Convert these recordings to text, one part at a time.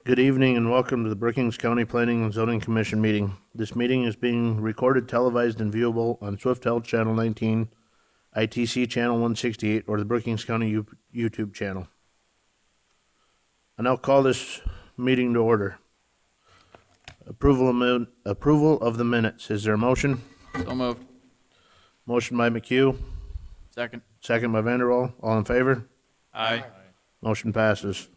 Good evening and welcome to the Brookings County Planning and Zoning Commission meeting. This meeting is being recorded, televised, and viewable on Swiftel Channel 19, ITC Channel 168, or the Brookings County YouTube channel. I now call this meeting to order. Approval of the minutes. Is there a motion? So moved. Motion by McHugh, Second. second by Vanderwall. All in favor? Aye. Motion passes.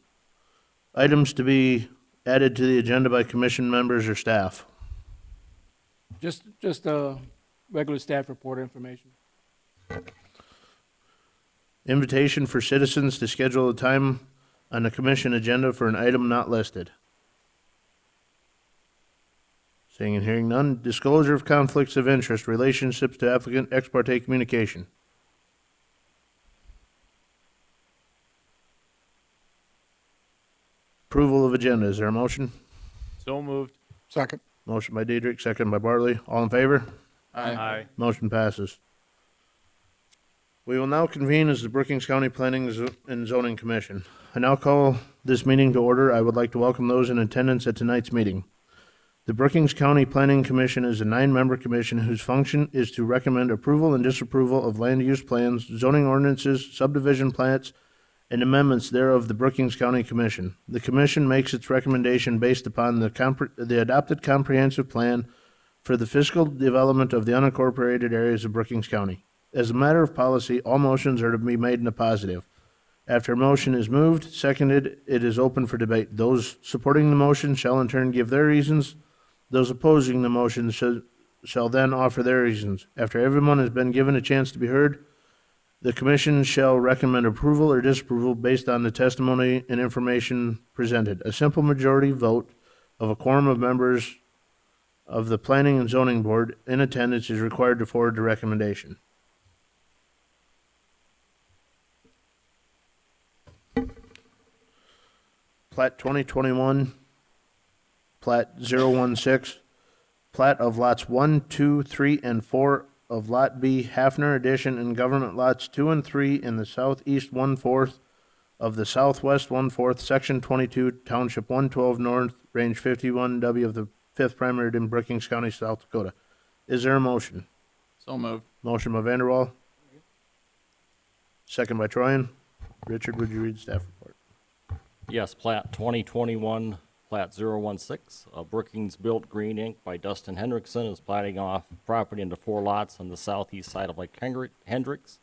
Items to be added to the agenda by commission members or staff. Just regular staff report information. Invitation for citizens to schedule a time on the commission agenda for an item not listed. Seeing and hearing none. Disclosure of conflicts of interest, relationships to applicant, ex parte communication. Approval of agenda. Is there a motion? So moved. Second. Motion by Diedrich, second by Bartley. All in favor? Aye. Motion passes. We will now convene as the Brookings County Planning and Zoning Commission. I now call this meeting to order. I would like to welcome those in attendance at tonight's meeting. The Brookings County Planning Commission is a 9-member commission whose function is to recommend approval and disapproval of land use plans, zoning ordinances, subdivision plats, and amendments thereof the Brookings County Commission. The commission makes its recommendation based upon the adopted comprehensive plan for the fiscal development of the unincorporated areas of Brookings County. As a matter of policy, all motions are to be made in the positive. After a motion is moved, seconded, it is open for debate. Those supporting the motion shall in turn give their reasons. Those opposing the motion shall then offer their reasons. After everyone has been given a chance to be heard, the commission shall recommend approval or disapproval based on the testimony and information presented. A simple majority vote of a quorum of members of the Planning and Zoning Board in attendance is required to forward the recommendation. Plat 2021, Plat 016, plat of lots 1, 2, 3, and 4 of Lot B, Hafner Addition, and government lots 2 and 3 in the southeast 1/4 of the southwest 1/4, section 22, township 112 north, range 51W of the 5th primary in Brookings County, South Dakota. Is there a motion? So moved. Motion by Vanderwall. Second by Troyan. Richard, would you read staff report? Yes, plat 2021, plat 016, Brookings Built Green Inc. by Dustin Hendrickson is platting off property into 4 lots on the southeast side of Lake Hendricks.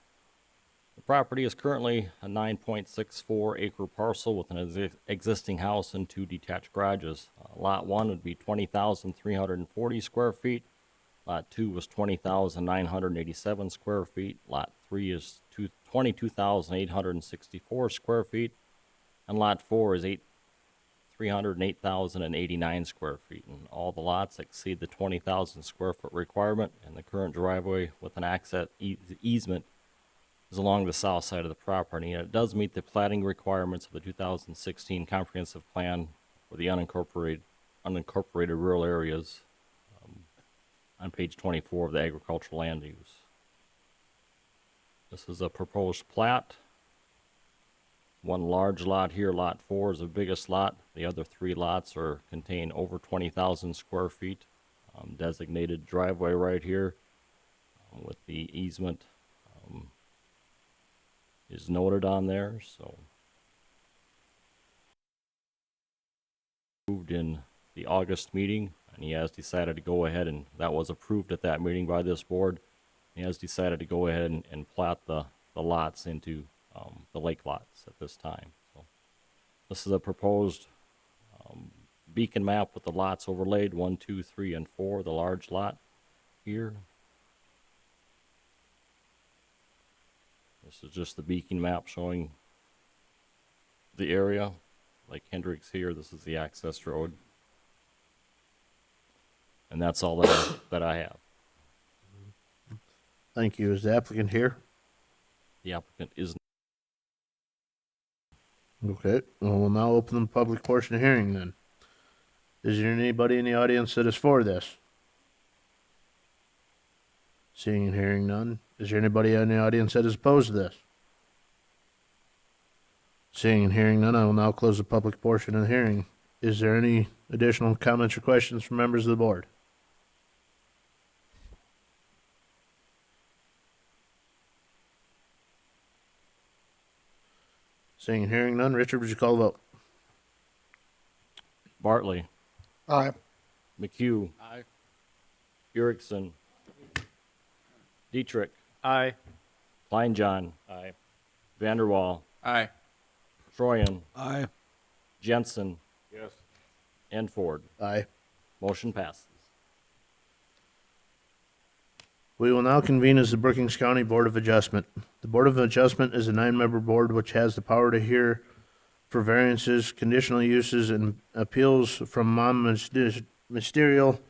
The property is currently a 9.64 acre parcel with an existing house and 2 detached garages. Lot 1 would be 20,340 square feet. Lot 2 was 20,987 square feet. Lot 3 is 22,864 square feet. And lot 4 is 308,089 square feet. And all the lots exceed the 20,000 square foot requirement, and the current driveway with an access easement is along the south side of the property. And it does meet the platting requirements of the 2016 comprehensive plan for the unincorporated rural areas on page 24 of the agricultural land use. This is a proposed plat. One large lot here, lot 4, is the biggest lot. The other 3 lots contain over 20,000 square feet. Designated driveway right here with the easement is noted on there. So moved in the August meeting, and he has decided to go ahead, and that was approved at that meeting by this board. He has decided to go ahead and plat the lots into the lake lots at this time. So this is a proposed beacon map with the lots overlaid, 1, 2, 3, and 4, the large lot here. This is just the beacon map showing the area. Lake Hendricks here, this is the access road. And that's all that I have. Thank you. Is the applicant here? The applicant is. Okay, well, we'll now open the public portion of hearing then. Is there anybody in the audience that is for this? Seeing and hearing none. Is there anybody in the audience that is opposed to this? Seeing and hearing none, I will now close the public portion of the hearing. Is there any additional comments or questions from members of the board? Seeing and hearing none, Richard, would you call the vote? Bartley, Aye. McHugh, Aye. Erickson, Dietrich, Aye. Kleinjohn. Aye. Vanderwall, Aye. Troyan, Aye. Jensen, Yes. and Ford. Aye. Motion passes. We will now convene as the Brookings County Board of Adjustment. The Board of Adjustment is a 9-member board which has the power to hear for variances, conditional uses, and appeals from non-ministerial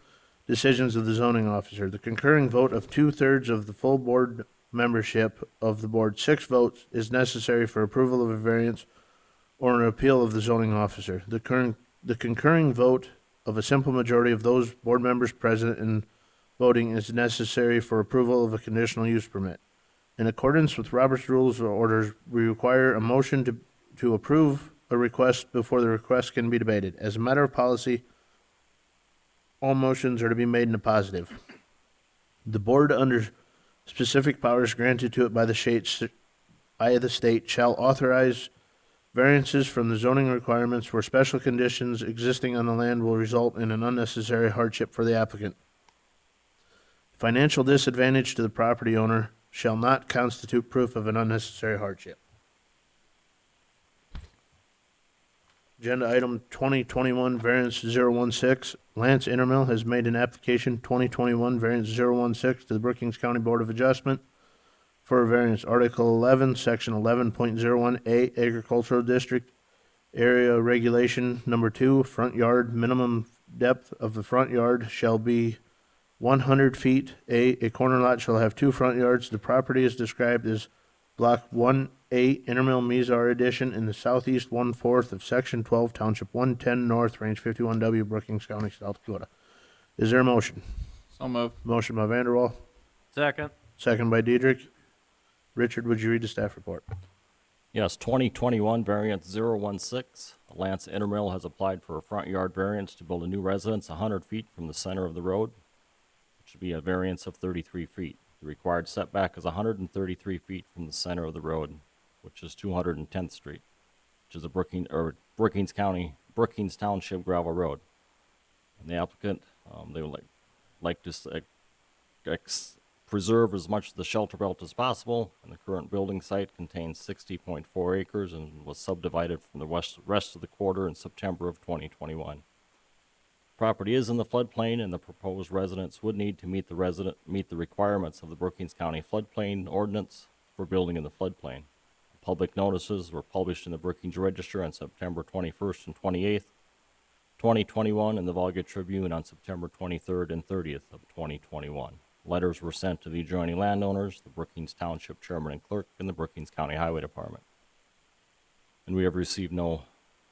decisions of the zoning officer. The concurring vote of 2/3 of the full board membership of the board, 6 votes, is necessary for approval of a variance or an appeal of the zoning officer. The concurring vote of a simple majority of those board members present and voting is necessary for approval of a conditional use permit. In accordance with Robert's Rules of Orders, we require a motion to approve a request before the request can be debated. As a matter of policy, all motions are to be made in the positive. The board, under specific powers granted to it by the state, shall authorize variances from the zoning requirements where special conditions existing on the land will result in an unnecessary hardship for the applicant. Financial disadvantage to the property owner shall not constitute proof of an unnecessary hardship. Agenda item 2021 variance 016. Lance Intermill has made an application 2021 variance 016 to the Brookings County Board of Adjustment for a variance. Article 11, Section 11.01A, Agricultural District, Area Regulation Number 2, front yard, minimum depth of the front yard shall be 100 feet. A corner lot shall have 2 front yards. The property is described as Block 1A, Intermill Mizar Edition, in the southeast 1/4 of Section 12, Township 110 North, Range 51W, Brookings County, South Dakota. Is there a motion? So moved. Motion by Vanderwall, Second. second by Diedrich. Richard, would you read the staff report? Yes, 2021 variance 016. Lance Intermill has applied for a front yard variance to build a new residence 100 feet from the center of the road. It should be a variance of 33 feet. The required setback is 133 feet from the center of the road, which is 210th Street, which is a Brookings Township gravel road. And the applicant, they would like to preserve as much of the shelter belt as possible, and the current building site contains 60.4 acres and was subdivided from the rest of the quarter in September of 2021. Property is in the floodplain, and the proposed residence would need to meet the requirements of the Brookings County floodplain ordinance for building in the floodplain. Public notices were published in the Brookings Register on September 21st and 28th, 2021, and the Volga Tribune on September 23rd and 30th of 2021. Letters were sent to the adjoining landowners, the Brookings Township Chairman and Clerk, and the Brookings County Highway Department. And we have received no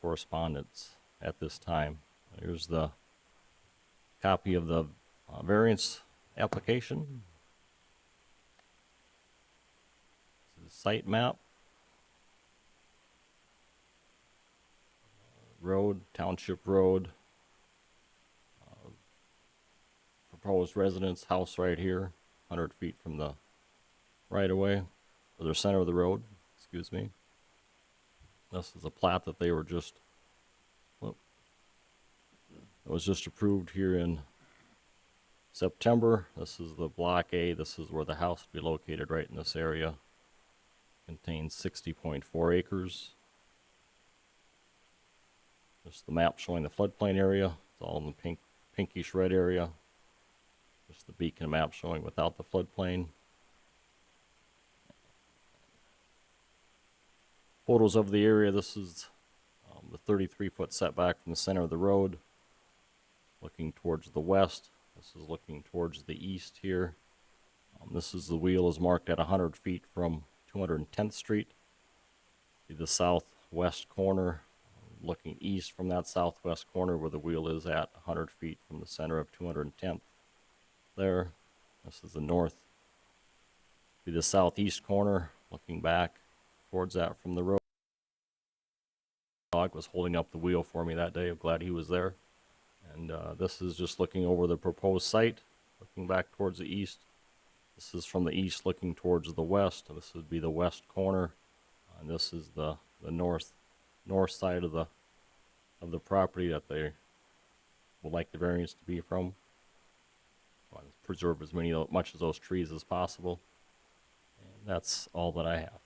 correspondence at this time. Here's the copy of the variance application. This is the site map. Road, Township Road. Proposed residence house right here, 100 feet from the right of way, or the center of the road, excuse me. This is a plat that they were just, it was just approved here in September. This is the Block A. This is where the house would be located, right in this area. Contains 60.4 acres. Just the map showing the floodplain area. It's all in the pinkish red area. Just the beacon map showing without the floodplain. Photos of the area. This is the 33-foot setback from the center of the road, looking towards the west. This is looking towards the east here. This is the wheel is marked at 100 feet from 210th Street. See the southwest corner, looking east from that southwest corner where the wheel is at 100 feet from the center of 210th. There. This is the north. See the southeast corner, looking back towards that from the road. dog was holding up the wheel for me that day. I'm glad he was there. And this is just looking over the proposed site, looking back towards the east. This is from the east looking towards the west. This would be the west corner. And this is the north side of the property that they would like the variance to be from. Want to preserve as much of those trees as possible. And that's all that I have.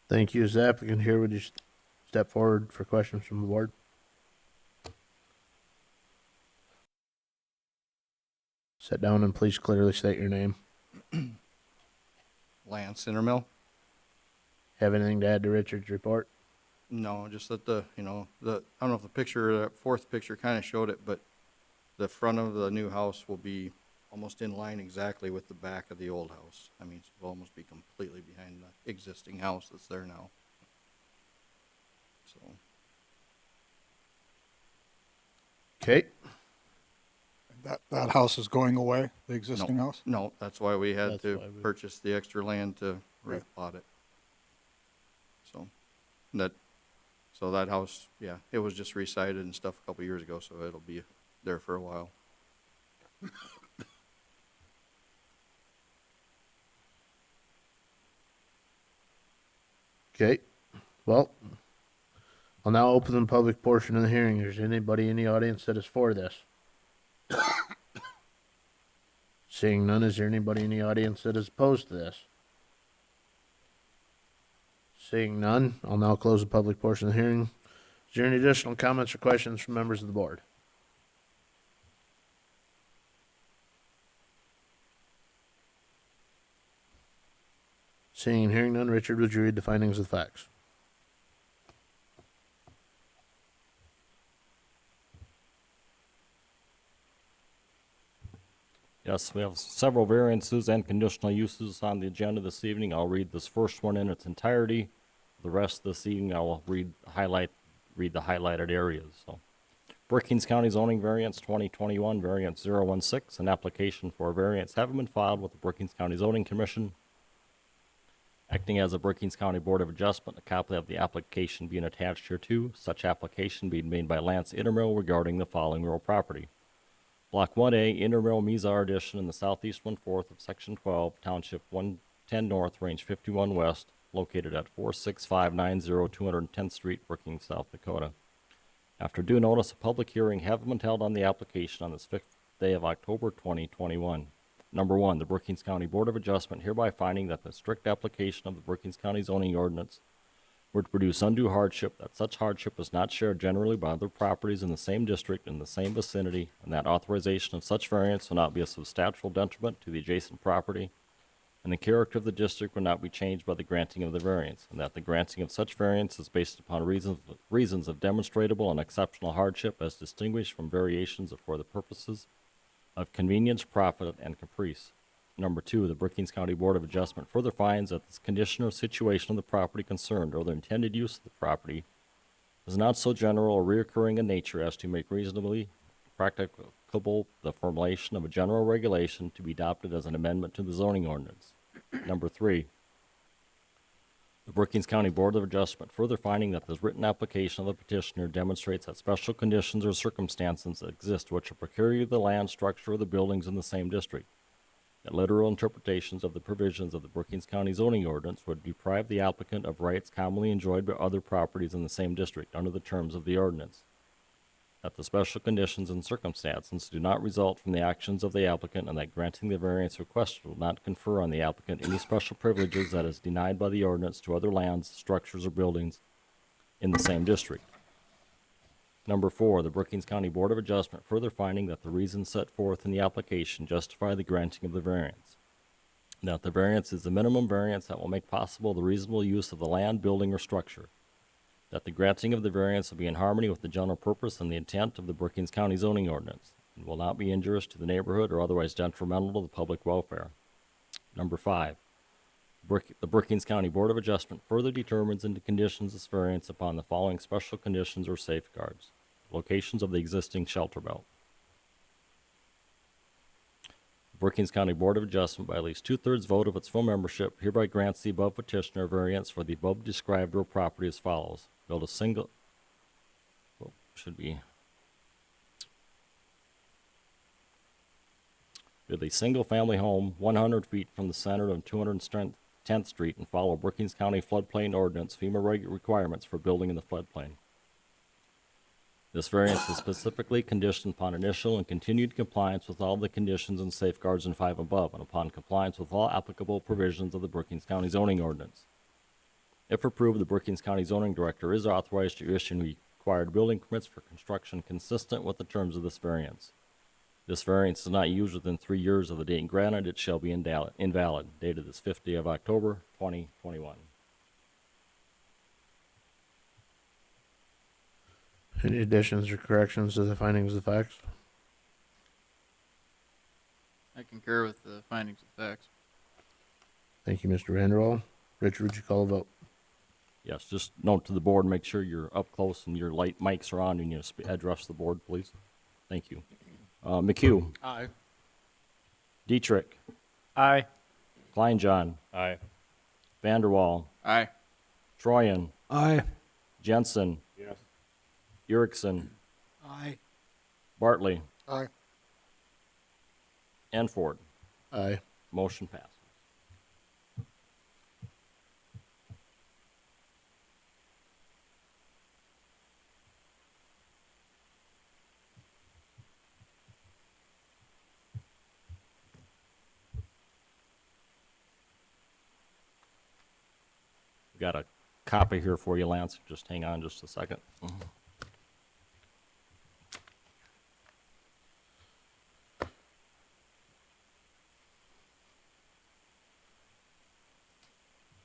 Thank you. Is the applicant here? Would you step forward for questions from the board? Sit down and please clearly state your name. Lance Intermill? Have anything to add to Richard's report? No, just that I don't know if the picture, that fourth picture kind of showed it, but the front of the new house will be almost in line exactly with the back of the old house. I mean, it'll almost be completely behind the existing house that's there now. So, Okay. That house is going away, the existing house? no, that's why we had That's to why we- purchase the extra land to Right. replot it. So that house, yeah, it was just recited and stuff a couple years ago, so it'll be there for a while. Okay. Well, I'll now open the public portion of the hearing. Is there anybody in the audience that is for this? Seeing none, is there anybody in the audience that is opposed to this? Seeing none, I'll now close the public portion of the hearing. Is there any additional comments or questions from members of the board? Seeing and hearing none, Richard, would you read the findings of the facts? Yes, we have several variances and conditional uses on the agenda this evening. I'll read this first one in its entirety. The rest this evening, I will read the highlighted areas. So, Brookings County zoning variance 2021, variance 016, an application for a variance having been filed with the Brookings County Zoning Commission. Acting as a Brookings County Board of Adjustment, a copy of the application being attached hereto, such application being made by Lance Intermill regarding the following real property. Block 1A, Intermill Mizar Addition in the southeast 1/4 of Section 12, Township 110 North, Range 51 West, located at 46590 210th Street, Brookings, South Dakota. After due notice, a public hearing having been held on the application on this 5th day of October 2021. Number 1, the Brookings County Board of Adjustment hereby finding that the strict application of the Brookings County zoning ordinance would produce undue hardship, that such hardship is not shared generally by other properties in the same district in the same vicinity, and that authorization of such variance will not be a substantial detriment to the adjacent property, and the character of the district will not be changed by the granting of the variance, and that the granting of such variance is based upon reasons of demonstrable and exceptional hardship as distinguished from variations for the purposes of convenience, profit, and caprice. Number 2, the Brookings County Board of Adjustment further finds that this condition or situation of the property concerned or the intended use of the property is not so general or reoccurring in nature as to make reasonably practicable the formulation of a general regulation to be adopted as an amendment to the zoning ordinance. Number 3, the Brookings County Board of Adjustment further finding that the written application of the petitioner demonstrates that special conditions or circumstances exist which are peculiar to the land, structure, or the buildings in the same district. That literal interpretations of the provisions of the Brookings County zoning ordinance would deprive the applicant of rights commonly enjoyed by other properties in the same district under the terms of the ordinance. That the special conditions and circumstances do not result from the actions of the applicant, and that granting the variance requested will not confer on the applicant any special privileges that is denied by the ordinance to other lands, structures, or buildings in the same district. Number 4, the Brookings County Board of Adjustment further finding that the reasons set forth in the application justify the granting of the variance. That the variance is the minimum variance that will make possible the reasonable use of the land, building, or structure. That the granting of the variance will be in harmony with the general purpose and the intent of the Brookings County zoning ordinance, and will not be injurious to the neighborhood or otherwise detrimental to the public welfare. Number 5, the Brookings County Board of Adjustment further determines into conditions this variance upon the following special conditions or safeguards. Locations of the existing shelter belt. Brookings County Board of Adjustment, by at least 2/3 vote of its full membership, hereby grants the above petitioner variance for the above described real property as follows. Build a single, well, should be, build a single-family home 100 feet from the center of 210th Street and follow Brookings County floodplain ordinance FEMA requirements for building in the floodplain. This variance is specifically conditioned upon initial and continued compliance with all the conditions and safeguards in 5 above, and upon compliance with all applicable provisions of the Brookings County zoning ordinance. If approved, the Brookings County zoning director is authorized to issue required building permits for construction consistent with the terms of this variance. This variance is not used within 3 years of the date granted. It shall be invalid. Dated this 50th of October, 2021. Any additions or corrections to the findings of facts? I concur with the findings of facts. Thank you, Mr. Vanderwall. Richard, would you call a vote? Yes, just note to the board, make sure you're up close and your light mics are on and you address the board, please. Thank you. McHugh. Aye. Dietrich. Aye. Kleinjohn. Aye. Vanderwall. Aye. Troyan. Aye. Jensen. Yes. Erickson. Aye. Bartley. Aye. And Ford. Aye. Motion passes. Got a copy here for you, Lance. Just hang on just a second.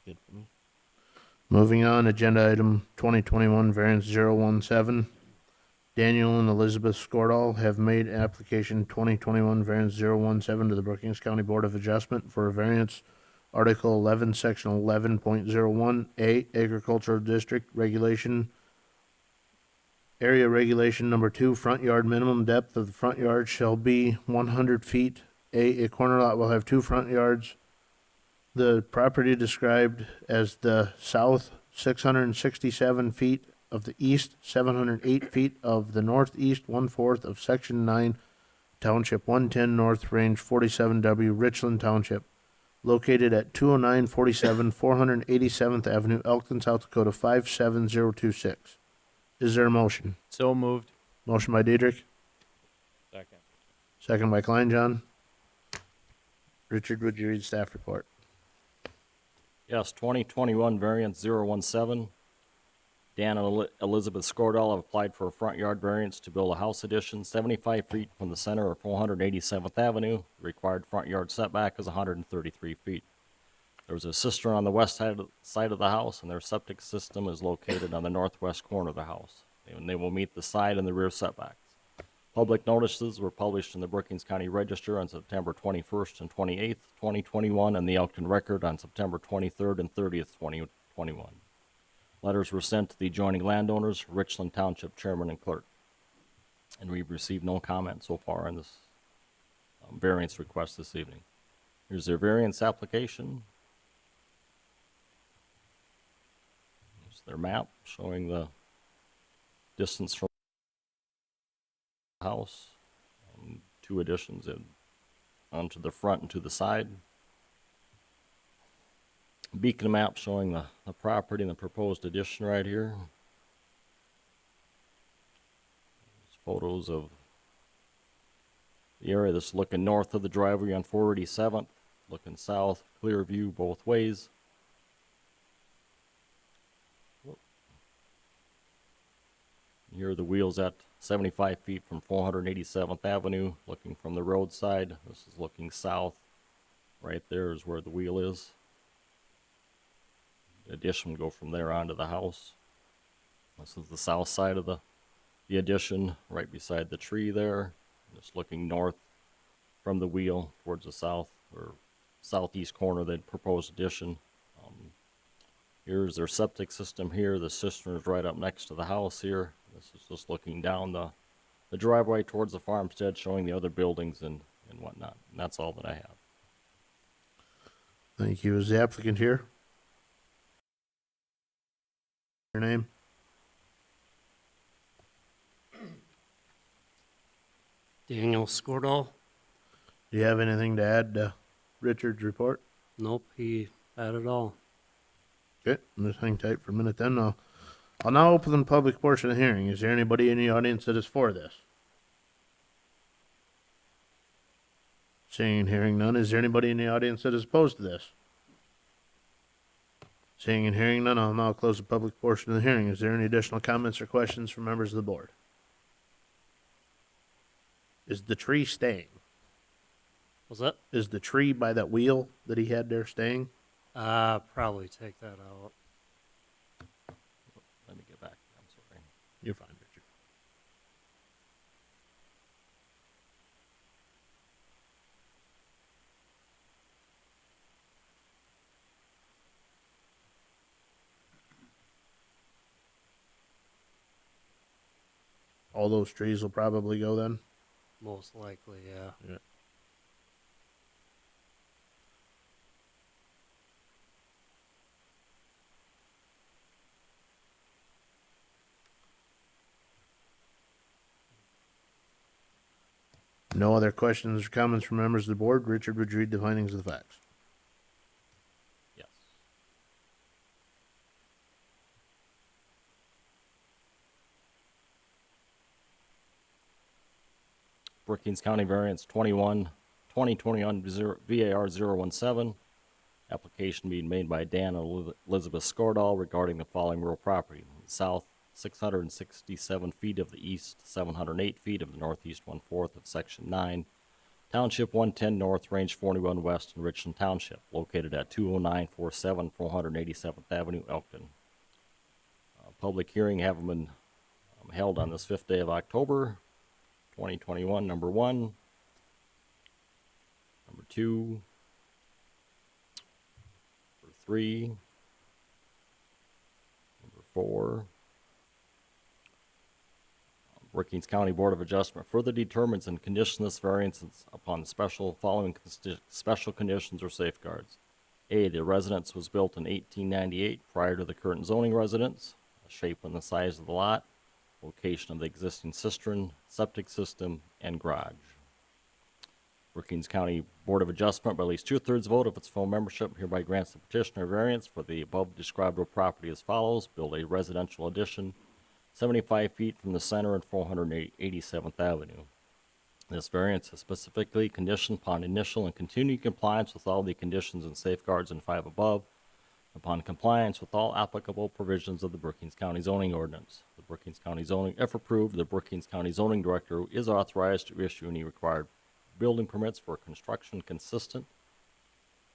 Good for me. Moving on, agenda item 2021 variance 017. Daniel and Elizabeth Skordal have made application 2021 variance 017 to the Brookings County Board of Adjustment for a variance Article 11, Section 11.01A, Agricultural District Regulation, Area Regulation Number 2, Front Yard Minimum Depth of the front yard shall be 100 feet. A corner lot will have 2 front yards. The property described as the south 667 feet of the east, 708 feet of the northeast, 1/4 of Section 9, Township 110 North, Range 47W, Richland Township, located at 20947 487th Avenue, Elkton, South Dakota 57026. Is there a motion? So moved. Motion by Diedrich, Second. second by Kleinjohn. Richard, would you read staff report? Yes, 2021 variance 017. Dan and Elizabeth Skordal have applied for a front yard variance to build a house addition 75 feet from the center of 487th Avenue. The required front yard setback is 133 feet. There's a cistern on the west side of the house, and their septic system is located on the northwest corner of the house. And they will meet the side and the rear setbacks. Public notices were published in the Brookings County Register on September 21st and 28th, 2021, and the Elkton Record on September 23rd and 30th, 2021. Letters were sent to the adjoining landowners, Richland Township Chairman and Clerk. And we've received no comment so far on this variance request this evening. Here's their variance application. Here's their map showing the distance from the house. 2 additions onto the front and to the side. Beacon map showing the property and the proposed addition right here. There's photos of the area that's looking north of the driveway on 487th, looking south, clear view both ways. Here are the wheels at 75 feet from 487th Avenue, looking from the roadside. This is looking south. Right there is where the wheel is. The addition would go from there onto the house. This is the south side of the addition, right beside the tree there. Just looking north from the wheel towards the south or southeast corner of the proposed addition. Here's their septic system here. The cistern is right up next to the house here. This is just looking down the driveway towards the farmstead, showing the other buildings and and whatnot. And that's all that I have. Thank you. Is the applicant here? Your name? Daniel Skordal? Do you have anything to add to Richard's report? Nope, he had it all. Okay, just hang tight for a minute then. I'll now open the public portion of the hearing. Is there anybody in the audience that is for this? Seeing and hearing none, is there anybody in the audience that is opposed to this? Seeing and hearing none, I'll now close the public portion of the hearing. Is there any additional comments or questions from members of the board? Is the tree staying? Was that? Is the tree by that wheel that he had there staying? Probably take that out. Let me get back. I'm sorry. You're fine, Richard. All those trees will probably go then? Most likely, yeah. Yeah. No other questions or comments from members of the board. Richard, would you read the findings of the facts? Yes. Brookings County Variance 2021 VAR 017. Application being made by Dan and Elizabeth Skordal regarding the following real property. South 667 feet of the east, 708 feet of the northeast, 1/4 of Section 9. Township 110 North, Range 41 West in Richland Township, located at 20947 487th Avenue, Elkton. Public hearing having been held on this 5th day of October, 2021, number 1. Number 2. Number 3. Number 4. Brookings County Board of Adjustment further determines and conditions this variance upon the following special conditions or safeguards. A, the residence was built in 1898 prior to the current zoning residence. The shape and the size of the lot, location of the existing cistern, septic system, and garage. Brookings County Board of Adjustment, by at least 2/3 vote of its full membership, hereby grants the petitioner variance for the above described real property as follows. Build a residential addition 75 feet from the center and 487th Avenue. This variance is specifically conditioned upon initial and continued compliance with all the conditions and safeguards in 5 above, upon compliance with all applicable provisions of the Brookings County zoning ordinance. The Brookings County zoning, if approved, the Brookings County zoning director is authorized to issue any required building permits for construction consistent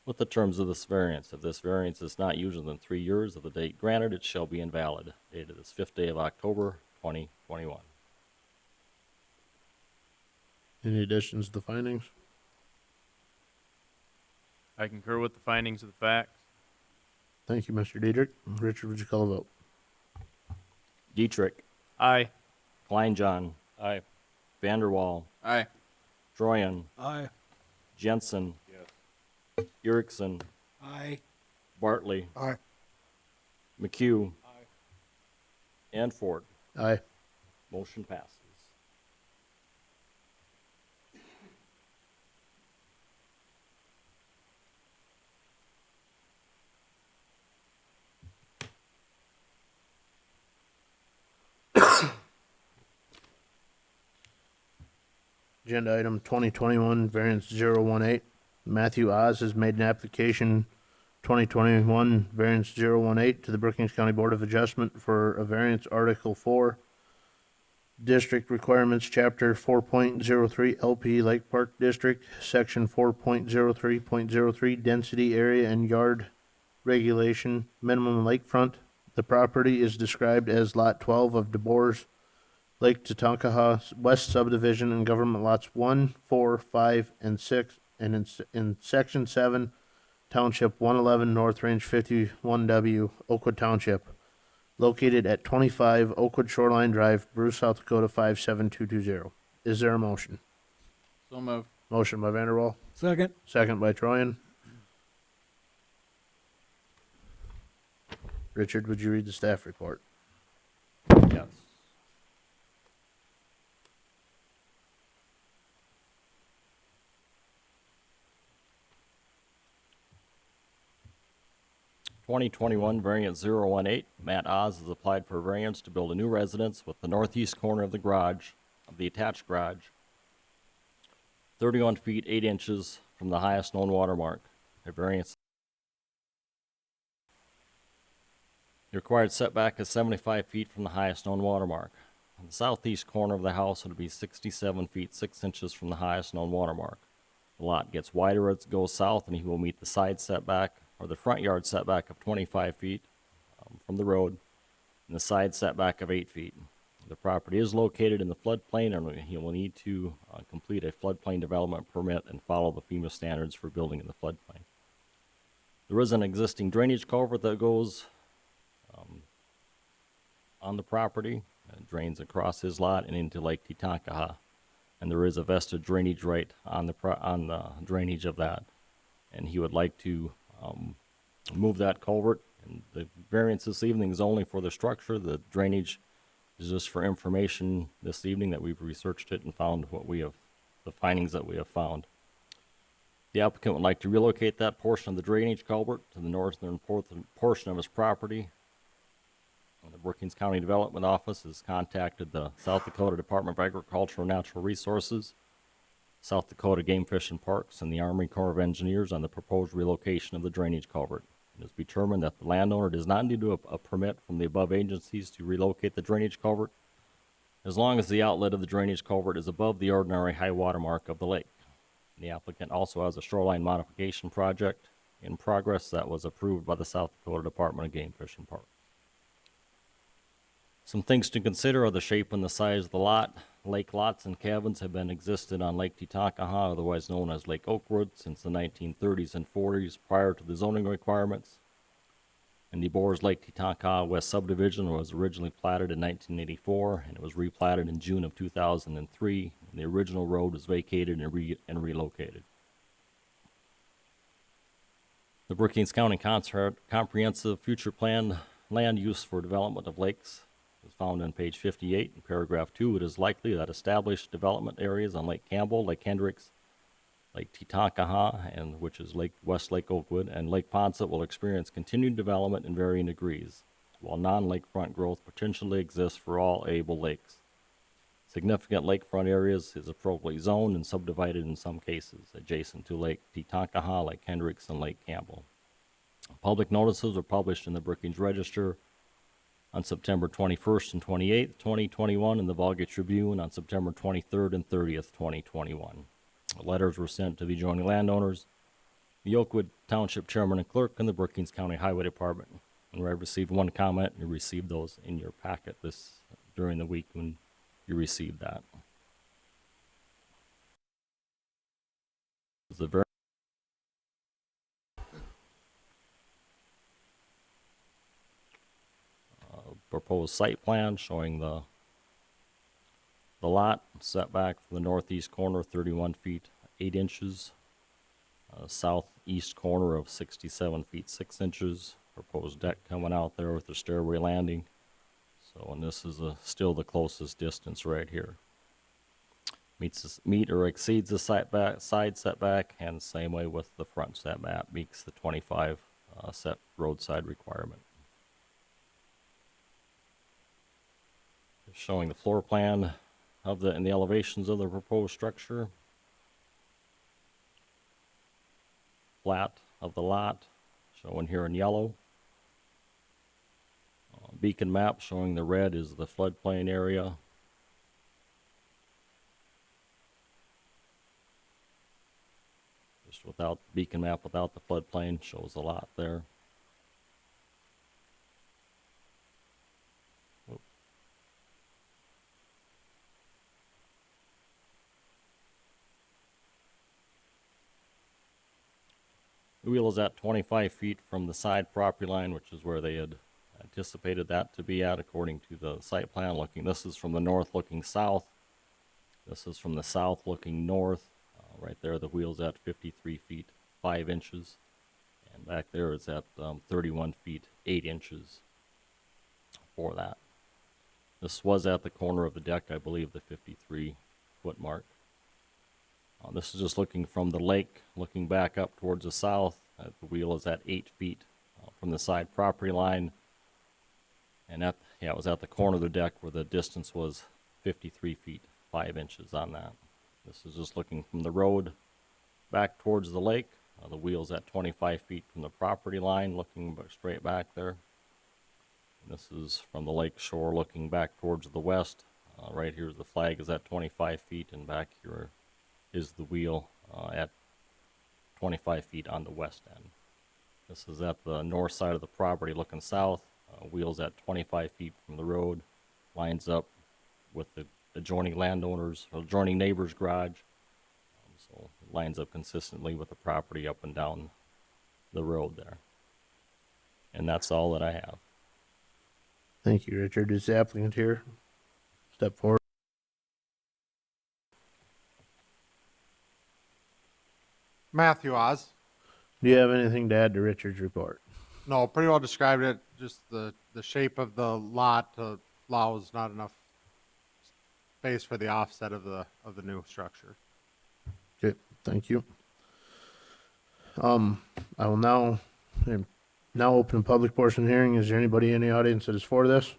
with the terms of this variance. If this variance is not used within 3 years of the date granted, it shall be invalid. Dated this 5th day of October, 2021. Any additions to the findings? I concur with the findings of the facts. Thank you, Mr. Diedrich. Richard, would you call a vote? Dietrich, Aye. Kleinjohn, Aye. Vanderwall, Aye. Troyan, Aye. Jensen, Erickson, Aye. Bartley, Aye. McHugh, and Ford. Aye. Motion passes. Agenda item 2021, variance 018. Matthew Oz has made an application 2021, variance 018 to the Brookings County Board of Adjustment for a variance Article 4, District Requirements, Chapter 4.03, LP Lake Park District, Section 4.03.03, Density, Area, and Yard Regulation, Minimum Lakefront. The property is described as Lot 12 of DeBoer's Lake Tatankaha West Subdivision and Government Lots 1, 4, 5, and 6, and in Section 7, Township 111, North Range 51W, Oakwood Township, located at 25 Oakwood Shoreline Drive, Bruce, South Dakota 57220. Is there a motion? So moved. Motion by Vanderwall, Second. second by Troyan. Richard, would you read the staff report? Yes. (2021) variance 018, Matt Oz has applied for a variance to build a new residence with the northeast corner of the garage, of the attached garage, 31 feet 8 inches from the highest known water mark. A variance. The required setback is 75 feet from the highest known water mark. On the southeast corner of the house, it would be 67 feet 6 inches from the highest known water mark. The lot gets wider as it goes south, and he will meet the side setback, or the front yard setback of 25 feet from the road, and the side setback of 8 feet. The property is located in the floodplain, and he will need to complete a floodplain development permit and follow the FEMA standards for building in the floodplain. There is an existing drainage culvert that goes on the property, and drains across his lot and into Lake Titankaha. And there is a vested drainage right on the drainage of that. And he would like to move that culvert. And the variance this evening is only for the structure. The drainage is just for information this evening that we've researched it and found the findings that we have found. The applicant would like to relocate that portion of the drainage culvert to the northern portion of his property. The Brookings County Development Office has contacted the South Dakota Department of Agriculture and Natural Resources, South Dakota Game Fish and Parks, and the Army Corps of Engineers on the proposed relocation of the drainage culvert. It is determined that the landowner does not need a permit from the above agencies to relocate the drainage culvert, as long as the outlet of the drainage culvert is above the ordinary high water mark of the lake. The applicant also has a shoreline modification project in progress that was approved by the South Dakota Department of Game Fish and Parks. Some things to consider are the shape and the size of the lot. Lake lots and cabins have been existed on Lake Titankaha, otherwise known as Lake Oakwood, since the 1930s and 40s prior to the zoning requirements. And the Boers Lake Titankaha West subdivision was originally platted in 1984, and it was replatted in June of 2003. And the original road was vacated and relocated. The Brookings County Comprehensive Future Plan Land Use for Development of Lakes is found on page 58. In paragraph 2, it is likely that established development areas on Lake Campbell, Lake Hendricks, Lake Titankaha, and which is West Lake Oakwood, and Lake Ponset will experience continued development in varying degrees, while non-lakefront growth potentially exists for all able lakes. Significant lakefront areas is appropriately zoned and subdivided in some cases, adjacent to Lake Titankaha, Lake Hendricks, and Lake Campbell. Public notices were published in the Brookings Register on September 21st and 28th, 2021, and the Volga Tribune on September 23rd and 30th, 2021. Letters were sent to the adjoining landowners, the Oakwood Township Chairman and Clerk, and the Brookings County Highway Department. And I received one comment, and you received those in your packet during the week when you received that. The very proposed site plan showing the lot setback from the northeast corner 31 feet 8 inches, southeast corner of 67 feet 6 inches, proposed deck coming out there with the stairway landing. So, and this is still the closest distance right here. Meet or exceeds the side setback, and same way with the front setback, meets the 25 set roadside requirement. Showing the floor plan of and the elevations of the proposed structure. Plat of the lot, shown here in yellow. Beacon map showing the red is the floodplain area. Just without beacon map, without the floodplain, shows the lot there. The wheel is at 25 feet from the side property line, which is where they had anticipated that to be at according to the site plan. This is from the north looking south. This is from the south looking north. Right there, the wheel's at 53 feet, 5 inches. And back there it's at 31 feet, 8 inches for that. This was at the corner of the deck, I believe, the 53-foot mark. This is just looking from the lake, looking back up towards the south. The wheel is at 8 feet from the side property line. And it was at the corner of the deck where the distance was 53 feet, 5 inches on that. This is just looking from the road back towards the lake. The wheel's at 25 feet from the property line, looking straight back there. And this is from the lake shore looking back towards the west. Right here, the flag is at 25 feet, and back here is the wheel at 25 feet on the west end. This is at the north side of the property looking south. Wheels at 25 feet from the road, lines up with the adjoining landowners, or adjoining neighbor's garage. So it lines up consistently with the property up and down the road there. And that's all that I have. Thank you, Richard. Is the applicant here? Step forward. Matthew Oz. Do you have anything to add to Richard's report? No, pretty well described it. Just the shape of the lot allows not enough space for the offset of the new structure. Okay, thank you. I will now open the public portion of the hearing. Is there anybody in the audience that is for this? Do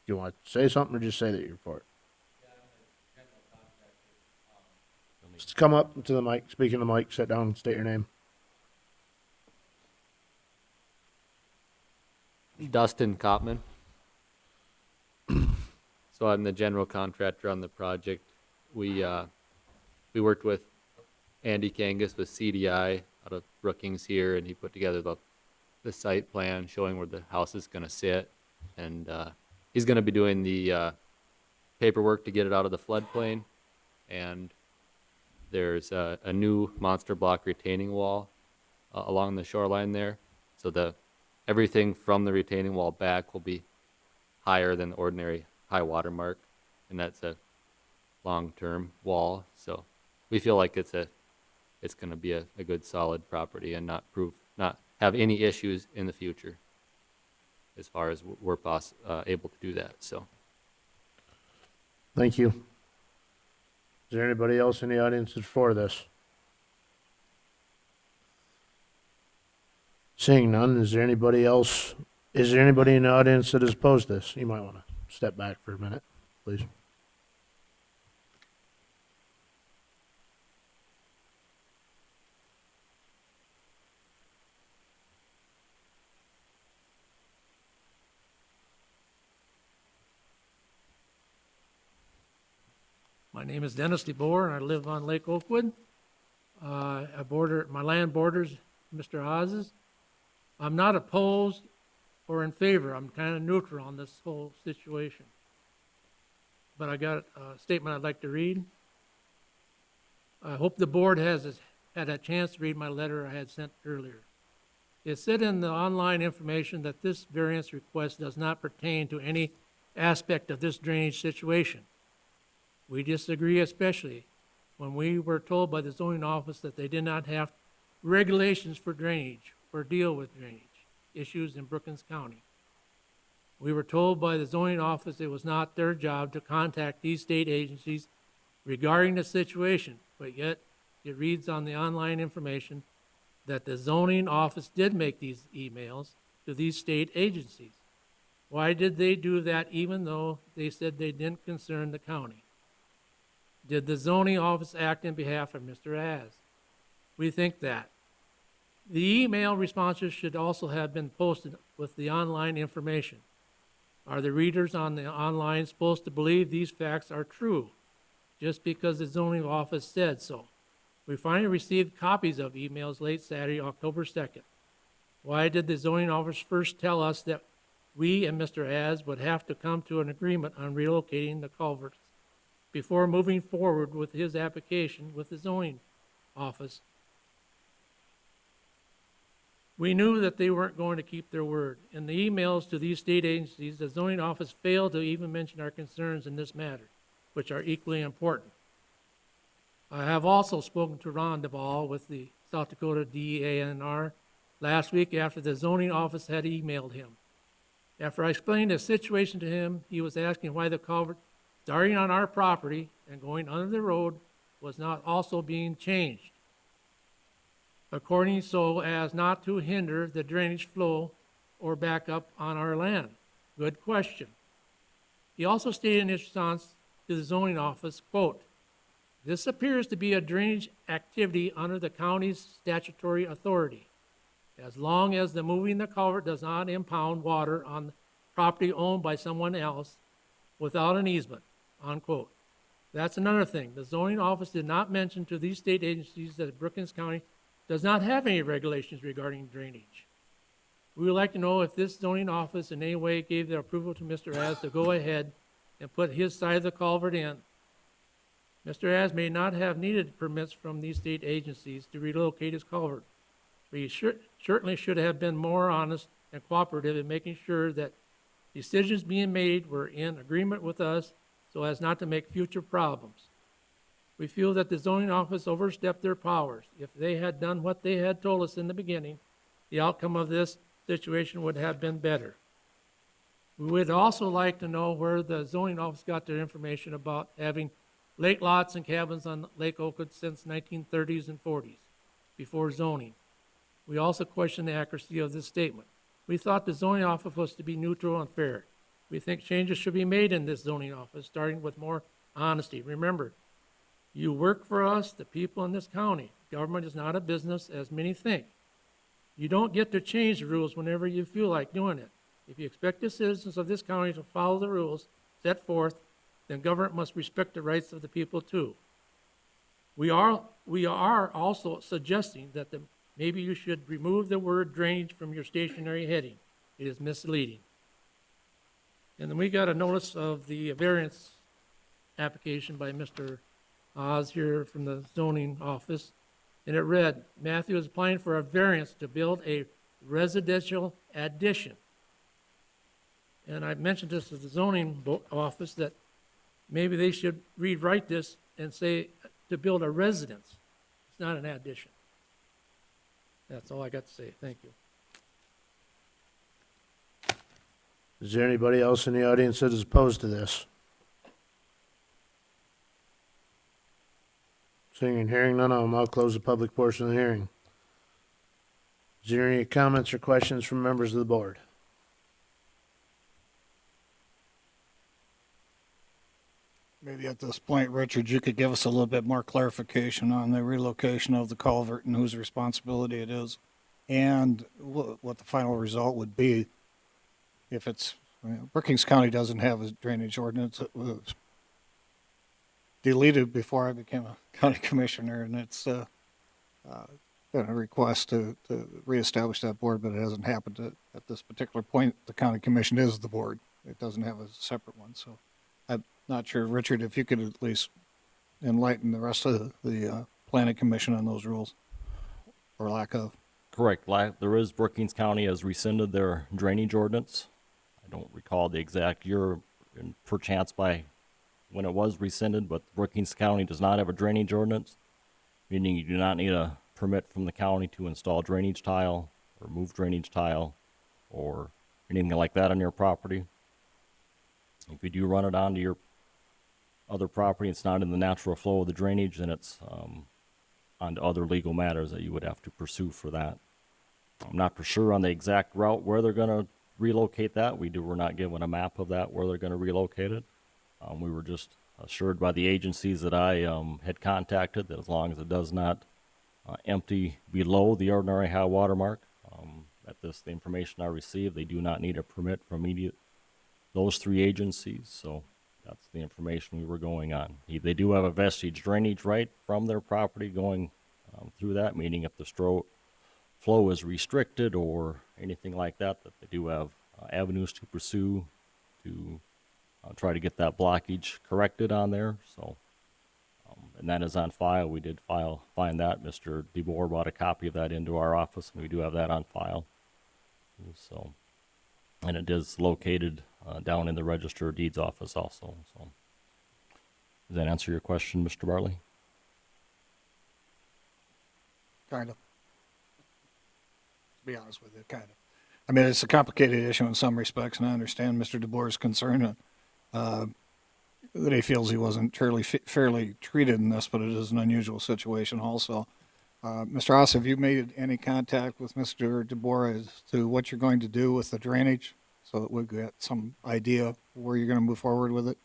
you want to say something or just say that you're for it? Just come up to the mic, speak in the mic, sit down, state your name. Dustin Kopman. So I'm the general contractor on the project. We worked with Andy Kangas with CDI out of Brookings here, and he put together the site plan showing where the house is going to sit, and he's going to be doing the paperwork to get it out of the floodplain. And there's a new monster block retaining wall along the shoreline there, so everything from the retaining wall back will be higher than the ordinary high water mark, and that's a long-term wall. So we feel like it's going to be a good solid property and not have any issues in the future as far as we're able to do that. So Thank you. Is there anybody else in the audience that's for this? Seeing none, is there anybody in the audience that is opposed to this? You might want to step back for a minute, please. My name is Dennis DeBoer, and I live on Lake Oakwood. My land borders Mr. Oz's. I'm not opposed or in favor. I'm kind of neutral on this whole situation. But I got a statement I'd like to read. I hope the board has had a chance to read my letter I had sent earlier. It said in the online information that this variance request does not pertain to any aspect of this drainage situation. We disagree, especially when we were told by the zoning office that they did not have regulations for drainage or deal with drainage issues in Brookings County. We were told by the zoning office it was not their job to contact these state agencies regarding the situation, but yet it reads on the online information that the zoning office did make these emails to these state agencies. Why did they do that even though they said they didn't concern the county? Did the zoning office act in behalf of Mr. Az? We think that. The email responses should also have been posted with the online information. Are the readers on the online supposed to believe these facts are true just because the zoning office said so? We finally received copies of emails late Saturday, October 2nd. Why did the zoning office first tell us that we and Mr. Az would have to come to an agreement on relocating the culverts before moving forward with his application with the zoning office? We knew that they weren't going to keep their word. In the emails to these state agencies, the zoning office failed to even mention our concerns in this matter, which are equally important. I have also spoken to Ron Duvall with the South Dakota DEANR last week after the zoning office had emailed him. After I explained the situation to him, he was asking why the culvert starting on our property and going under the road was not also being changed, according so as not to hinder the drainage flow or backup on our land. Good question. He also stated in his response to the zoning office, quote, "This appears to be a drainage activity under the county's statutory authority, as long as the moving the culvert does not impound water on property owned by someone else without an easement," unquote. That's another thing. The zoning office did not mention to these state agencies that Brookings County does not have any regulations regarding drainage. We would like to know if this zoning office in any way gave their approval to Mr. Az to go ahead and put his side of the culvert in. Mr. Az may not have needed permits from these state agencies to relocate his culvert, but he certainly should have been more honest and cooperative in making sure that decisions being made were in agreement with us so as not to make future problems. We feel that the zoning office overstepped their powers. If they had done what they had told us in the beginning, the outcome of this situation would have been better. We would also like to know where the zoning office got their information about having lake lots and cabins on Lake Oakwood since 1930s and 40s, before zoning. We also question the accuracy of this statement. We thought the zoning office was to be neutral and fair. We think changes should be made in this zoning office, starting with more honesty. Remember, you work for us, the people in this county. Government is not a business, as many think. You don't get to change the rules whenever you feel like doing it. If you expect the citizens of this county to follow the rules set forth, then government must respect the rights of the people too. We are also suggesting that maybe you should remove the word drainage from your stationary heading. It is misleading. And then we got a notice of the variance application by Mr. Oz here from the zoning office. And it read, Matthew is applying for a variance to build a residential addition. And I mentioned this to the zoning office that maybe they should rewrite this and say to build a residence. It's not an addition. That's all I got to say. Thank you. Is there anybody else in the audience that is opposed to this? Seeing and hearing none of them, I'll close the public portion of the hearing. Is there any comments or questions from members of the board? Maybe at this point, Richard, you could give us a little bit more clarification on the relocation of the culvert and whose responsibility it is, and what the final result would be if it's, Brookings County doesn't have a drainage ordinance. It was deleted before I became a county commissioner, and it's been a request to reestablish that board, but it hasn't happened at this particular point. The county commission is the board. It doesn't have a separate one, so I'm not sure, Richard, if you could at least enlighten the rest of the planning commission on those rules, or lack of. Correct. There is, Brookings County has rescinded their drainage ordinance. I don't recall the exact year, and perchance by when it was rescinded, but Brookings County does not have a drainage ordinance, meaning you do not need a permit from the county to install drainage tile or move drainage tile or anything like that on your property. If you do run it onto your other property, it's not in the natural flow of the drainage, then it's onto other legal matters that you would have to pursue for that. I'm not for sure on the exact route where they're going to relocate that. We're not given a map of that, where they're going to relocate it. We were just assured by the agencies that I had contacted that as long as it does not empty below the ordinary high water mark, the information I received, they do not need a permit from those three agencies. So that's the information we were going on. They do have a vestige drainage right from their property going through that, meaning if the flow is restricted or anything like that, that they do have avenues to pursue to try to get that blockage corrected on there. So, and that is on file. We did find that. Mr. DeBoer brought a copy of that into our office, and we do have that on file. So, and it is located down in the Register of Deeds office also. So, does that answer your question, Mr. Bartley? kind of. To be honest with you, kind of. I mean, it's a complicated issue in some respects, and I understand Mr. DeBoer's concern that he feels he wasn't fairly treated in this, but it is an unusual situation also. Mr. Haas, have you made any contact with Mr. DeBoer as to what you're going to do with the drainage so that we've got some idea where you're going to move forward with it?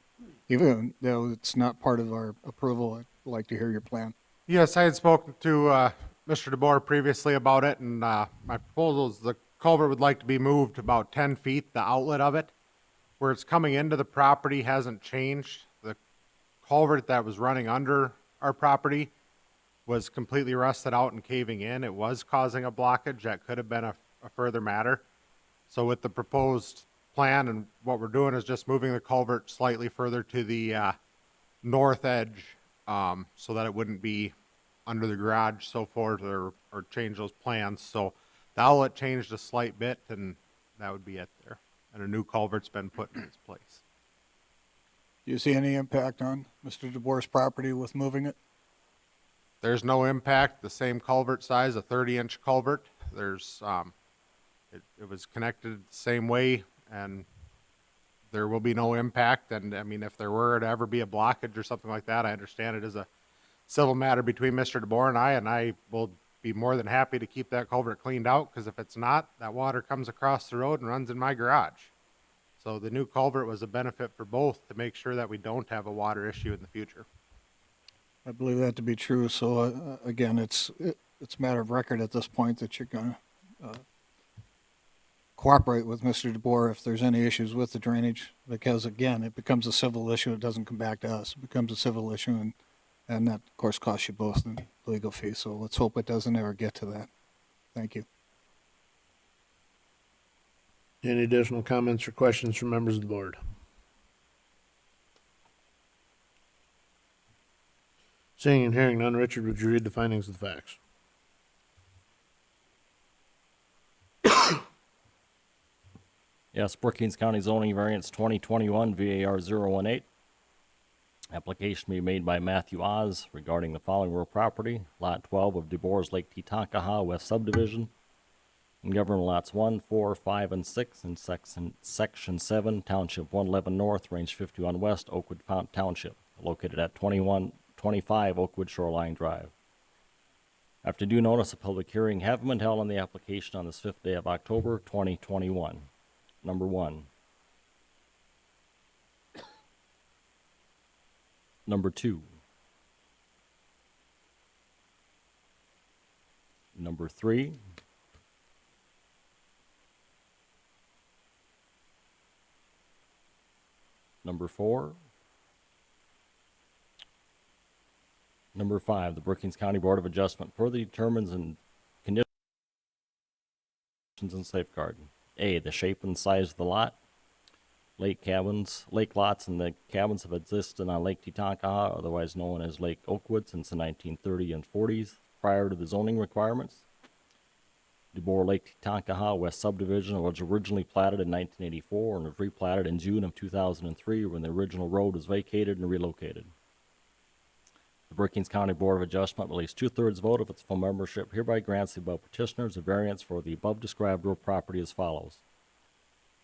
Even though it's not part of our approval, I'd like to hear your plan. Yes, I had spoken to Mr. DeBoer previously about it, and my proposal is the culvert would like to be moved about 10 feet, the outlet of it. Where it's coming into the property hasn't changed. The culvert that was running under our property was completely rusted out and caving in. It was causing a blockage. That could have been a further matter. So with the proposed plan, and what we're doing is just moving the culvert slightly further to the north edge, so that it wouldn't be under the garage, so forth, or change those plans. So the outlet changed a slight bit, and that would be it there. And a new culvert's been put in its place. Do you see any impact on Mr. DeBoer's property with moving it? There's no impact. The same culvert size, a 30-inch culvert. There's it was connected the same way, and there will be no impact. And I mean, if there were to ever be a blockage or something like that, I understand it is a civil matter between Mr. DeBoer and I will be more than happy to keep that culvert cleaned out, because if it's not, that water comes across the road and runs in my garage. So the new culvert was a benefit for both, to make sure that we don't have a water issue in the future. I believe that to be true. So again, it's a matter of record at this point that you're going to cooperate with Mr. DeBoer if there's any issues with the drainage, because again, it becomes a civil issue. It doesn't come back to us. It becomes a civil issue, and that, of course, costs you both in legal fees. So let's hope it doesn't ever get to that. Thank you. Any additional comments or questions from members of the board? Seeing and hearing none, Richard, would you read the findings of the facts? Yes, Brookings County zoning variance 2021 VAR 018. Application be made by Matthew Oz regarding the following real property, Lot 12 of DeBoer's Lake Titankaha West Subdivision, and government lots 1, 4, 5, and 6 in Section 7, Township 111 North, Range 51 West, Oakwood Township, located at 2125 Oakwood Shoreline Drive. After due notice, a public hearing have been held on the application on this 5th day of October 2021. Number 1. Number 2. Number 3. Number 4. Number 5, the Brookings County Board of Adjustment further determines and conditions and safeguard. A, the shape and size of the lot. Lake lots and the cabins have existed on Lake Titankaha, otherwise known as Lake Oakwood, since the 1930s and 40s, prior to the zoning requirements. DeBoer Lake Titankaha West Subdivision was originally platted in 1984 and was replatted in June of 2003 when the original road was vacated and relocated. The Brookings County Board of Adjustment, with at least 2/3 vote of its full membership, hereby grants the above petitioners a variance for the above described real property as follows.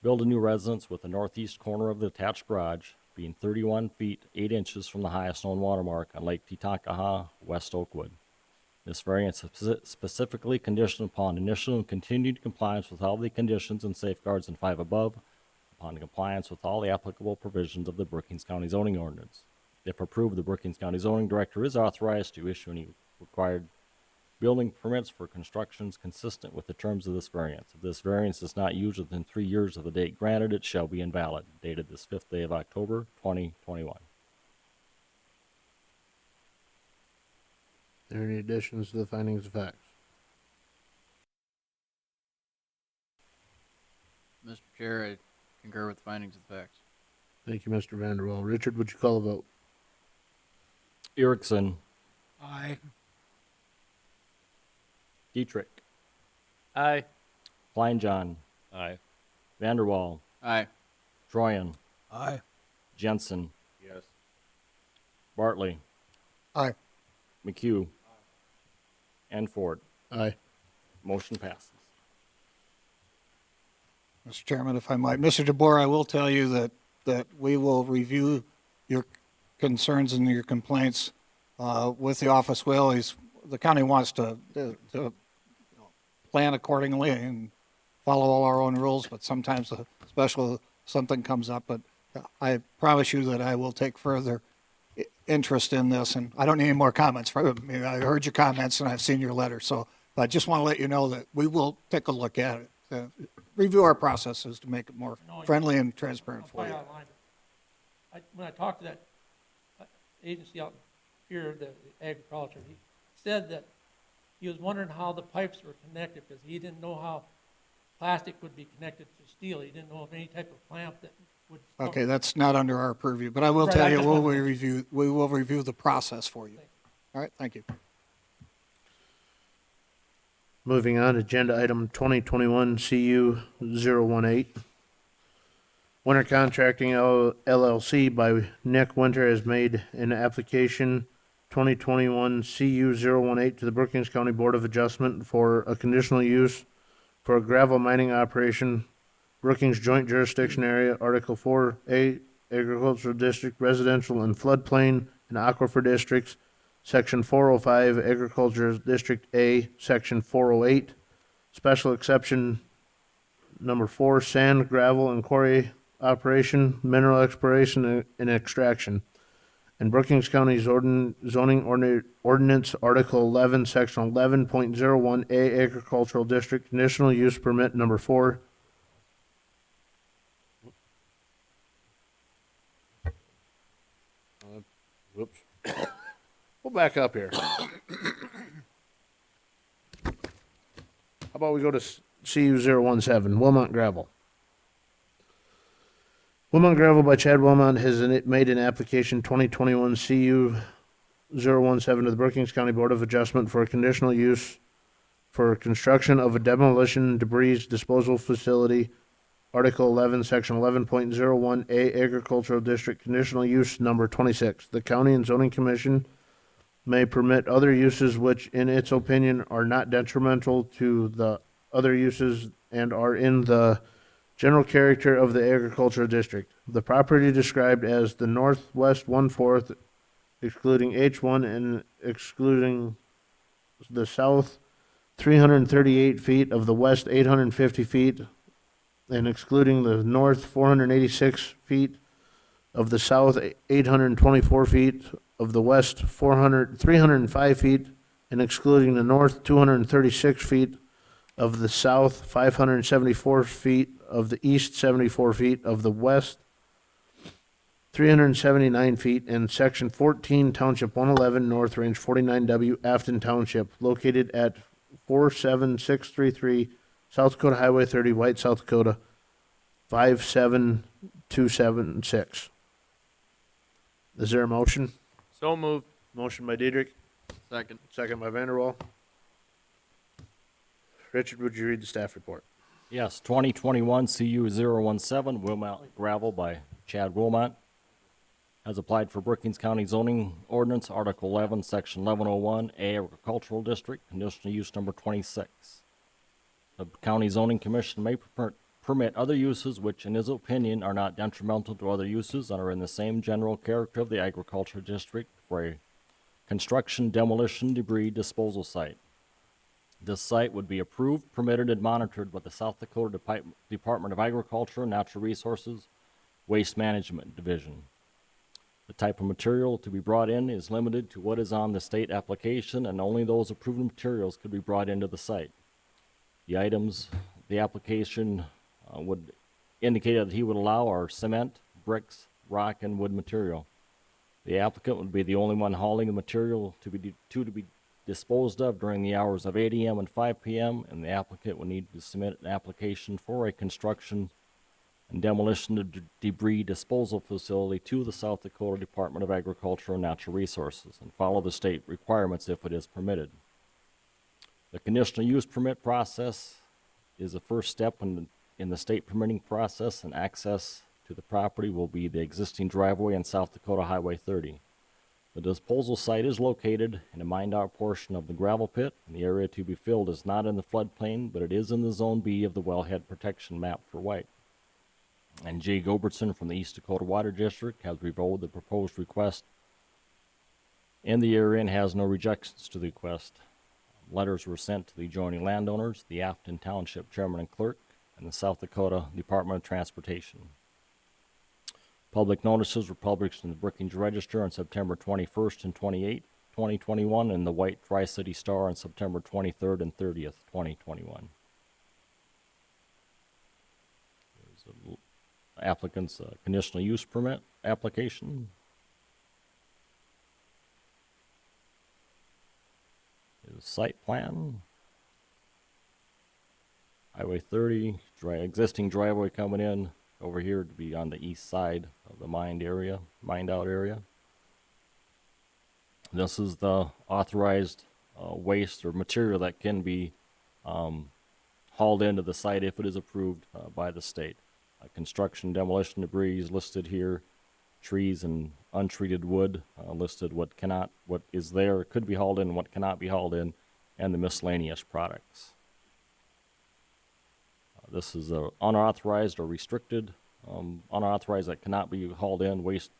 Build a new residence with the northeast corner of the attached garage being 31 feet 8 inches from the highest known watermark on Lake Titankaha, West Oakwood. This variance is specifically conditioned upon initial and continued compliance with all the conditions and safeguards in 5 above, upon compliance with all the applicable provisions of the Brookings County zoning ordinance. If approved, the Brookings County zoning director is authorized to issue any required building permits for constructions consistent with the terms of this variance. If this variance is not used within 3 years of the date granted, it shall be invalid. Dated this 5th day of October, 2021. Are there any additions to the findings of facts? Mr. Chair, I concur with the findings of the facts. Thank you, Mr. Vanderwall. Richard, would you call a vote? Erickson, Aye. Dietrich, Aye. Kleinjohn, Aye. Vanderwall, Aye. Troyan, Aye. Jensen, Yes. Bartley, Aye. McHugh, and Ford. Aye. Motion passes. Mr. Chairman, if I might, Mr. DeBoer, I will tell you that we will review your concerns and your complaints with the office. The county wants to plan accordingly and follow all our own rules, but sometimes something comes up. But I promise you that I will take further interest in this, and I don't need any more comments from you. I heard your comments and I've seen your letter, so I just want to let you know that we will take a look at it, review our processes to make it more friendly and transparent for you. When I talked to that agency out here, the agriculture, he said that he was wondering how the pipes were connected because he didn't know how plastic would be connected to steel. He didn't know of any type of clamp that would. Okay, that's not under our purview, but I will Right, tell I you, just we wanted will review the process for you. All right, thank you. Moving on, agenda item 2021 CU 018. Winter Contracting LLC by Nick Winter has made an application 2021 CU 018 to the Brookings County Board of Adjustment for a conditional use for a gravel mining operation, Brookings Joint Jurisdiction Area, Article 4A, Agricultural District, Residential and Floodplain and Aquifer Districts, Section 405, Agriculture District A, Section 408, Special Exception Number 4, Sand, Gravel, and Quarry Operation, Mineral Exploration and Extraction. And Brookings County's zoning ordinance, Article 11, Section 11.01A, Agricultural District, Conditional Use Permit Number 4. Whoops. We'll back up here. How about we go to CU 017, Wilmot Gravel. Wilmot Gravel by Chad Wilmot has made an application 2021 CU 017 to the Brookings County Board of Adjustment for a conditional use for construction of a demolition debris disposal facility, Article 11, Section 11.01A, Agricultural District, Conditional Use Number 26. The County and Zoning Commission may permit other uses which, in its opinion, are not detrimental to the other uses and are in the general character of the agricultural district. The property described as the northwest 1/4, excluding H1 and excluding the south 338 feet of the west 850 feet and excluding the north 486 feet of the south 824 feet of the west 305 feet and excluding the north 236 feet of the south 574 feet of the east 74 feet of the west 379 feet and section 14 township 111 north range 49W Afton Township located at 47633 South Dakota Highway 30 White, South Dakota 57276. Is there a motion? So moved. Motion by Diedrich, Second. second by Vanderwall. Richard, would you read the staff report? Yes, 2021 CU 017, Wilmot Gravel by Chad Wilmot, has applied for Brookings County zoning ordinance, Article 11, Section 1101, Agricultural District, conditional use number 26. The county zoning commission may permit other uses which, in his opinion, are not detrimental to other uses and are in the same general character of the agriculture district for a construction, demolition, debris disposal site. This site would be approved, permitted, and monitored by the South Dakota Department of Agriculture and Natural Resources Waste Management Division. The type of material to be brought in is limited to what is on the state application, and only those approved materials could be brought into the site. The items the application would indicate that he would allow are cement, bricks, rock, and wood material. The applicant would be the only one hauling the material to be disposed of during the hours of 8 a.m. and 5 p.m., and the applicant would need to submit an application for a construction and demolition debris disposal facility to the South Dakota Department of Agriculture and Natural Resources and follow the state requirements if it is permitted. The conditional use permit process is the first step in the state permitting process, and access to the property will be the existing driveway on South Dakota Highway 30. The disposal site is located in a mined-out portion of the gravel pit, and the area to be filled is not in the floodplain, but it is in the Zone B of the wellhead protection map for White. And Jay Gobertson from the East Dakota Water District has reviewed the proposed request in the area and has no rejections to the request. Letters were sent to the adjoining landowners, the Afton Township Chairman and Clerk, and the South Dakota Department of Transportation. Public notices were published in the Brookings Register on September 21st and 28th, 2021, and the White Tri-City Star on September 23rd and 30th, 2021. There's the applicant's conditional use permit application. His site plan. Highway 30, existing driveway coming in over here to be on the east side of the mined out area. This is the authorized waste or material that can be hauled into the site if it is approved by the state. Construction demolition debris is listed here. Trees and untreated wood listed what is there, could be hauled in, what cannot be hauled in, and the miscellaneous products. This is unauthorized or restricted, unauthorized that cannot be hauled in, waste,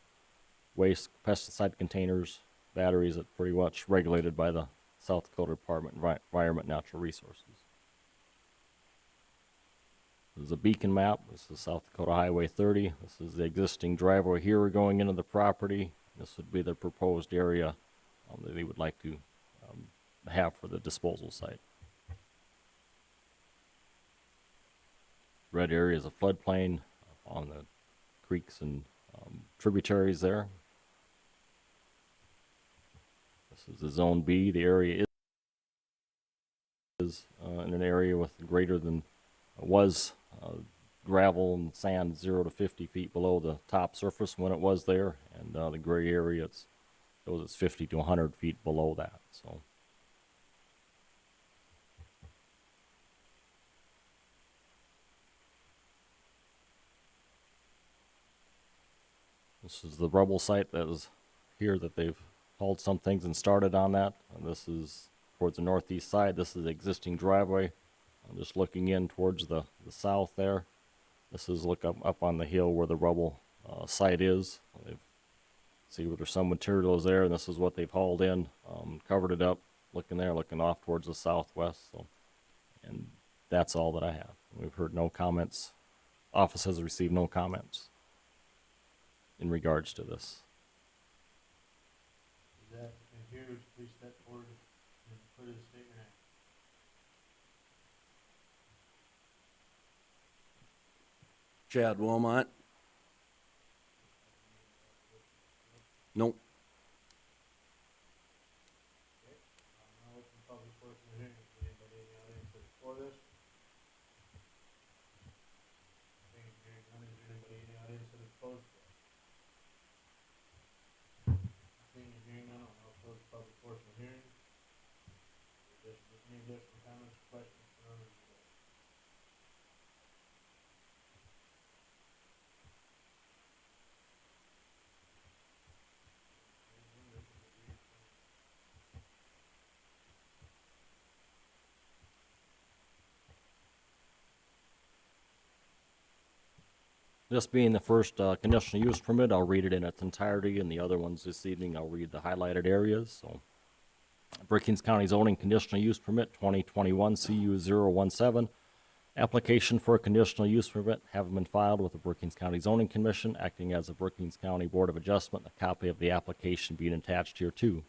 pesticide containers, batteries that pretty much regulated by the South Dakota Department of Environment and Natural Resources. This is a beacon map. This is South Dakota Highway 30. This is the existing driveway here going into the property. This would be the proposed area that they would like to have for the disposal site. Red area is a floodplain on the creeks and tributaries there. This is the Zone B. The area is in an area with greater than gravel and sand 0 to 50 feet below the top surface when it was there, and the gray area shows it's 50 to 100 feet below that. So. This is the rubble site that is here that they've hauled some things and started on that. And this is towards the northeast side. This is the existing driveway. I'm just looking in towards the south there. This is look up on the hill where the rubble site is. They've see where there's some materials there, and this is what they've hauled in, covered it up, looking off towards the southwest. So, and that's all that I have. We've heard no comments. Office has received no comments in regards to this. Is that here, please step forward and put his statement in. Chad Wilmot. Nope. Now open the public portion of the hearing. Is there anybody in the audience that's for this? Seeing hearing none, is there anybody in the audience that is opposed to it? Seeing hearing none, I'll now close the public portion of the hearing. Any additional comments or questions for members of the board? This being the first conditional use permit, I'll read it in its entirety, and the other ones this evening, I'll read the highlighted areas. So, Brookings County Zoning Conditional Use Permit 2021 CU 017. Application for a conditional use permit having been filed with the Brookings County Zoning Commission, acting as the Brookings County Board of Adjustment, a copy of the application being attached here too.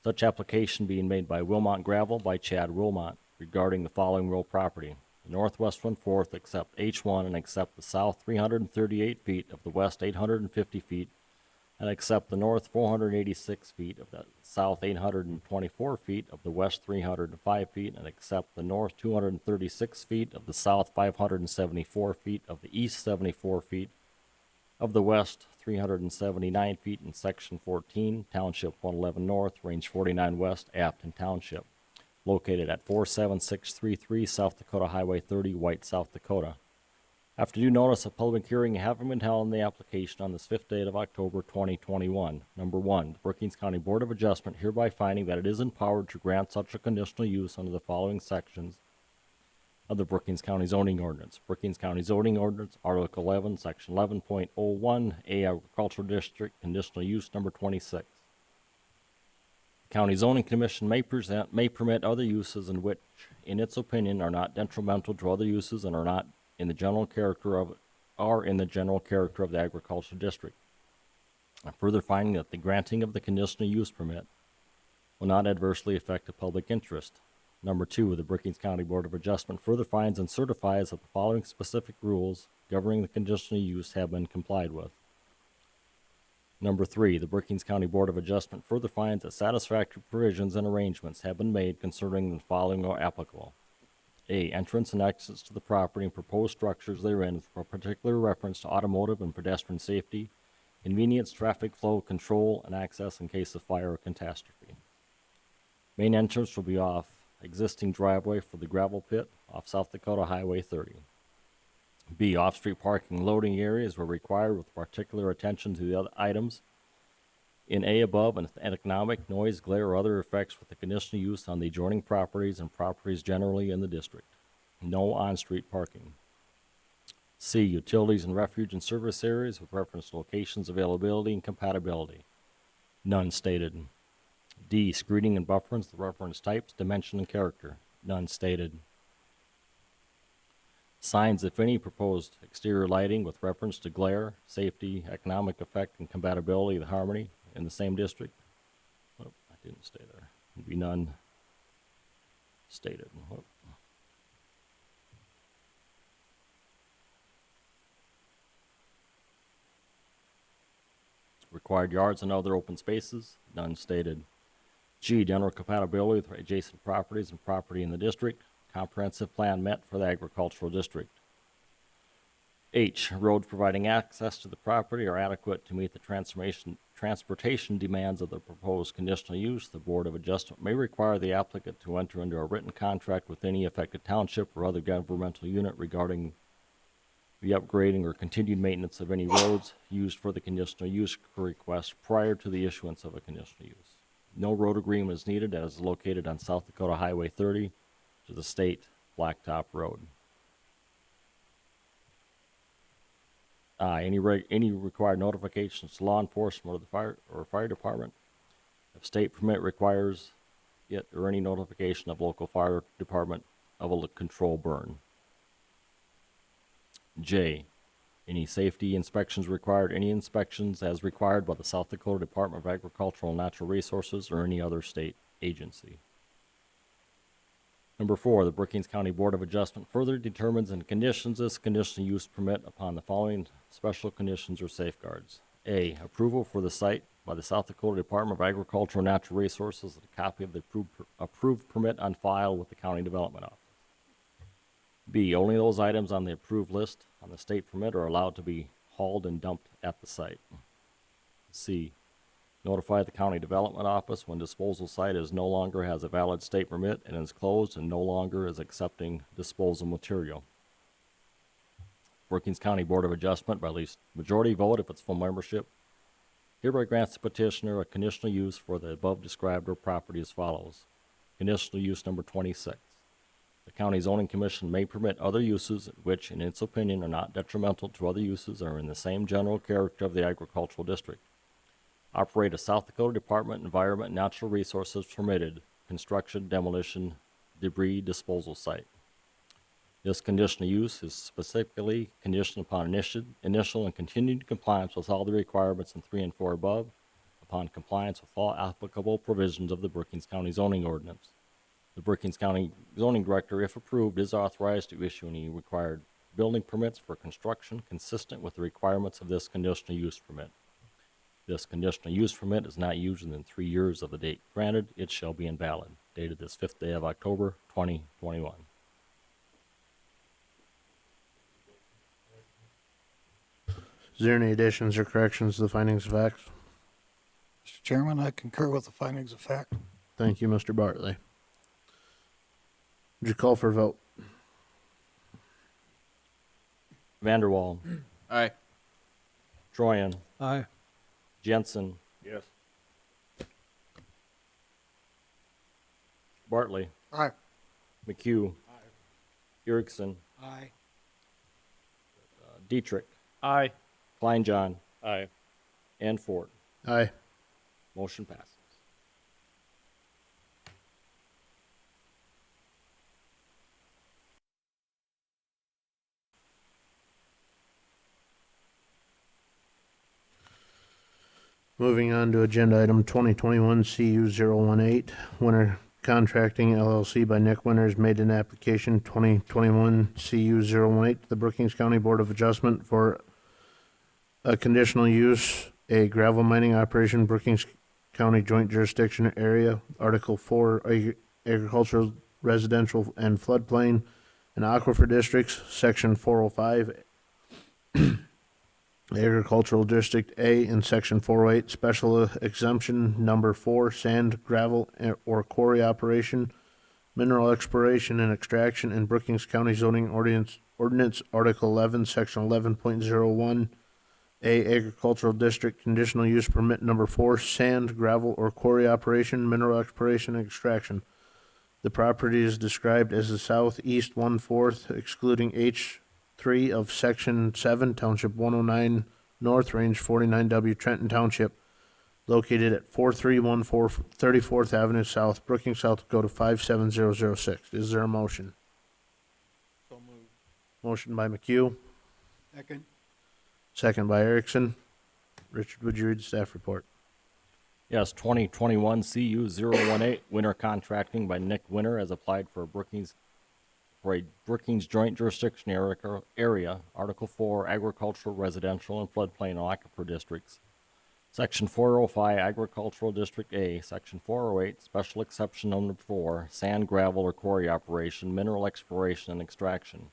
Such application being made by Wilmot Gravel by Chad Wilmot regarding the following real property. The northwest 1/4 accept H1 and accept the south 338 feet of the west 850 feet and accept the north 486 feet of the south 824 feet of the west 305 feet and accept the north 236 feet of the south 574 feet of the east 74 feet of the west 379 feet in section 14, township 111 north, range 49 west, Afton Township, located at 47633 South Dakota Highway 30, White, South Dakota. After due notice of public hearing having been held on the application on this 5th day of October 2021. Number one, the Brookings County Board of Adjustment hereby finding that it is empowered to grant such a conditional use under the following sections of the Brookings County zoning ordinance. Brookings County zoning ordinance, Article 11, Section 11.01, A Agricultural District, conditional use number 26. The County Zoning Commission may permit other uses in which, in its opinion, are not detrimental to other uses and are not in the general character of the agricultural district. And further finding that the granting of the conditional use permit will not adversely affect the public interest. Number two, the Brookings County Board of Adjustment further finds and certifies that the following specific rules governing the conditional use have been complied with. Number three, the Brookings County Board of Adjustment further finds that satisfactory provisions and arrangements have been made concerning the following are applicable. A, entrance and exits to the property and proposed structures therein for particular reference to automotive and pedestrian safety, convenience, traffic flow, control, and access in case of fire or catastrophe. Main entrance will be off existing driveway for the gravel pit off South Dakota Highway 30. B, off-street parking loading areas were required with particular attention to the other items in A above and economic, noise, glare, or other effects with the conditional use on the adjoining properties and properties generally in the district. No on-street parking. C, utilities and refuge and service areas with reference to locations, availability, and compatibility. None stated. D, screening and bufferings, the reference types, dimension, and character. None stated. Signs, if any, proposed exterior lighting with reference to glare, safety, economic effect, and compatibility with harmony in the same district. Oh, I didn't stay there. Would be none stated. Oh. Required yards and other open spaces, none stated. G, general compatibility with adjacent properties and property in the district. Comprehensive plan met for the agricultural district. H, roads providing access to the property are adequate to meet the transportation demands of the proposed conditional use. The Board of Adjustment may require the applicant to enter into a written contract with any affected township or other governmental unit regarding the upgrading or continued maintenance of any roads used for the conditional use request prior to the issuance of a conditional use. No road agreement is needed as located on South Dakota Highway 30 to the state Blacktop Road. Any required notifications to law enforcement or the fire department. If state permit requires it or any notification of local fire department of a control burn. J, any safety inspections required, any inspections as required by the South Dakota Department of Agricultural and Natural Resources or any other state agency. Number four, the Brookings County Board of Adjustment further determines and conditions this conditional use permit upon the following special conditions or safeguards. A, approval for the site by the South Dakota Department of Agricultural and Natural Resources, a copy of the approved permit on file with the County Development Office. B, only those items on the approved list on the state permit are allowed to be hauled and dumped at the site. C, notify the County Development Office when disposal site no longer has a valid state permit and is closed and no longer is accepting disposal material. Brookings County Board of Adjustment, by at least majority vote if it's full membership, hereby grants the petitioner a conditional use for the above described or property as follows. Conditional use number 26. The County Zoning Commission may permit other uses which, in its opinion, are not detrimental to other uses or are in the same general character of the agricultural district. Operate a South Dakota Department of Environment and Natural Resources permitted construction, demolition, debris disposal site. This conditional use is specifically conditioned upon initial and continued compliance with all the requirements in 3 and 4 above, upon compliance with all applicable provisions of the Brookings County zoning ordinance. The Brookings County zoning director, if approved, is authorized to issue any required building permits for construction consistent with the requirements of this conditional use permit. This conditional use permit is not used within 3 years of the date granted. It shall be invalid. Dated this 5th day of October, 2021. Is there any additions or corrections to the findings of facts? Mr. Chairman, I concur with the findings of fact. Thank you, Mr. Bartley. Would you call for a vote? Vanderwall, Aye. Troyan, Aye. Jensen, Yes. Bartley, Aye. McHugh, Erickson, Aye. Dietrich, Aye. Kleinjohn, Aye. and Ford. Aye. Motion passes. Moving on to agenda item 2021 CU 018, Winter Contracting LLC by Nick Winters made an application 2021 CU 018 to the Brookings County Board of Adjustment for a conditional use, a gravel mining operation, Brookings County Joint Jurisdiction Area, Article 4, Agricultural, Residential, and Floodplain, and Aquifer Districts, Section 405, Agricultural District A in Section 408, Special Exemption Number 4, Sand, Gravel, or Quarry Operation, Mineral Exploration and Extraction in Brookings County Zoning Ordinance Article 11, Section 11.01, A, Agricultural District Conditional Use Permit Number 4, Sand, Gravel, or Quarry Operation, Mineral Exploration and Extraction. The property is described as the southeast 1/4, excluding H3 of Section 7, Township 109, North, Range 49W, Trenton Township, located at 4314 34th Avenue South, Brookings, South Dakota 57006. Is there a motion? So moved. Motion by McHugh, Second. second by Erickson. Richard, would you read the staff report? Yes, 2021 CU 018, Winter Contracting by Nick Winter has applied for a Brookings Joint Jurisdiction Area, Article 4, Agricultural, Residential, and Floodplain Aquifer Districts. Section 405, Agricultural District A, Section 408, Special Exception Number 4, Sand, Gravel, or Quarry Operation, Mineral Exploration and Extraction.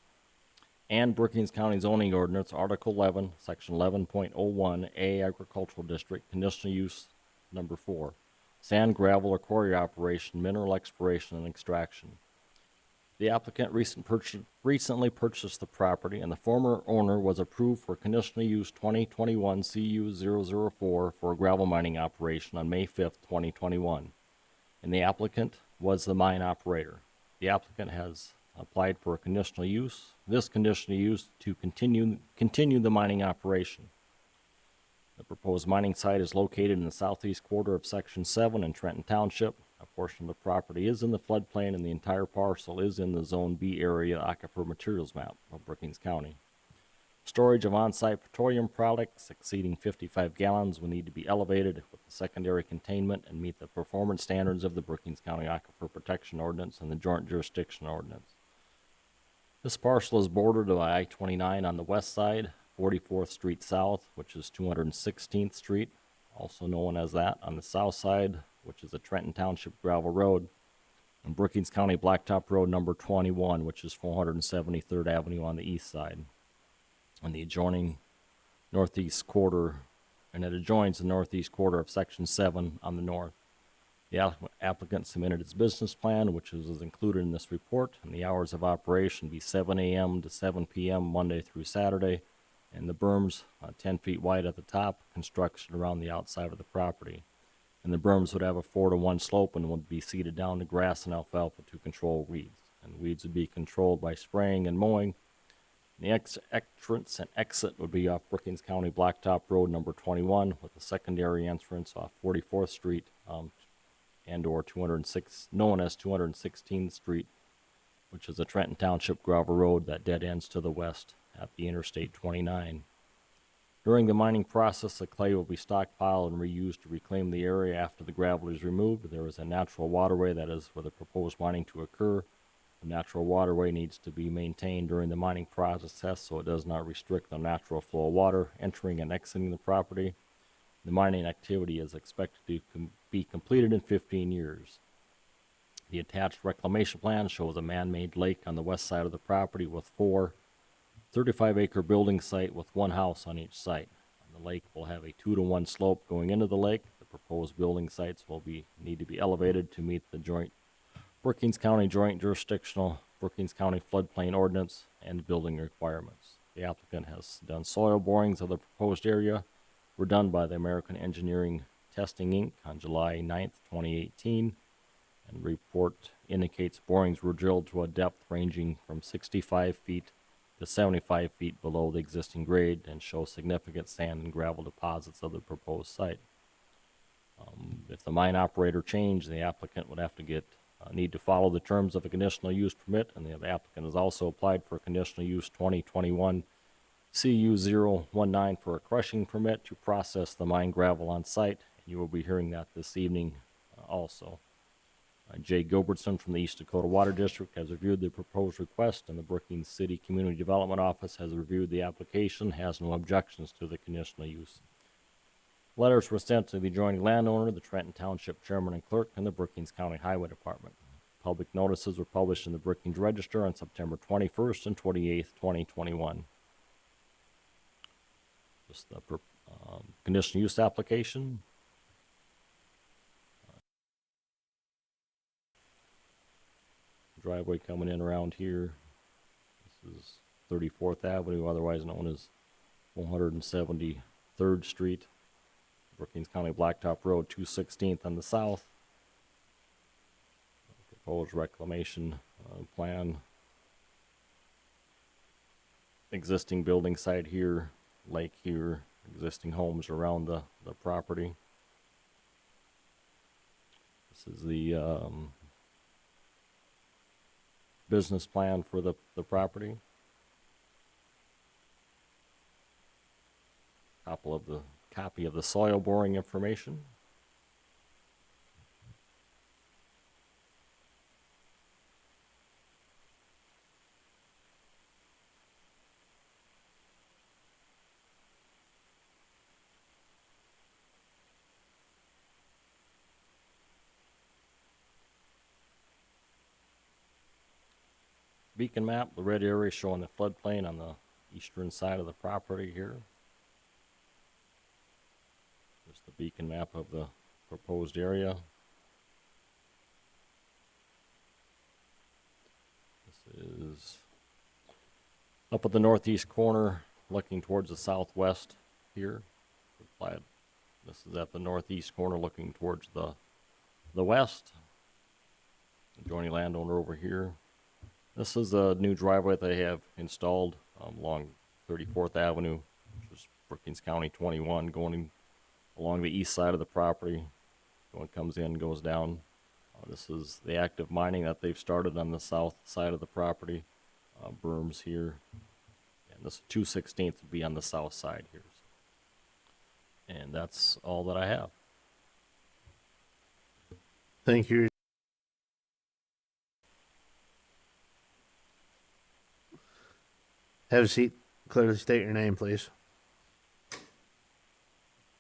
And Brookings County Zoning Ordinance, Article 11, Section 11.01, A, Agricultural District, Conditional Use Number 4, Sand, Gravel, or Quarry Operation, Mineral Exploration and Extraction. The applicant recently purchased the property, and the former owner was approved for conditional use 2021 CU 004 for a gravel mining operation on May 5th, 2021. And the applicant was the mine operator. The applicant has applied for a conditional use, this conditional use to continue the mining operation. The proposed mining site is located in the southeast quarter of Section 7 in Trenton Township. A portion of the property is in the floodplain, and the entire parcel is in the Zone B area Aquifer Materials Map of Brookings County. Storage of on-site petroleum products exceeding 55 gallons will need to be elevated with the secondary containment and meet the performance standards of the Brookings County Aquifer Protection Ordinance and the Joint Jurisdiction Ordinance. This parcel is bordered by I-29 on the west side, 44th Street South, which is 216th Street, also known as that, on the south side, which is a Trenton Township gravel road, and Brookings County Blacktop Road number 21, which is 473rd Avenue on the east side, and the adjoining northeast quarter, and it adjoins the northeast quarter of Section 7 on the north. The applicant submitted its business plan, which is included in this report, and the hours of operation be 7 a.m. to 7 p.m. Monday through Saturday, and the berms 10 feet wide at the top, construction around the outside of the property. And the berms would have a 4-to-1 slope and would be seeded down to grass and alfalfa to control weeds. And weeds would be controlled by spraying and mowing. The entrance and exit would be off Brookings County Blacktop Road number 21, with the secondary entrance off 44th Street and or 206, known as 216th Street, which is a Trenton Township gravel road that dead ends to the west at the Interstate 29. During the mining process, the clay will be stockpiled and reused to reclaim the area after the gravel is removed. There is a natural waterway that is for the proposed mining to occur. The natural waterway needs to be maintained during the mining process so it does not restrict the natural flow of water entering and exiting the property. The mining activity is expected to be completed in 15 years. The attached reclamation plan shows a man-made lake on the west side of the property with 4 35-acre building site with 1 house on each site. And the lake will have a 2-to-1 slope going into the lake. The proposed building sites will need to be elevated to meet the Brookings County Joint Jurisdictional, Brookings County Floodplain Ordinance, and building requirements. The applicant has done soil borings of the proposed area, were done by the American Engineering Testing Inc. on July 9th, 2018. And report indicates borings were drilled to a depth ranging from 65 feet to 75 feet below the existing grade and show significant sand and gravel deposits of the proposed site. If the mine operator changed, the applicant would have to need to follow the terms of a conditional use permit, and the applicant has also applied for a conditional use 2021 CU019 for a crushing permit to process the mine gravel on site. You will be hearing that this evening also. Jay Gilbertson from the East Dakota Water District has reviewed the proposed request, and the Brookings City Community Development Office has reviewed the application, has no objections to the conditional use. Letters were sent to the adjoining landowner, the Trenton Township Chairman and Clerk, and the Brookings County Highway Department. Public notices were published in the Brookings Register on September 21st and 28th, 2021. Just the conditional use application. Driveway coming in around here. This is 34th Avenue, otherwise known as 173rd Street. Brookings County Blacktop Road, 216th on the south. Proposed reclamation plan. Existing building site here, lake here, existing homes around the property. This is the business plan for the property. Copy of the soil boring information. Beacon map, the red area showing the floodplain on the eastern side of the property here. There's the beacon map of the proposed area. This is up at the northeast corner, looking towards the southwest here. This is at the northeast corner, looking towards the west. Adjoining landowner over here. This is a new driveway they have installed along 34th Avenue, which is Brookings County 21, going along the east side of the property. One comes in, goes down. This is the active mining that they've started on the south side of the property. Berms here. And this 216th would be on the south side here. And that's all that I have. Thank you. Have a seat. Clearly state your name, please.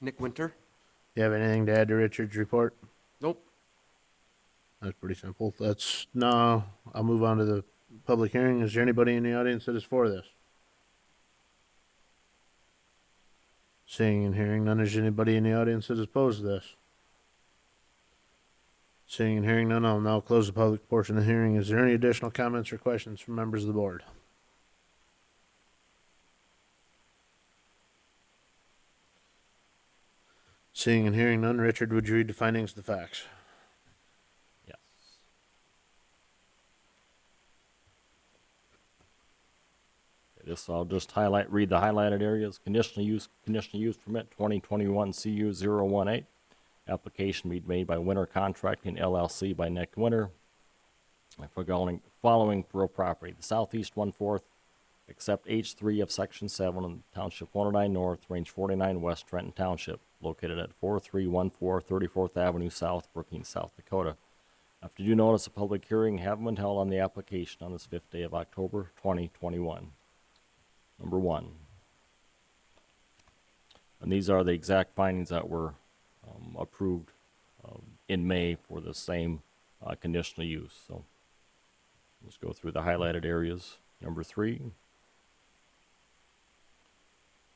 Nick Winter? You have anything to add to Richard's report? Nope. That's pretty simple. No, I'll move on to the public hearing. Is there anybody in the audience that is for this? Seeing and hearing none, is there anybody in the audience that is opposed to this? Seeing and hearing none, I'll now close the public portion of the hearing. Is there any additional comments or questions from members of the board? Seeing and hearing none, Richard, would you read the findings of the facts? Yes. I'll just read the highlighted areas. Conditional use permit 2021 CU018. Application made by Winter Contracting LLC by Nick Winter. Following real property. The southeast 1/4, except H3 of Section 7 in Township 109 North, Range 49 West, Trenton Township, located at 4314 34th Avenue South, Brookings, South Dakota. After due notice of public hearing, have been held on the application on this 5th day of October 2021. Number 1. And these are the exact findings that were approved in May for the same conditional use. So let's go through the highlighted areas. Number 3.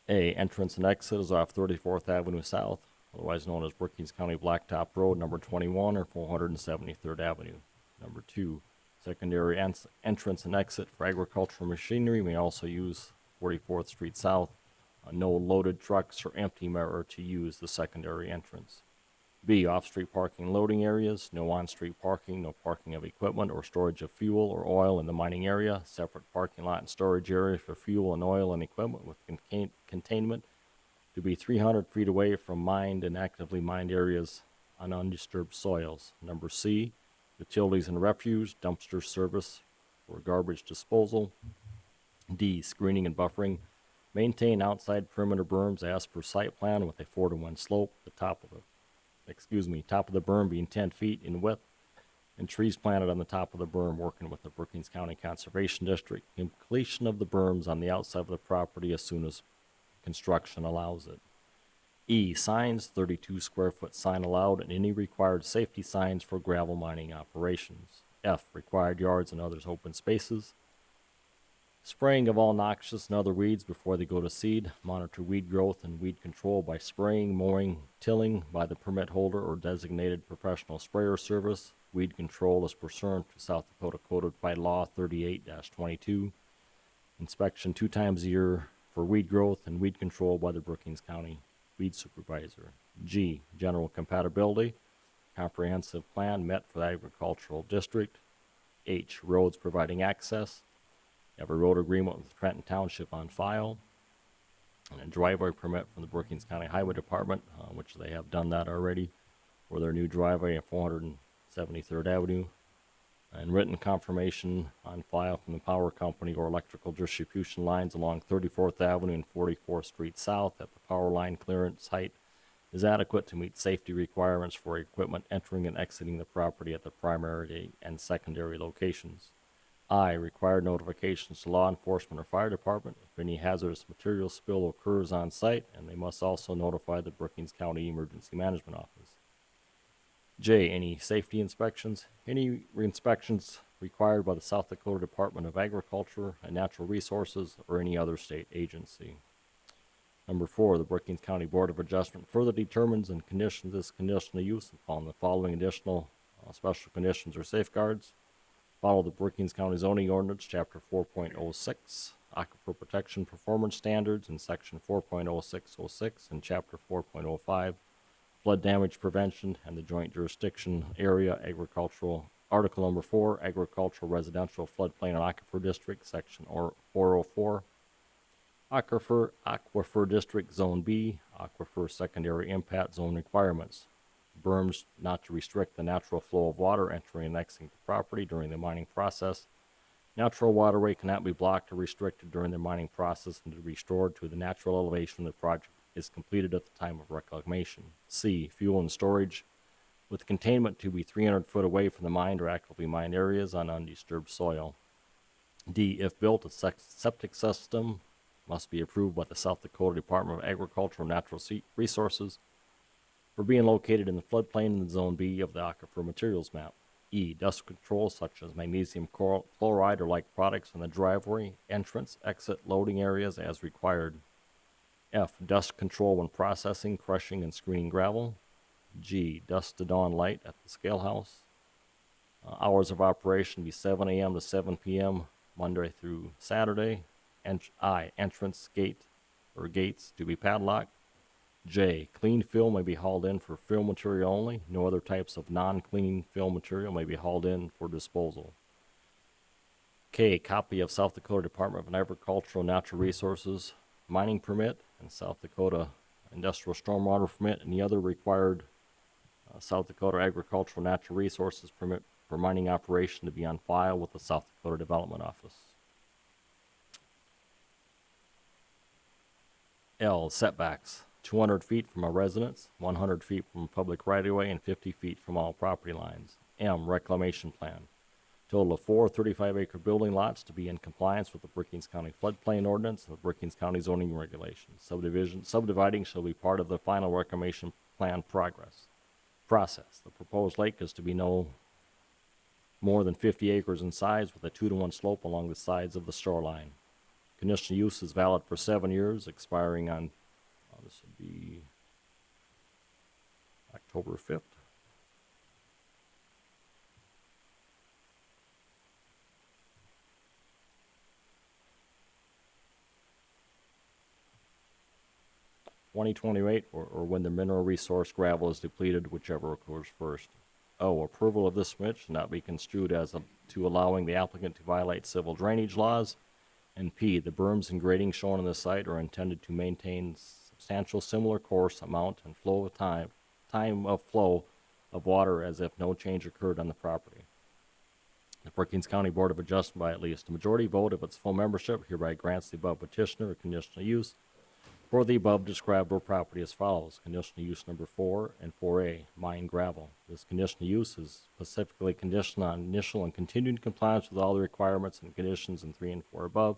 A, entrance and exit is off 34th Avenue South, otherwise known as Brookings County Blacktop Road, number 21 or 473rd Avenue. Number 2, secondary entrance and exit for agricultural machinery may also use 44th Street South. No loaded trucks or empty mirror to use the secondary entrance. B, off-street parking loading areas, no on-street parking, no parking of equipment or storage of fuel or oil in the mining area, separate parking lot and storage area for fuel and oil and equipment with containment to be 300 feet away from mined and actively mined areas on undisturbed soils. Number C, utilities and refuse, dumpster service for garbage disposal. D, screening and buffering. Maintain outside perimeter berms as per site plan with a 4-to-1 slope. The top of the berm being 10 feet in width, and trees planted on the top of the berm, working with the Brookings County Conservation District. Completion of the berms on the outside of the property as soon as construction allows it. E, signs, 32 square foot sign allowed, and any required safety signs for gravel mining operations. F, required yards and others open spaces. Spraying of all noxious and other weeds before they go to seed. Monitor weed growth and weed control by spraying, mowing, tilling by the permit holder or designated professional sprayer service. Weed control is pursuant to South Dakota Codified Law 38-22. Inspection 2 times a year for weed growth and weed control by the Brookings County Weed Supervisor. G, general compatibility. Comprehensive plan met for the agricultural district. H, roads providing access. Have a road agreement with Trenton Township on file, and a driveway permit from the Brookings County Highway Department, which they have done that already, for their new driveway at 473rd Avenue, and written confirmation on file from the power company or electrical distribution lines along 34th Avenue and 44th Street South that the power line clearance height is adequate to meet safety requirements for equipment entering and exiting the property at the primary and secondary locations. I, required notifications to law enforcement or fire department if any hazardous material spill occurs on site, and they must also notify the Brookings County Emergency Management Office. J, any safety inspections. Any inspections required by the South Dakota Department of Agriculture and Natural Resources or any other state agency. Number 4, the Brookings County Board of Adjustment further determines and conditions this conditional use upon the following additional special conditions or safeguards. Follow the Brookings County Zoning Ordinance, Chapter 4.06, Aquifer Protection Performance Standards in Section 4.0606 and Chapter 4.05, Flood Damage Prevention and the Joint Jurisdiction Area Agricultural, Article Number 4, Agricultural Residential Floodplain and Aquifer District, Section 404, Aquifer District Zone B, Aquifer Secondary Impact Zone Requirements. Berms not to restrict the natural flow of water entering and exiting the property during the mining process. Natural waterway cannot be blocked or restricted during the mining process and to be restored to the natural elevation the project is completed at the time of reclamation. C, fuel and storage with containment to be 300 foot away from the mined or actively mined areas on undisturbed soil. D, if built, a septic system must be approved by the South Dakota Department of Agriculture and Natural Resources for being located in the floodplain in the Zone B of the Aquifer Materials Map. E, dust control such as magnesium chloride or like products in the driveway, entrance, exit, loading areas as required. F, dust control when processing, crushing, and screening gravel. G, dusk to dawn light at the scale house. Hours of operation be 7 a.m. to 7 p.m. Monday through Saturday. And I, entrance gate or gates to be padlocked. J, clean fill may be hauled in for fill material only. No other types of non-clean fill material may be hauled in for disposal. K, copy of South Dakota Department of Agricultural and Natural Resources mining permit and South Dakota industrial stormwater permit and the other required South Dakota Agricultural and Natural Resources permit for mining operation to be on file with the South Dakota Development Office. L, setbacks. 200 feet from a residence, 100 feet from a public right-of-way, and 50 feet from all property lines. M, reclamation plan. Total of 4 35-acre building lots to be in compliance with the Brookings County Floodplain Ordinance and the Brookings County Zoning Regulations. Subdividing shall be part of the final reclamation plan process. The proposed lake is to be no more than 50 acres in size with a 2-to-1 slope along the sides of the shoreline. Conditional use is valid for 7 years, expiring on this would be October 5th. 2028, or when the mineral resource gravel is depleted, whichever occurs first. O, approval of this permit should not be construed as to allowing the applicant to violate civil drainage laws. And P, the berms and grading shown on the site are intended to maintain substantial similar course, amount, and flow of time of flow of water as if no change occurred on the property. The Brookings County Board of Adjustment, by at least a majority vote of its full membership, hereby grants the above petitioner a conditional use for the above described real property as follows. Conditional use number 4 and 4A, mine gravel. This conditional use is specifically conditioned on initial and continued compliance with all the requirements and conditions in 3 and 4 above,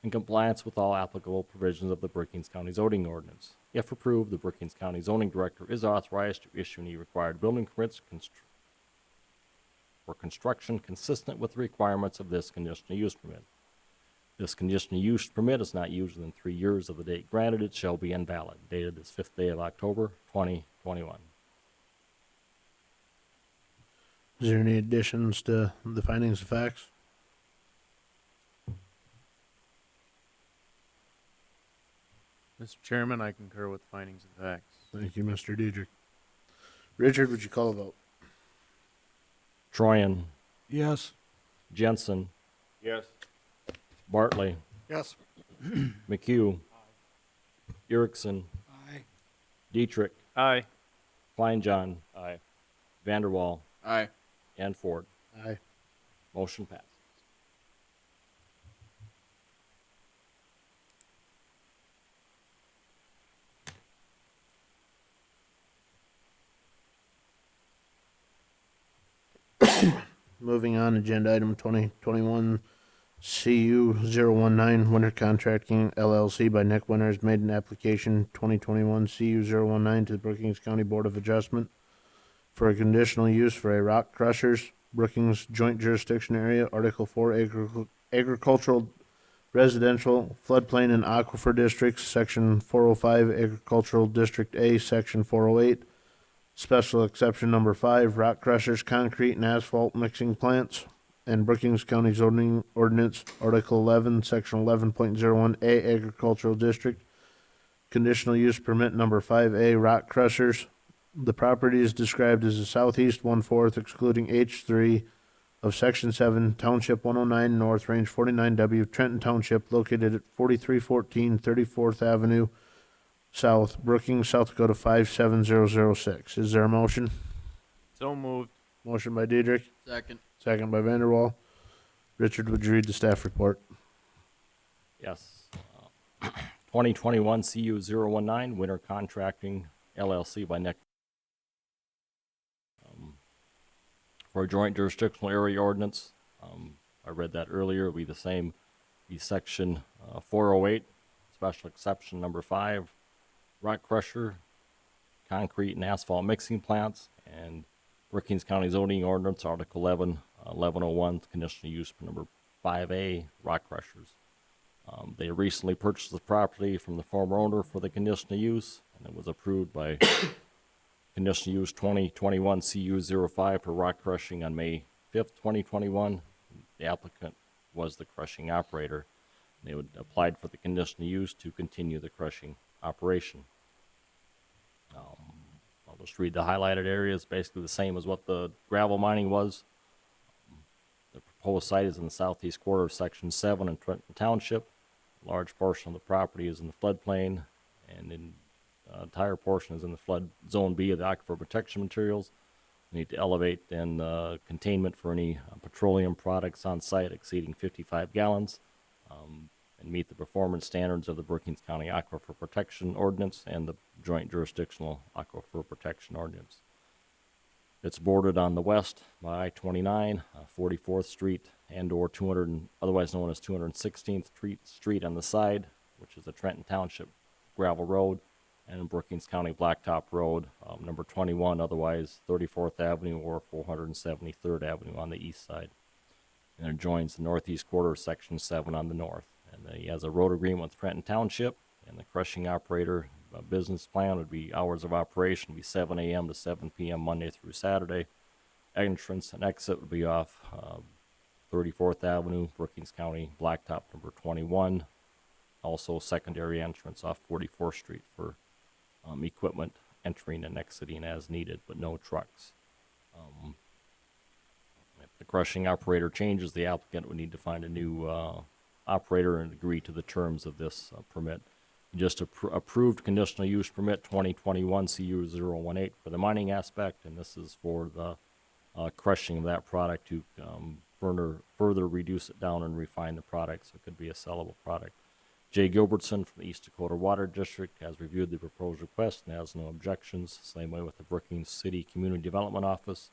in compliance with all applicable provisions of the Brookings County zoning ordinance. If approved, the Brookings County zoning director is authorized to issue any required building permits for construction consistent with the requirements of this conditional use permit. This conditional use permit is not used within 3 years of the date granted. It shall be invalid. Dated this 5th day of October, 2021. Is there any additions to the findings of facts? Mr. Chairman, I concur with the findings of facts. Thank you, Mr. Diedrich. Richard, would you call a vote? Troyan, Yes. Jensen, Yes. Bartley, Yes. McHugh, Erickson, Aye. Dietrich, Aye. Kleinjohn. Aye. Vanderwall, Aye. and Ford. Aye. Motion passes. Moving on, agenda item 2021 CU 019 Winter Contracting LLC by Nick Winter has made an application 2021 CU 019 to the Brookings County Board of Adjustment for a conditional use for a rock crushers, Brookings Joint Jurisdiction Area, Article 4 Agricultural Residential Floodplain and Aquifer Districts, Section 405 Agricultural District A, Section 408, Special Exception Number 5, rock crushers, concrete and asphalt mixing plants, and Brookings County Zoning Ordinance, Article 11, Section 11.01A, Agricultural District, Conditional Use Permit Number 5A, rock crushers. The property is described as the southeast 1/4, excluding H3 of Section 7, Township 109 North, Range 49W, Trenton Township, located at 4314 34th Avenue South, Brookings, South Dakota 57006. Is there a motion? So moved. Motion by Diedrich, Second. second by Vanderwall. Richard, would you read the staff report? Yes. 2021 CU 019 Winter Contracting LLC by Nick. For a joint jurisdictional area ordinance, I read that earlier, it'll be the same, be section 408, special exception number 5, rock crusher, concrete and asphalt mixing plants, and Brookings County zoning ordinance, Article 11, 1101, conditional use for number 5A, rock crushers. They recently purchased the property from the former owner for the conditional use, and it was approved by conditional use 2021 CU 05 for rock crushing on May 5th, 2021. The applicant was the crushing operator. They would applied for the conditional use to continue the crushing operation. I'll just read the highlighted areas, basically the same as what the gravel mining was. The proposed site is in the southeast quarter of Section 7 in Trenton Township. A large portion of the property is in the floodplain, and in entire portion is in the flood zone B of the aquifer protection materials. We need to elevate and containment for any petroleum products on site exceeding 55 gallons, and meet the performance standards of the Brookings County Aquifer Protection Ordinance and the Joint Jurisdictional Aquifer Protection Ordinance. It's bordered on the west by I-29, 44th Street, and/or otherwise known as 216th Street on the side, which is a Trenton Township gravel road, and Brookings County Blacktop Road, number 21, otherwise 34th Avenue or 473rd Avenue on the east side. And it joins the northeast quarter of Section 7 on the north. And he has a road agreement with Trenton Township, and the crushing operator business plan would be hours of operation would be 7 a.m. to 7 p.m. Monday through Saturday. Entrance and exit would be off 34th Avenue, Brookings County Blacktop number 21. Also secondary entrance off 44th Street for equipment entering and exiting as needed, but no trucks. If the crushing operator changes, the applicant would need to find a new operator and agree to the terms of this permit. Just approved conditional use permit 2021 CU018 for the mining aspect, and this is for the crushing of that product to further reduce it down and refine the product so it could be a sellable product. Jay Gilbertson from the East Dakota Water District has reviewed the proposed request and has no objections. Same way with the Brookings City Community Development Office.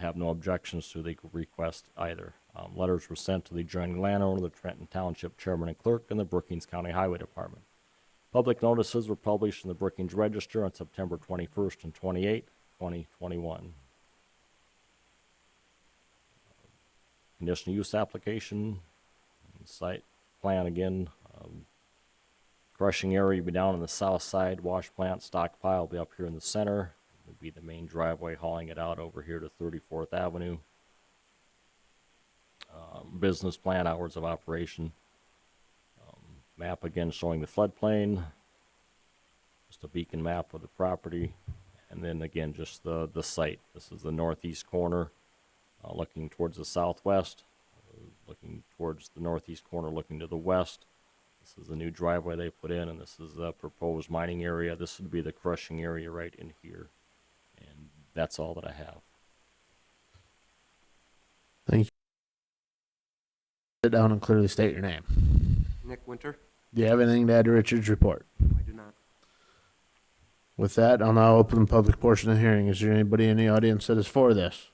Have no objections to the request either. Letters were sent to the adjoining landowner, the Trenton Township Chairman and Clerk, and the Brookings County Highway Department. Public notices were published in the Brookings Register on September 21st and 28th, 2021. Conditional use application, site plan again. Crushing area will be down on the south side. Wash plant stockpile will be up here in the center. Will be the main driveway hauling it out over here to 34th Avenue. Business plan, hours of operation. Map again showing the floodplain. Just a beacon map of the property. And then again, just the site. This is the northeast corner, looking towards the southwest. Looking towards the northeast corner, looking to the west. This is the new driveway they put in, and this is the proposed mining area. This would be the crushing area right in here. And that's all that I have. Thank you. Sit down and clearly state your name. Nick Winter? Do you have anything to add to Richard's report? I do not. With that, I'll now open the public portion of the hearing. Is there anybody in the audience that is for this?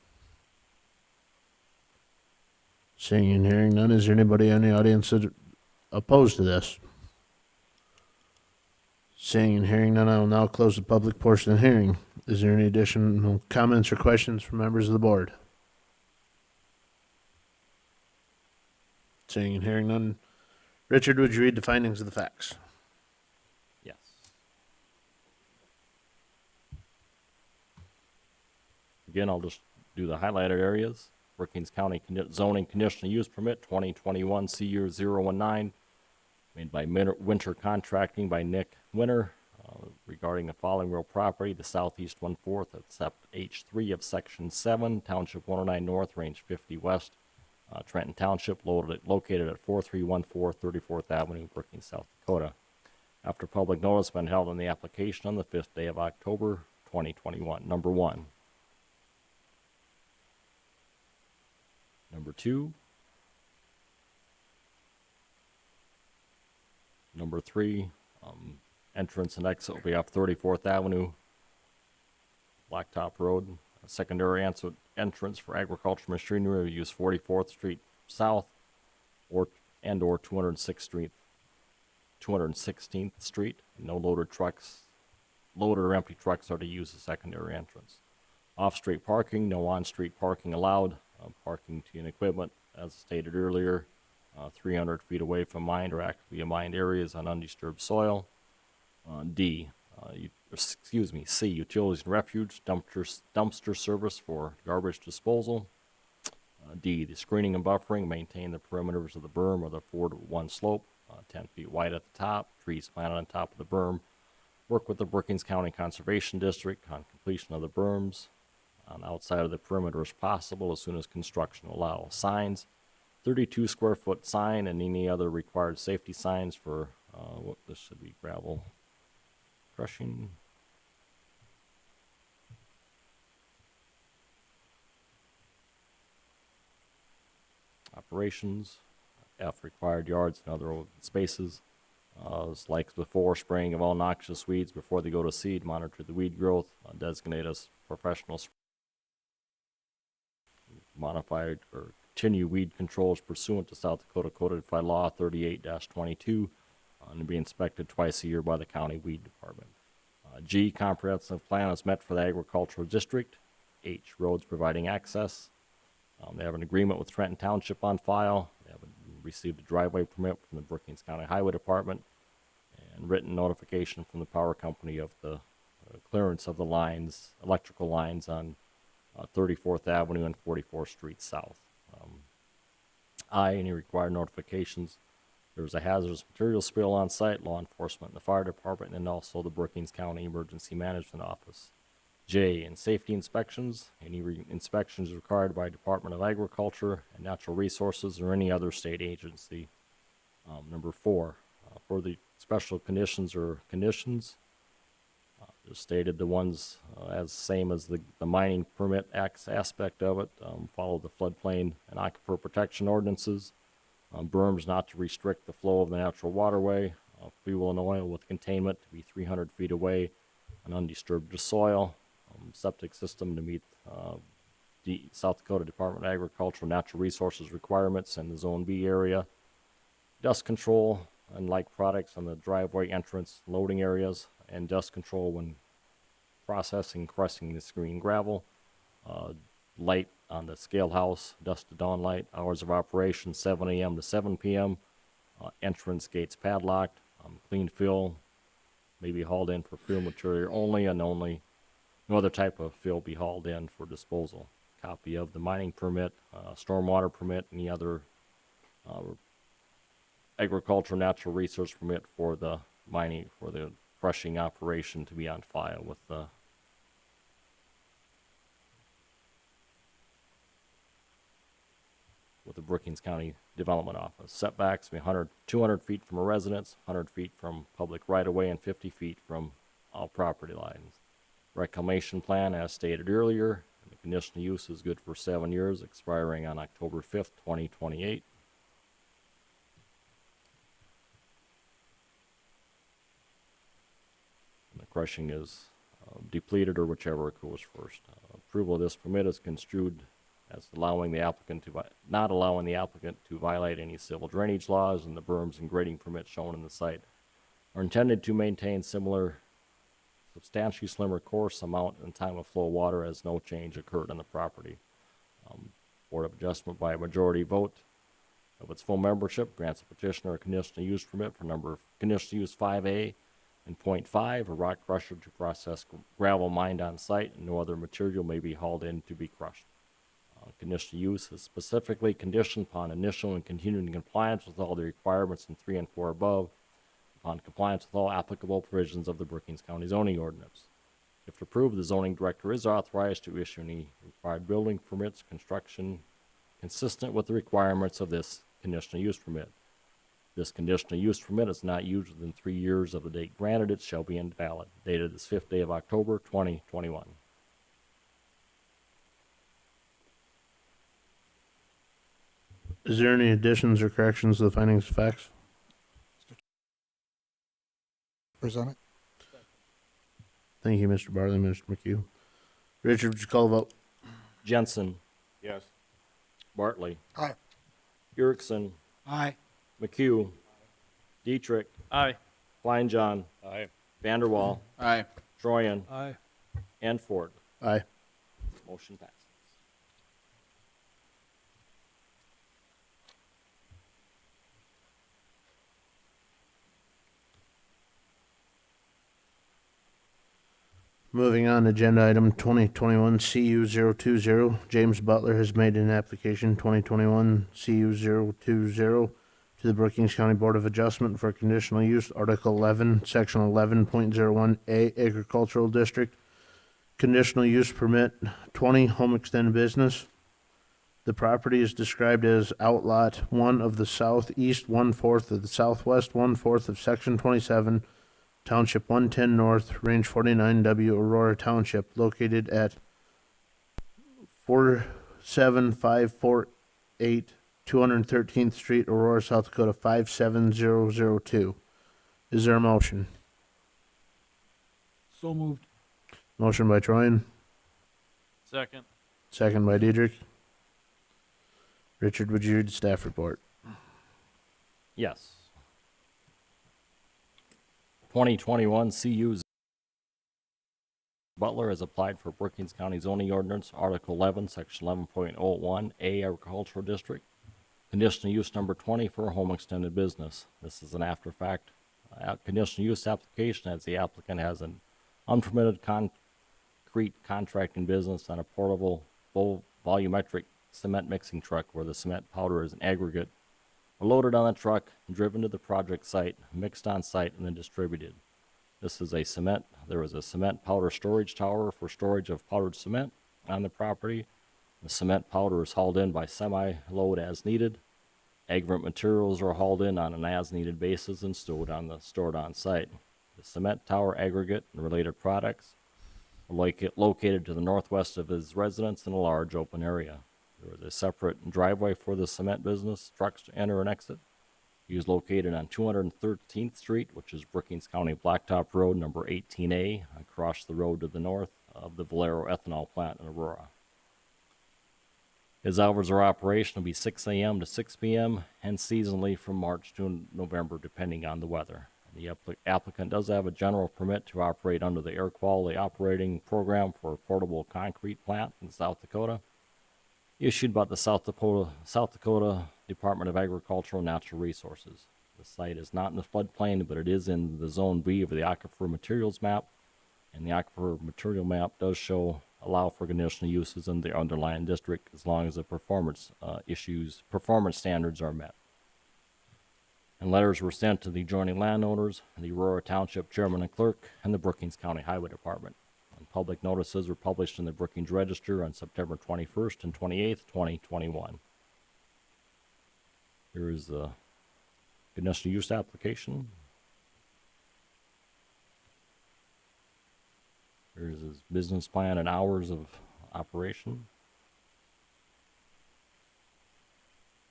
Seeing and hearing none, is there anybody in the audience that opposed to this? Seeing and hearing none, I will now close the public portion of the hearing. Is there any additional comments or questions from members of the board? Seeing and hearing none. Richard, would you read the findings of the facts? Yes. Again, I'll just do the highlighted areas. Brookings County Zoning Conditional Use Permit 2021 CU019 made by Winter Contracting by Nick Winter regarding the following real property, the southeast 1/4 except H3 of Section 7, Township 109 North, Range 50 West, Trenton Township, located at 4314 34th Avenue, Brookings, South Dakota. After public notice been held on the application on the 5th day of October 2021. Number 1. Number 2. Number 3, entrance and exit will be off 34th Avenue, Blacktop Road. A secondary entrance for agricultural machinery will use 44th Street South or 216th Street. No loaded or empty trucks are to use the secondary entrance. Off-street parking, no on-street parking allowed. Parking to and equipment, as stated earlier, 300 feet away from mined or actively mined areas on undisturbed soil. C, utilities and refuge, dumpster service for garbage disposal. D, the screening and buffering, maintain the perimeters of the berm or the 4-to-1 slope, 10 feet wide at the top, trees planted on top of the berm. Work with the Brookings County Conservation District on completion of the berms on outside of the perimeter as possible as soon as construction allows. Signs, 32 square foot sign and any other required safety signs for what this should be gravel crushing. Operations, F, required yards and other open spaces. Like before, spraying of all noxious weeds before they go to seed, monitor the weed growth, designate as professional modified or continue weed controls pursuant to South Dakota Codified Law 38-22 and be inspected twice a year by the county weed department. G, comprehensive plan is met for the agricultural district. H, roads providing access. They have an agreement with Trenton Township on file. They have received a driveway permit from the Brookings County Highway Department and written notification from the power company of the clearance of the lines, electrical lines on 34th Avenue and 44th Street South. I, any required notifications There's a hazardous material spill on site, law enforcement, the fire department, and also the Brookings County Emergency Management Office. J, in safety inspections, any inspections required by Department of Agriculture and Natural Resources or any other state agency. Number 4, for the special conditions or conditions, just stated the ones as same as the mining permit aspect of it, follow the floodplain and aquifer protection ordinances, berms not to restrict the flow of the natural waterway, fuel and oil with containment to be 300 feet away, an undisturbed soil, septic system to meet the South Dakota Department of Agriculture and Natural Resources requirements in the Zone B area, dust control and like products on the driveway entrance loading areas, and dust control when processing, crushing the screen gravel, light on the scale house, dusk to dawn light, hours of operation 7 a.m. to 7 p.m., entrance gates padlocked, clean fill may be hauled in for fill material only, and only no other type of fill be hauled in for disposal. Copy of the mining permit, stormwater permit, any other agriculture natural resource permit for the mining, for the crushing operation to be on file with the Brookings County Development Office. Setbacks be 200 feet from a residence, 100 feet from public right-of-way, and 50 feet from all property lines. Reclamation plan, as stated earlier, the conditional use is good for 7 years, expiring on October 5th, 2028. And the crushing is depleted, or whichever goes first. Approval of this permit is construed as allowing the applicant to not allowing the applicant to violate any civil drainage laws, and the berms and grading permits shown in the site are intended to maintain substantially similar course, amount, and time of flow of water as no change occurred on the property. Board of Adjustment by a majority vote of its full membership grants a petitioner a conditional use permit for number conditional use 5A and .5, a rock crusher to process gravel mined on site, and no other material may be hauled in to be crushed. Conditional use is specifically conditioned upon initial and continuing compliance with all the requirements in 3 and 4 above, upon compliance with all applicable provisions of the Brookings County zoning ordinance. If approved, the zoning director is authorized to issue any required building permits, construction consistent with the requirements of this conditional use permit. This conditional use permit is not used within 3 years of the date granted. It shall be invalid. Dated this 5th day of October, 2021. Is there any additions or corrections to the findings of facts? Present it. Thank you, Mr. Barley, Mr. McHugh. Richard, would you call the vote? Jensen, Yes. Bartley, Aye. Erickson, Aye. McHugh, Dietrich, Aye. Kleinjohn, Aye. Vanderwall, Aye. Troyan, Aye. and Ford. Aye. Motion passes. Moving on, agenda item 2021 CU 020. James Butler has made an application 2021 CU 020 to the Brookings County Board of Adjustment for conditional use, Article 11, Section 11.01A, Agricultural District. Conditional use permit 20, home extended business. The property is described as outlot 1 of the southeast, 1/4 of the southwest, 1/4 of Section 27, Township 110 North, Range 49W, Aurora Township, located at 47548 213th Street, Aurora, South Dakota 57002. Is there a motion? So moved. Motion by Troyan, Second. second by Diedrich. Richard, would you read the staff report? Yes. 2021 CU Butler has applied for Brookings County zoning ordinance, Article 11, Section 11.01A, Agricultural District. Conditional use number 20 for a home extended business. This is an after-fact conditional use application, as the applicant has an unpermitted concrete contracting business on a portable full volumetric cement mixing truck where the cement powder is an aggregate are loaded on a truck, driven to the project site, mixed on site, and then distributed. There is a cement powder storage tower for storage of powdered cement on the property. The cement powder is hauled in by semi-load as needed. Aggregate materials are hauled in on an as-needed basis and stored on site. The cement tower aggregate and related products are located to the northwest of his residence in a large open area. There is a separate driveway for the cement business trucks to enter and exit. He is located on 213th Street, which is Brookings County Blacktop Road, number 18A, across the road to the north of the Valero ethanol plant in Aurora. His hours of operation will be 6 a.m. to 6 p.m. and seasonally from March to November, depending on the weather. The applicant does have a general permit to operate under the Air Quality Operating Program for a portable concrete plant in South Dakota, issued by the South Dakota Department of Agricultural and Natural Resources. The site is not in the floodplain, but it is in the Zone B of the Aquifer Materials Map, and the Aquifer Material Map does allow for conditional uses in the underlying district as long as the performance standards are met. And letters were sent to the adjoining landowners, the Aurora Township Chairman and Clerk, and the Brookings County Highway Department. And public notices were published in the Brookings Register on September 21st and 28th, 2021. Here is the conditional use application. Here's his business plan and hours of operation.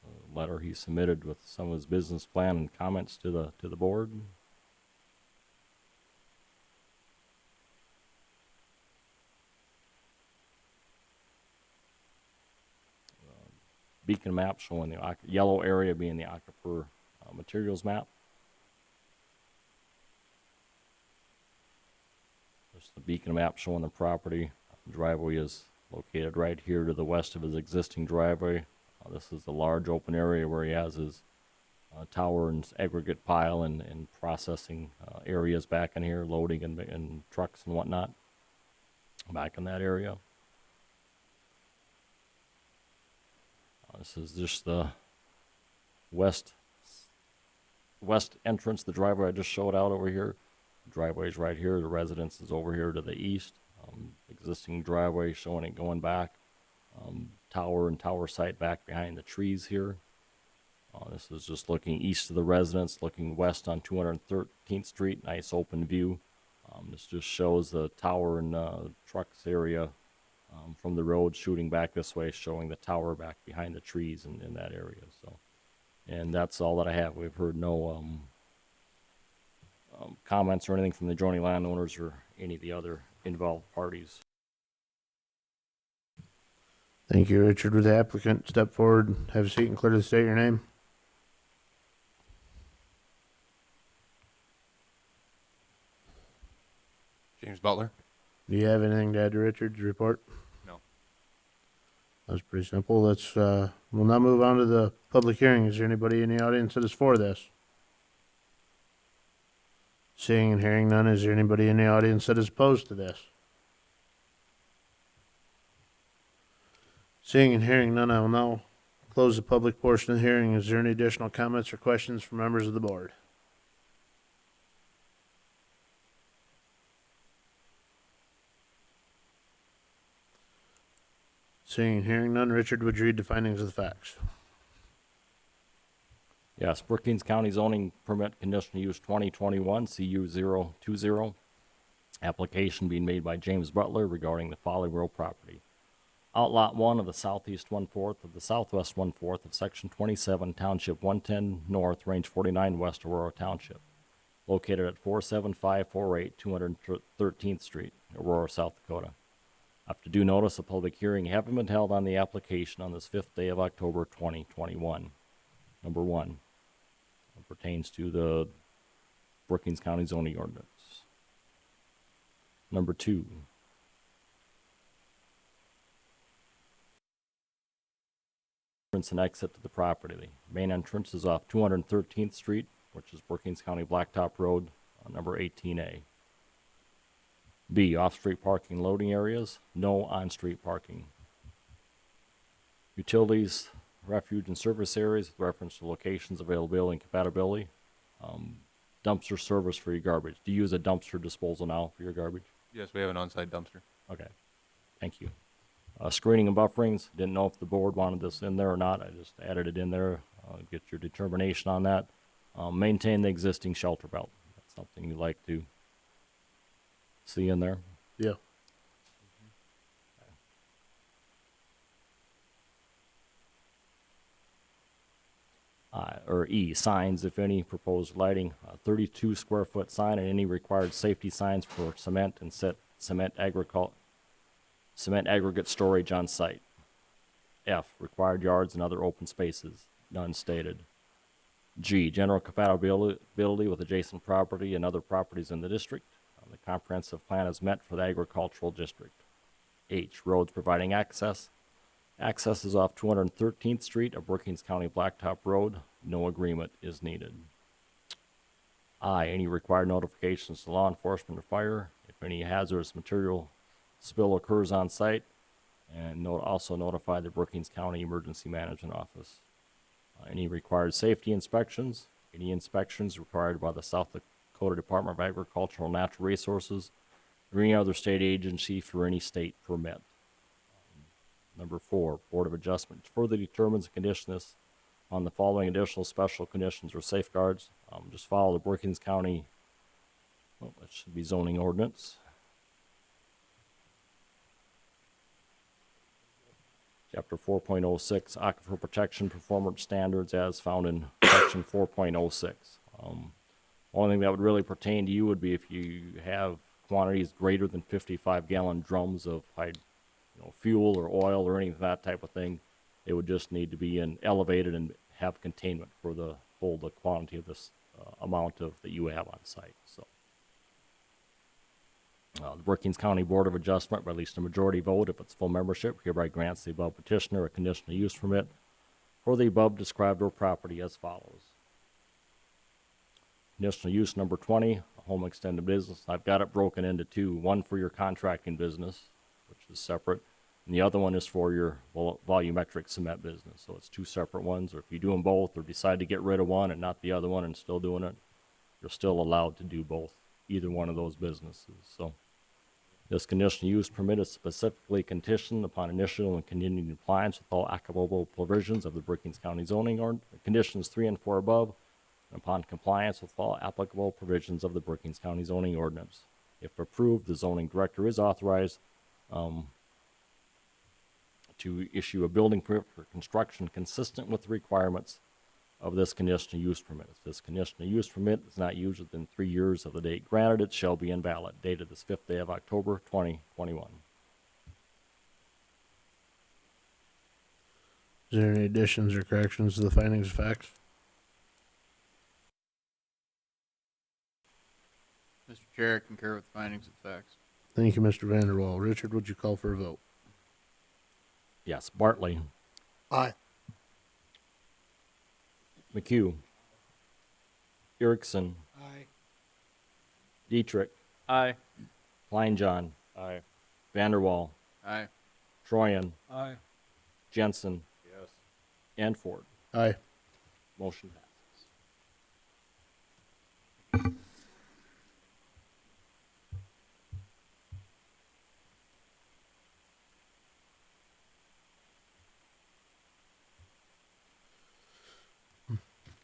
A letter he submitted with some of his business plan and comments to the board. Beacon map showing the yellow area being the Aquifer materials map. There's the beacon map showing the property. The driveway is located right here to the west of his existing driveway. This is the large open area where he has his tower and aggregate pile and processing areas back in here, loading and trucks and whatnot back in that area. This is just the west entrance, the driveway I just showed out over here. The driveway is right here. The residence is over here to the east. Existing driveway showing it going back. Tower and tower site back behind the trees here. This is just looking east of the residence, looking west on 213th Street. Nice open view. This just shows the tower and trucks area from the road shooting back this way, showing the tower back behind the trees in that area. So, and that's all that I have. We've heard no comments or anything from the adjoining landowners or any of the other involved parties. Thank you, Richard. Would the applicant step forward, have a seat, and clearly state your name? James Butler. Do you have anything to add to Richard's report? No. That was pretty simple. We'll now move on to the public hearing. Is there anybody in the audience that is for this? Seeing and hearing none, is there anybody in the audience that is opposed to this? Seeing and hearing none, I will now close the public portion of the hearing. Is there any additional comments or questions from members of the board? Seeing and hearing none, Richard, would you read the findings of the facts? Yes, Brookings County Zoning Permit Conditional Use 2021 CU 020. Application being made by James Butler regarding the Folly Row property. Outlot 1 of the southeast 1/4 of the southwest 1/4 of Section 27, Township 110 North, Range 49 West, Aurora Township. Located at 47548 213th Street, Aurora, South Dakota. After due notice, a public hearing having been held on the application on this 5th day of October 2021. Number 1. Pertains to the Brookings County zoning ordinance. Number 2. Entrance and exit to the property. The main entrance is off 213th Street, which is Brookings County Blacktop Road, number 18A. B. Off-street parking loading areas. No on-street parking. Utilities refuge and service areas with reference to locations, availability, and compatibility. Dumpster service for your garbage. Do you use a dumpster disposal now for your garbage? Yes, we have an on-site dumpster. Okay, thank you. Screening and bufferings, didn't know if the board wanted this in there or not. I just added it in there. Get your determination on that. Maintain the existing shelter belt. That's something you like to see in there. Yeah. Or E, signs, if any, proposed lighting, 32 square foot sign and any required safety signs for cement and cement aggregate storage on site. F, required yards and other open spaces, none stated. G, general compatibility with adjacent property and other properties in the district. The comprehensive plan is met for the agricultural district. H, roads providing access. Access is off 213th Street, a Brookings County Blacktop Road. No agreement is needed. I, any required notifications to law enforcement or fire if any hazardous material spill occurs on site, and also notify the Brookings County Emergency Management Office. Any required safety inspections, any inspections required by the South Dakota Department of Agricultural and Natural Resources, or any other state agency for any state permit. Number 4, Board of Adjustment further determines the conditionalness on the following additional special conditions or safeguards. Just follow the Brookings County, that should be zoning ordinance. Chapter 4.06, Aquifer Protection Performance Standards as found in Section 4.06. Only thing that would really pertain to you would be if you have quantities greater than 55-gallon drums of fuel or oil or any of that type of thing. They would just need to be elevated and have containment for the quantity of this amount that you have on site. So, the Brookings County Board of Adjustment, by at least a majority vote, if it's full membership, hereby grants the above petitioner a conditional use permit for the above described real property as follows. Conditional use number 20, a home extended business. I've got it broken into two. One for your contracting business, which is separate, and the other one is for your volumetric cement business. So it's two separate ones, or if you do them both or decide to get rid of one and not the other one and still doing it, you're still allowed to do both, either one of those businesses. So this conditional use permit is specifically conditioned upon initial and continuing compliance with all applicable provisions of the Brookings County zoning conditions 3 and 4 above, and upon compliance with all applicable provisions of the Brookings County zoning ordinance. If approved, the zoning director is authorized to issue a building permit for construction consistent with the requirements of this conditional use permit. If this conditional use permit is not used within 3 years of the date granted, it shall be invalid. Dated this 5th day of October, 2021. Is there any additions or corrections to the findings of facts? Mr. Chair, I concur with the findings of facts. Thank you, Mr. Vanderwall. Richard, would you call for a vote? Yes. Bartley. Aye. McHugh. Erickson. Aye. Dietrich. Aye. Kleinjohn. Aye. Vanderwall. Aye. Troyan. Aye. Jensen. Yes. And Ford. Aye. Motion passes.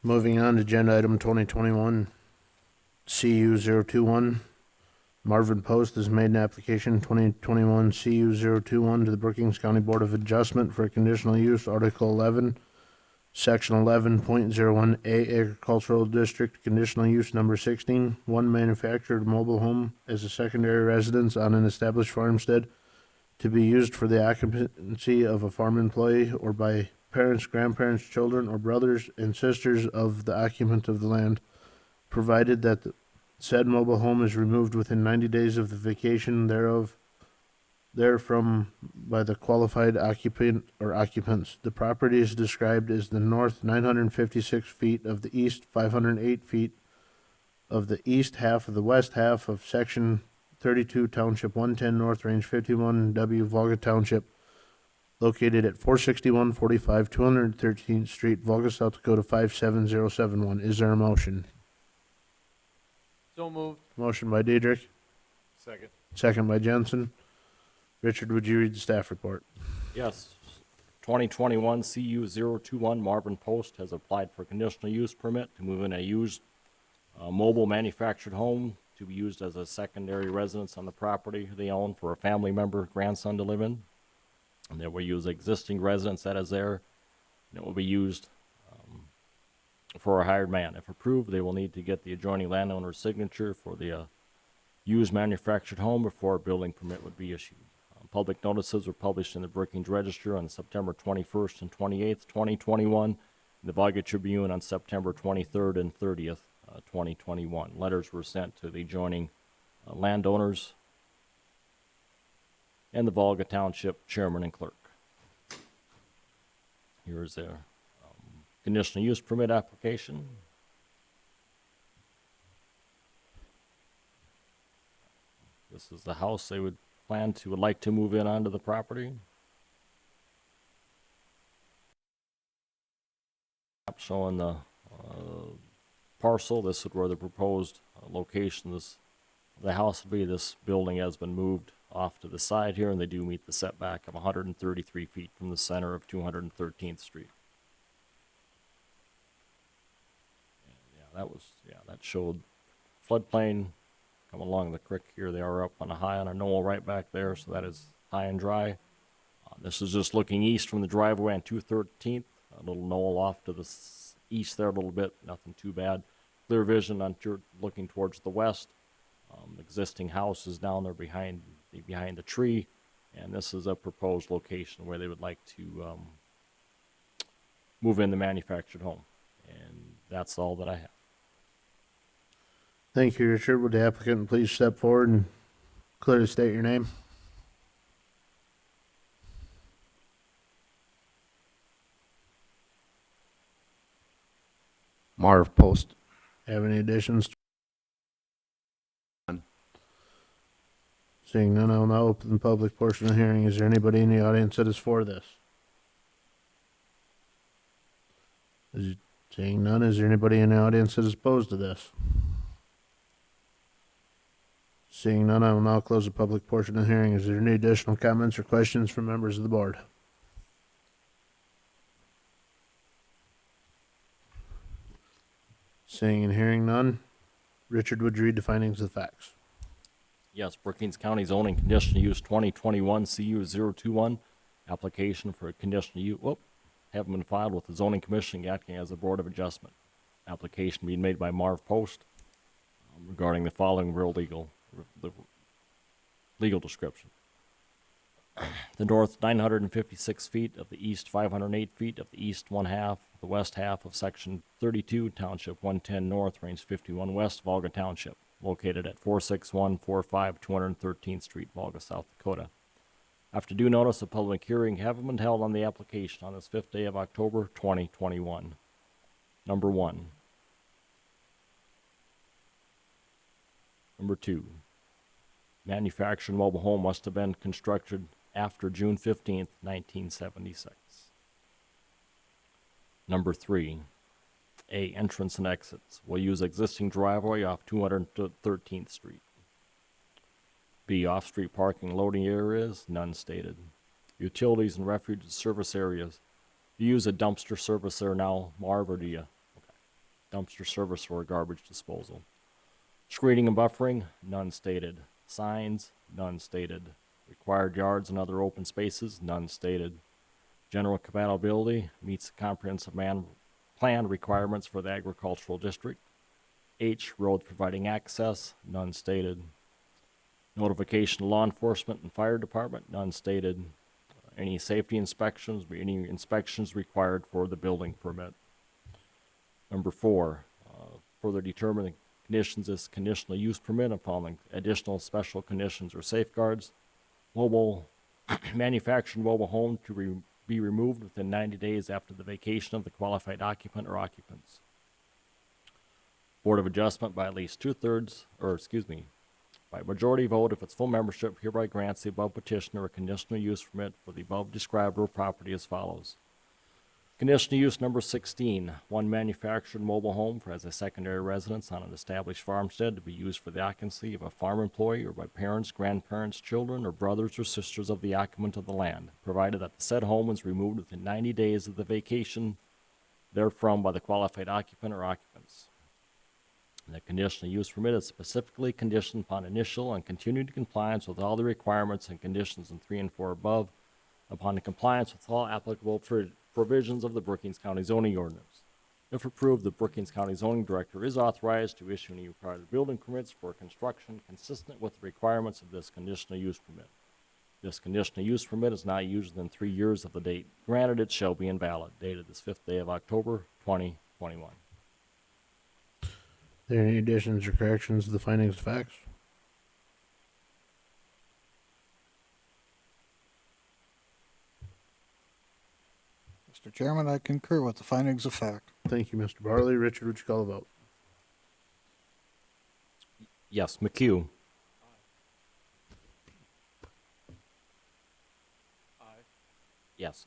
Moving on to agenda item 2021, CU 021. Marvin Post has made an application 2021 CU 021 to the Brookings County Board of Adjustment for conditional use, Article 11, Section 11.01A Agricultural District, conditional use number 16, one manufactured mobile home as a secondary residence on an established farmstead to be used for the occupancy of a farm employee or by parents, grandparents, children, or brothers and sisters of the occupant of the land, provided that the said mobile home is removed within 90 days of the vacation therefrom by the qualified occupant or occupants. The property is described as the north 956 feet of the east 508 feet of the east half of the west half of Section 32, Township 110, North Range 51, W, Volga Township, located at 46145 213th Street, Volga, South Dakota 57071. Is there a motion? So moved. Motion by Diedrich, Second. second by Jensen. Richard, would you read the staff report? Yes. 2021 CU 021 Marvin Post has applied for conditional use permit to move in a used mobile manufactured home to be used as a secondary residence on the property they own for a family member, grandson to live in. And they will use existing residence that is there, and it will be used for a hired man. If approved, they will need to get the adjoining landowner's signature for the used manufactured home before a building permit would be issued. Public notices were published in the Brookings Register on September 21st and 28th, 2021, and the Volga Tribune on September 23rd and 30th, 2021. Letters were sent to the adjoining landowners and the Volga Township Chairman and Clerk. Here's their conditional use permit application. This is the house they would like to move in onto the property. Showing the parcel. This is where the proposed location the house would be. This building has been moved off to the side here, and they do meet the setback of 133 feet from the center of 213th Street. And that showed floodplain coming along the creek here. They are up on a knoll right back there, so that is high and dry. This is just looking east from the driveway on 213th, a little knoll off to the east there a little bit, nothing too bad. Clear vision on looking towards the west. Existing house is down there behind the tree, and this is a proposed location where they would like to move in the manufactured home. And that's all that I have. Thank you, Richard. Would the applicant please step forward and clearly state your name? Marv Post. Have any additions? None. Seeing none, I will now open the public portion of the hearing. Is there anybody in the audience that is for this? Seeing none, is there anybody in the audience that is opposed to this? Seeing none, I will now close the public portion of the hearing. Is there any additional comments or questions from members of the board? Seeing and hearing none, Richard, would you read the findings of the facts? Yes, Brookings County zoning conditional use 2021 CU 021 application for a conditional use, have been filed with the zoning commission acting as a board of adjustment. Application being made by Marv Post regarding the following the legal description. The north 956 feet, of the east 508 feet, of the east 1/2, the west half of section 32, township 110 north, range 51 west, Volga Township, located at 46145 213th Street, Volga, South Dakota. After due notice, a public hearing having been held on the application on this 5th day of October 2021. Number 1. Number 2. Manufactured mobile home must have been constructed after June 15th, 1976. Number 3. A. Entrance and exits will use existing driveway off 213th Street. B. Off-street parking loading areas, none stated. Utilities and refuge service areas. Do you use a dumpster service there now, Marv, or do you? Okay. Dumpster service or garbage disposal. Screening and buffering, none stated. Signs, none stated. Required yards and other open spaces, none stated. General compatibility meets the comprehensive plan requirements for the agricultural district. H, roads providing access, none stated. Notification to law enforcement and fire department, none stated. Any safety inspections, any inspections required for the building permit. Number 4, further determine the conditions of this conditional use permit and following additional special conditions or safeguards. Manufactured mobile home to be removed within 90 days after the vacation of the qualified occupant or occupants. Board of Adjustment by at least 2/3, By majority vote, if its full membership hereby grants the above petitioner a conditional use permit for the above described real property as follows. Conditional use number 16, one manufactured mobile home for as a secondary residence on an established farmstead to be used for the occupancy of a farm employee or by parents, grandparents, children, or brothers or sisters of the occupant of the land, provided that the said home is removed within 90 days of the vacation therefrom by the qualified occupant or occupants. And the conditional use permit is specifically conditioned upon initial and continued compliance with all the requirements and conditions in 3 and 4 above, upon the compliance with all applicable provisions of the Brookings County zoning ordinance. If approved, the Brookings County zoning director is authorized to issue any required building permits for construction consistent with the requirements of this conditional use permit. This conditional use permit is not used within 3 years of the date granted. It shall be invalid. Dated this 5th day of October, 2021. Are there any additions or corrections to the findings of facts? Mr. Chairman, I concur with the findings of fact. Thank you, Mr. Barley. Richard, would you call the vote? Yes, McHugh. Yes.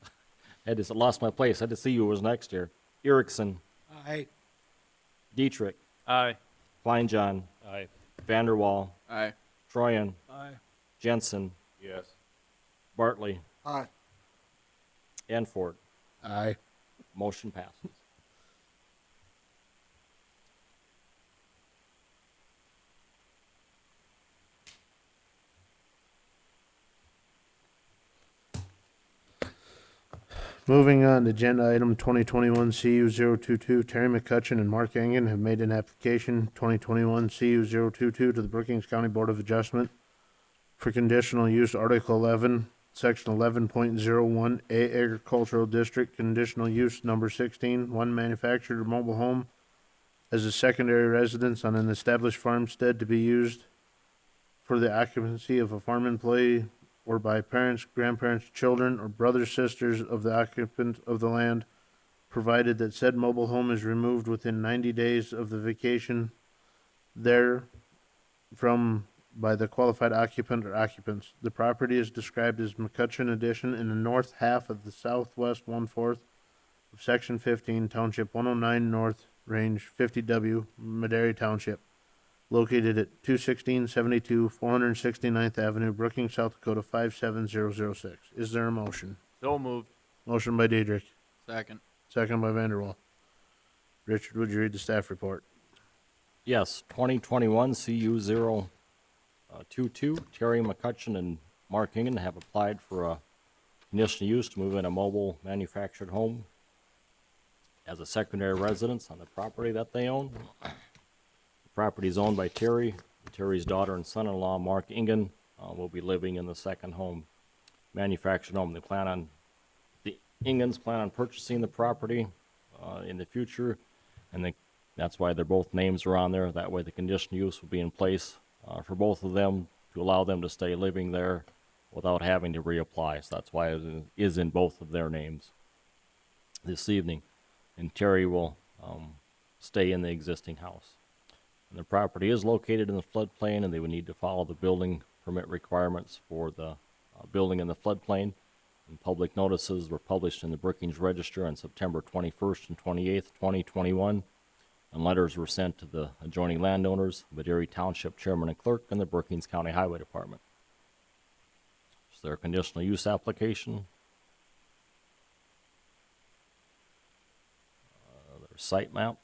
I had to lost my place. I had to see who was next here. Erickson. Aye. Dietrich. Aye. Kleinjohn. Aye. Vanderwall. Aye. Troyan. Aye. Jensen. Yes. Bartley. Aye. And Ford. Aye. Motion passes. Moving on to agenda item 2021 CU 022, Terry McCutcheon and Mark Engen have made an application 2021 CU 022 to the Brookings County Board of Adjustment for conditional use Article 11, Section 11.01, A Agricultural District, conditional use number 16, one manufactured mobile home as a secondary residence on an established farmstead to be used for the occupancy of a farm employee or by parents, grandparents, children, or brothers, sisters of the occupant of the land, provided that said mobile home is removed within 90 days of the vacation therefrom by the qualified occupant or occupants. The property is described as McCutcheon Addition in the north half of the southwest 1/4 of Section 15, Township 109 North, Range 50W, Madera Township, located at 21672 469th Avenue, Brookings, South Dakota 57006. Is there a motion? So moved. Motion by Diedrich, Second. second by Vanderwall. Richard, would you read the staff report? Yes, 2021 CU 022, Terry McCutcheon and Mark Engen have applied for a conditional use to move in a mobile manufactured home as a secondary residence on the property that they own. The property is owned by Terry. Terry's daughter and son-in-law, Mark Engen, will be living in the second home, manufactured home. The Engens plan on purchasing the property in the future, and that's why both names are on there. That way the conditional use will be in place for both of them to allow them to stay living there without having to reapply. So that's why it is in both of their names this evening. And Terry will stay in the existing house. And the property is located in the floodplain, and they would need to follow the building permit requirements for the building in the floodplain. And public notices were published in the Brookings Register on September 21st and 28th, 2021. And letters were sent to the adjoining landowners, Madera Township Chairman and Clerk, and the Brookings County Highway Department. Is there a conditional use application? There's site map.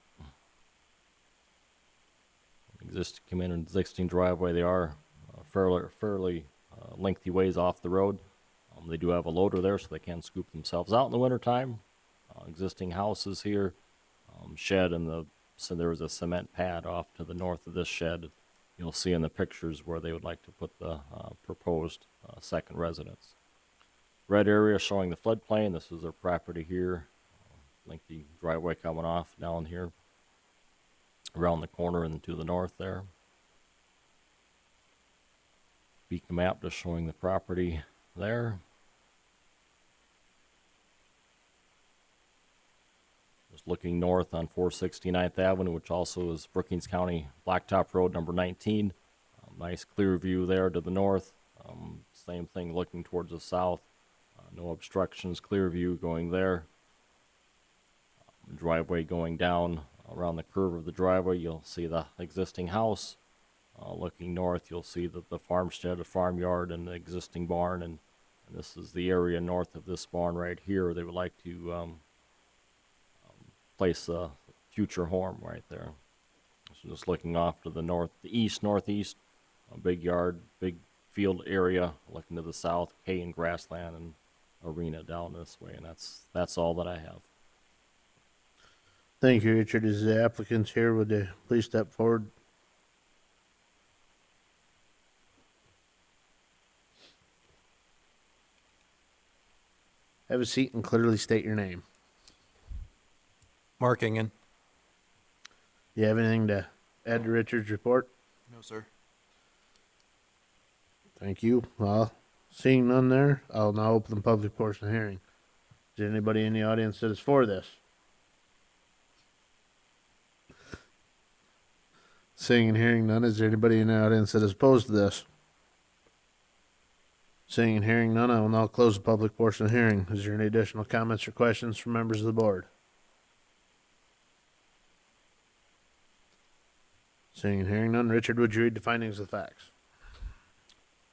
Existing driveway. They are fairly lengthy ways off the road. They do have a loader there, so they can scoop themselves out in the wintertime. Existing houses here, shed, and so there is a cement pad off to the north of this shed. You'll see in the pictures where they would like to put the proposed second residence. Red area showing the floodplain. This is their property here. Lengthy driveway coming off down here, around the corner and to the north there. Beacon map just showing the property there. Just looking north on 469th Avenue, which also is Brookings County Blacktop Road number 19. Nice clear view there to the north. Same thing looking towards the south. No obstructions, clear view going there. Driveway going down around the curve of the driveway, you'll see the existing house. Looking north, you'll see the farmstead, a farmyard, and the existing barn, and this is the area north of this barn right here. They would like to place a future home right there. So just looking off to the northeast, a big yard, big field area, looking to the south, hay and grassland and arena down this way, and that's all that I have. Thank you, Richard. Is the applicants here? Would they please step forward? Have a seat and clearly state your name. Mark Ingen. You have anything to add to Richard's report? No, sir. Thank you. Well, seeing none there, I'll now open the public portion of the hearing. Is there anybody in the audience that is for this? Seeing and hearing none, is there anybody in the audience that is opposed to this? Seeing and hearing none, I will now close the public portion of the hearing. Is there any additional comments or questions from members of the board? Seeing and hearing none, Richard, would you read the findings of the facts?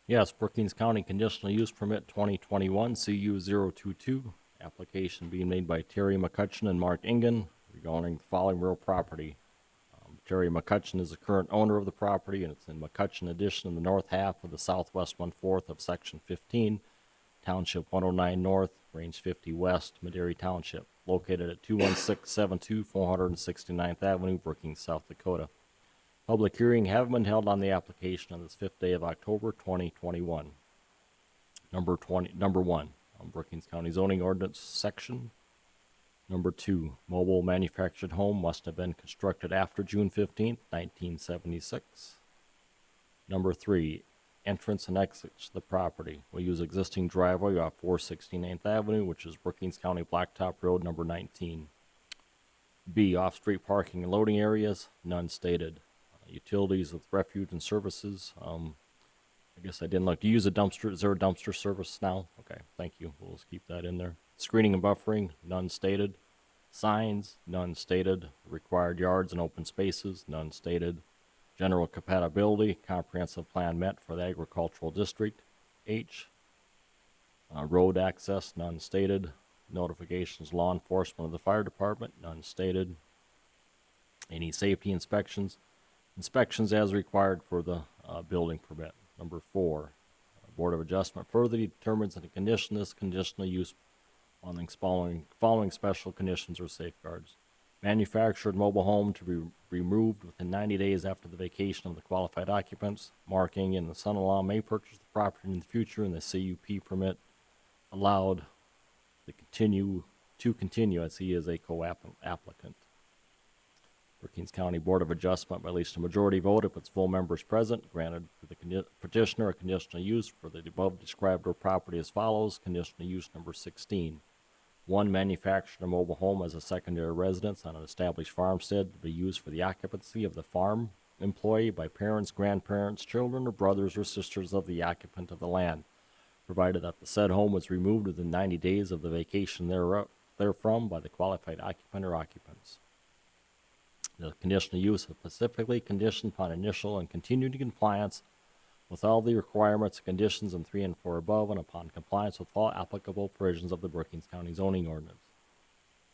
Yes, Brookings County Conditional Use Permit 2021 CU 022, application being made by Terry McCutcheon and Mark Ingen regarding the following real property. Terry McCutcheon is the current owner of the property, and it's in McCutcheon Addition in the north half of the southwest 1/4 of Section 15, Township 109 North, Range 50 West, Madera Township, located at 21672 469th Avenue, Brookings, South Dakota. Public hearing have been held on the application on this 5th day of October 2021. Number 1, Brookings County Zoning Ordinance Section. Number 2, mobile manufactured home must have been constructed after June 15th, 1976. Number 3, entrance and exits to the property will use existing driveway off 469th Avenue, which is Brookings County Blacktop Road number 19. B, off-street parking and loading areas, none stated. Utilities with refuge and services. I guess I didn't look. Do you use a dumpster? Is there a dumpster service now? Okay, thank you. We'll just keep that in there. Screening and buffering, none stated. Signs, none stated. Required yards and open spaces, none stated. General compatibility, comprehensive plan met for the agricultural district. H. Road access, none stated. Notifications, law enforcement of the fire department, none stated. Any safety inspections? Inspections as required for the building permit. Number 4, Board of Adjustment further determines that a condition is conditional use on the following special conditions or safeguards. Manufactured mobile home to be removed within 90 days after the vacation of the qualified occupants. Marking and the son-in-law may purchase the property in the future, and the CUP permit allowed to continue as he is a co-applicant. Brookings County Board of Adjustment by at least a majority vote if its full members present granted to the petitioner a conditional use for the above described real property as follows. Conditional use number 16. 1, manufactured a mobile home as a secondary residence on an established farmstead to be used for the occupancy of the farm employee by parents, grandparents, children, or brothers or sisters of the occupant of the land, provided that the said home was removed within 90 days of the vacation therefrom by the qualified occupant or occupants. The conditional use is specifically conditioned upon initial and continued compliance with all the requirements and conditions in 3 and 4 above, and upon compliance with all applicable provisions of the Brookings County zoning ordinance.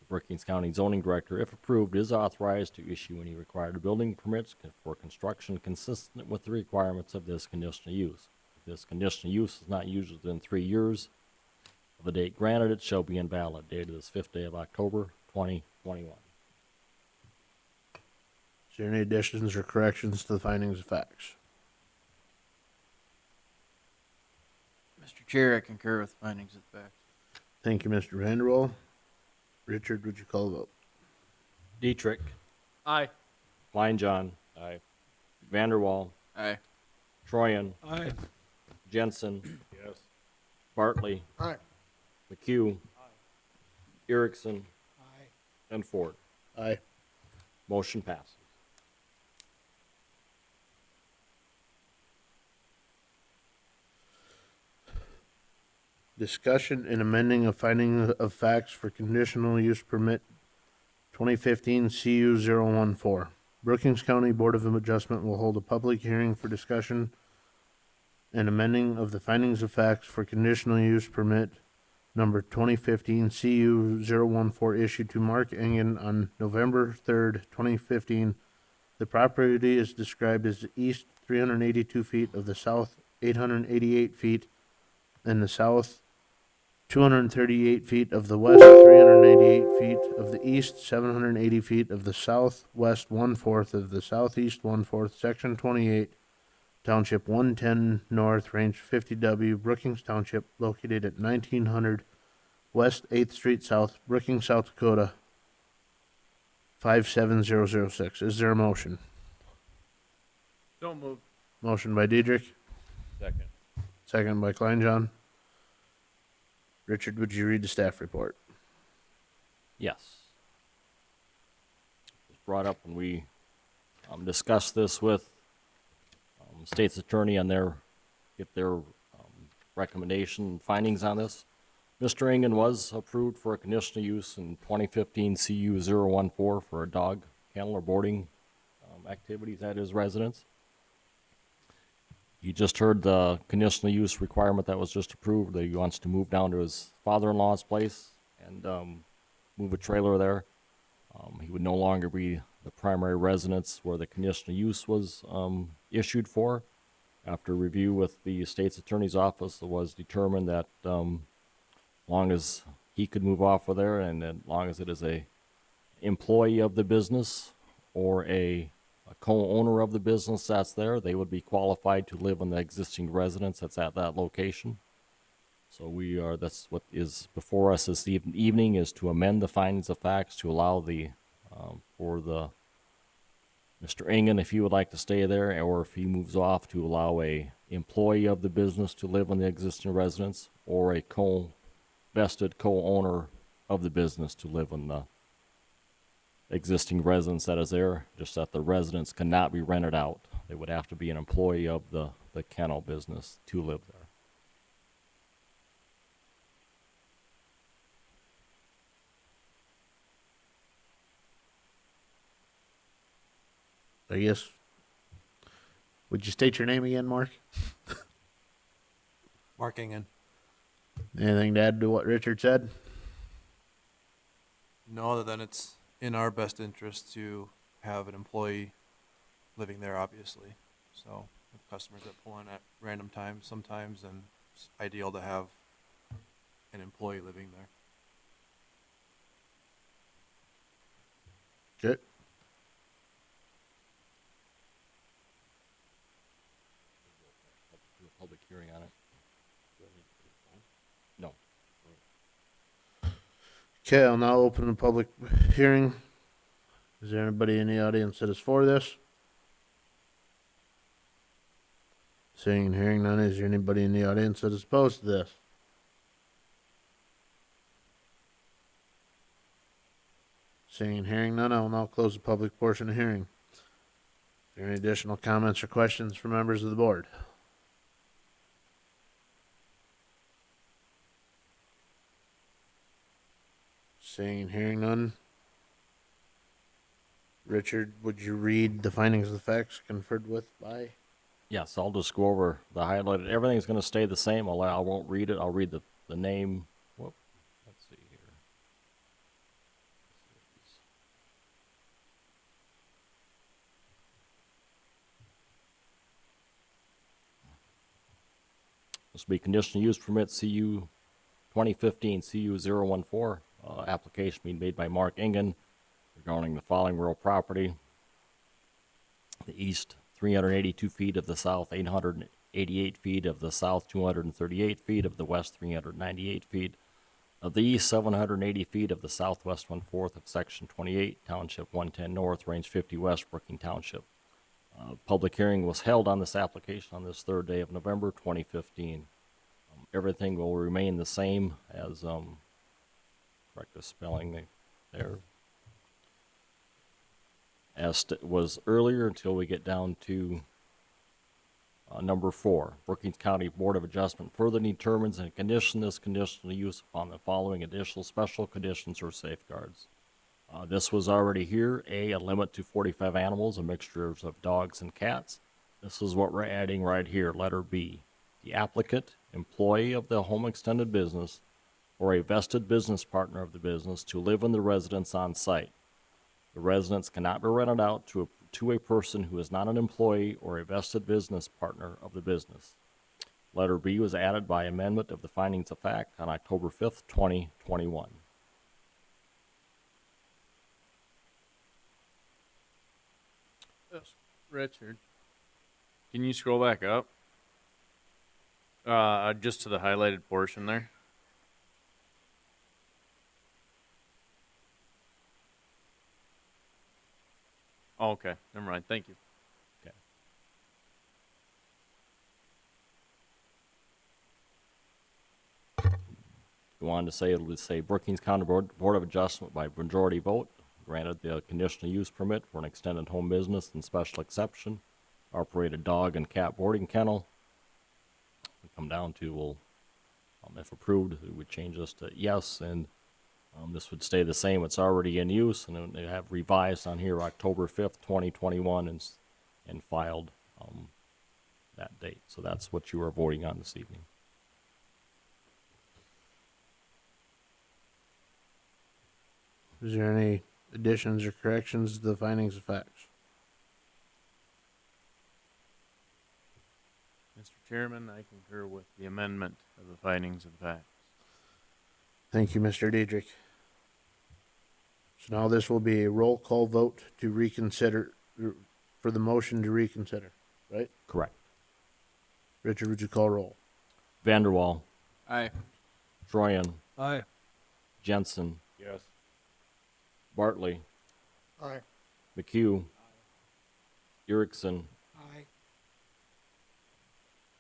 The Brookings County zoning director, if approved, is authorized to issue any required building permits for construction consistent with the requirements of this conditional use. If this conditional use is not used within 3 years of the date granted, it shall be invalid. Dated this 5th day of October 2021. Is there any additions or corrections to the findings of facts? Mr. Chair, I concur with the findings of the facts. Thank you, Mr. Vanderwall. Richard, would you call the vote? Dietrich. Aye. Kleinjohn. Aye. Vanderwall. Aye. Troyan. Aye. Jensen. Yes. Bartley. Aye. McHugh. Erickson. Aye. And Ford. Aye. Motion passes. Discussion and amending of finding of facts for conditional use permit 2015 CU 014. Brookings County Board of Adjustment will hold a public hearing for discussion and amending of the findings of facts for conditional use permit number 2015 CU 014 issued to Mark Engen on November 3rd, 2015. The property is described as the east 382 feet of the south 888 feet and the south 238 feet of the west 388 feet of the east 780 feet of the southwest 1/4 of the southeast 1/4, section 28, township 110 north, range 50W, Brookings Township, located at 1900 west 8th Street South, Brookings, South Dakota 57006. Is there a motion? Don't move. Motion by Diedrich, Second. second by Kleinjohn. Richard, would you read the staff report? Yes. It was brought up when we discussed this with state's attorney on get their recommendation and findings on this. Mr. Engen was approved for a conditional use in 2015 CU 014 for a dog kennel or boarding activities at his residence. You just heard the conditional use requirement that was just approved, that he wants to move down to his father-in-law's place and move a trailer there. He would no longer be the primary residence where the conditional use was issued for. After review with the state's attorney's office, it was determined that long as he could move off of there and as long as it is a employee of the business or a co-owner of the business that's there, they would be qualified to live in the existing residence that's at that location. So that's what is before us this evening, is to amend the findings of facts to allow Mr. Engen, if he would like to stay there, or if he moves off, to allow a employee of the business to live in the existing residence, or a vested co-owner of the business to live in the existing residence that is there, just that the residence cannot be rented out. They would have to be an employee of the kennel business to live there. I guess, would you state your name again, Mark? Mark Engen. Anything to add to what Richard said? No, other than it's in our best interest to have an employee living there, obviously. So if customers that pull in at random times sometimes, then it's ideal to have an employee living there. Okay. Do a public hearing on it. No. Okay, I'll now open the public hearing. Is there anybody in the audience that is for this? Seeing and hearing none, is there anybody in the audience that is opposed to this? Seeing and hearing none, I will now close the public portion of the hearing. Is there any additional comments or questions from members of the board? Seeing and hearing none. Richard, would you read the findings of the facts conferred with by? Yes, I'll just go over the highlighted. Everything's going to stay the same. I won't read it. I'll read the name. Whoop. Let's see here. This will be conditional use permit CU 2015 CU 014. Application being made by Mark Engen regarding the following real property: the east 382 feet of the south 888 feet of the south 238 feet of the west 398 feet of the east 780 feet of the southwest 1/4 of section 28, township 110 north, range 50 west, Brookings Township. Public hearing was held on this application on this 3rd day of November 2015. Everything will remain the same as correct the spelling there, as was earlier, until we get down to Number 4, Brookings County Board of Adjustment further determines and condition this conditional use upon the following additional special conditions or safeguards. This was already here. A limit to 45 animals, a mixture of dogs and cats. This is what we're adding right here, letter B. The applicant, employee of the home extended business, or a vested business partner of the business to live in the residence on site. The residence cannot be rented out to a person who is not an employee or a vested business partner of the business. Letter B was added by amendment of the findings of fact on October 5th, 2021. Richard, can you scroll back up? Just to the highlighted portion there. Oh, okay, never mind. Thank you. Go on to say, it'll just say Brookings County Board of Adjustment by majority vote granted the conditional use permit for an extended home business and special exception, operate a dog and cat boarding kennel. We come down to, well, if approved, we would change this to yes, and this would stay the same. It's already in use, and then they have revised on here October 5th, 2021, and filed that date. So that's what you are voting on this evening. Is there any additions or corrections to the findings of facts? Mr. Chairman, I concur with the amendment of the findings of facts. Thank you, Mr. Diedrich. So now this will be a roll call vote to reconsider, for the motion to reconsider, right? Correct. Richard, would you call roll? Vanderwall, Aye. Troyan, Aye. Jensen, Yes. Bartley, Aye. McHugh, Erickson, Aye.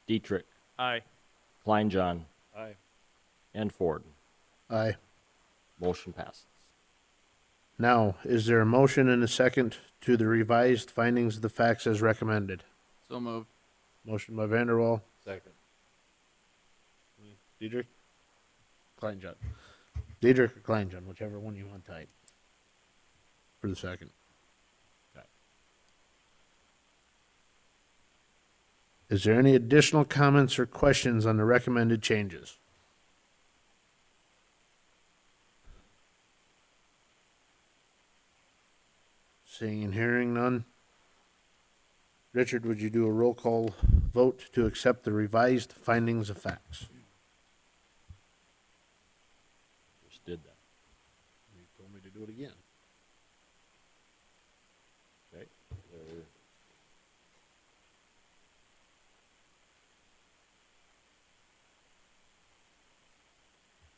Dietrich, Aye. Kleinjohn, Aye. and Ford. Aye. Motion passes. Now, is there a motion and a second to the revised findings of the facts as recommended? So moved. Motion by Vanderwall. Second. Diedrich? Kleinjohn. Diedrich or Kleinjohn, whichever one you want type. For the second. Okay. Is there any additional comments or questions on the recommended changes? Seeing and hearing none. Richard, would you do a roll call vote to accept the revised findings of facts? Just did that. You told me to do it again. Okay.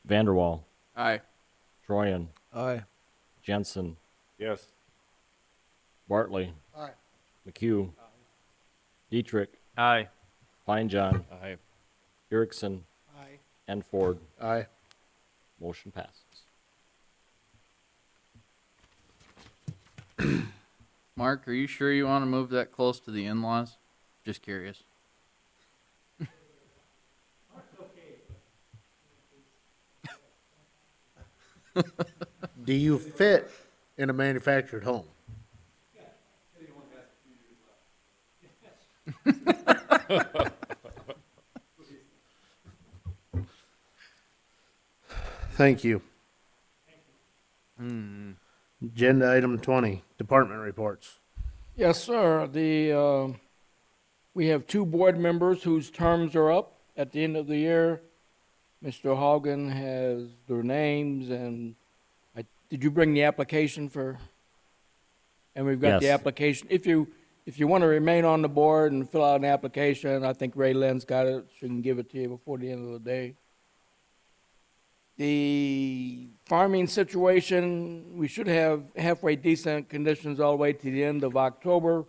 Vanderwall, Aye. Troyan, Aye. Jensen, Yes. Bartley, Aye. McHugh, Dietrich, Aye. Kleinjohn, Aye. Erickson, Aye. and Ford. Aye. Motion passes. Mark, are you sure you want to move that close to the in-laws? Just curious. Do you fit in a manufactured home? Thank you. Agenda item 20, department reports. Yes, sir. We have two board members whose terms are up at the end of the year. Mr. Hogan has their names, and did you bring the application for? And we've got the Yes. application. If you want to remain on the board and fill out an application, I think Ray Lynn's got it. She can give it to you before the end of the day. The farming situation, we should have halfway decent conditions all the way to the end of October.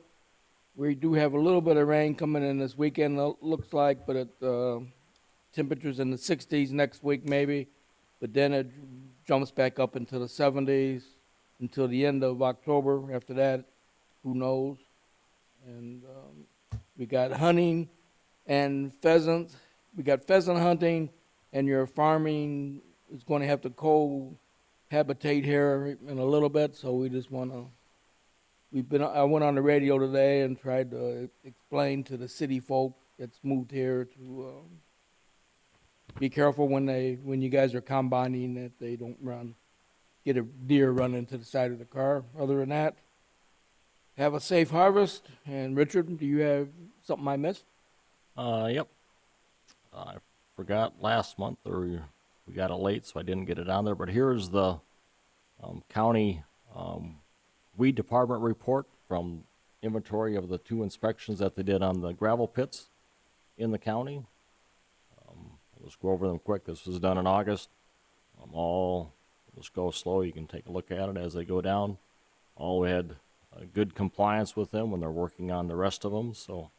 We do have a little bit of rain coming in this weekend, looks like, but temperatures in the 60s next week maybe. But then it jumps back up into the 70s until the end of October. After that, who knows? And we got hunting And pheasants, we got pheasant hunting, and your farming is going to have to cohabitate here in a little bit, so we just want to, I went on the radio today and tried to explain to the city folk that's moved here to be careful when you guys are combining that they don't get a deer run into the side of the car. Other than that, have a safe harvest. And Richard, do you have something I missed? Yep. I forgot last month, or we got it late, so I didn't get it on there. But here's the county weed department report from inventory of the 2 inspections that they did on the gravel pits in the county. I'll just go over them quick. This was done in August. Just go slow. You can take a look at it as they go down. All we had good compliance with them when they're working on the rest of them, so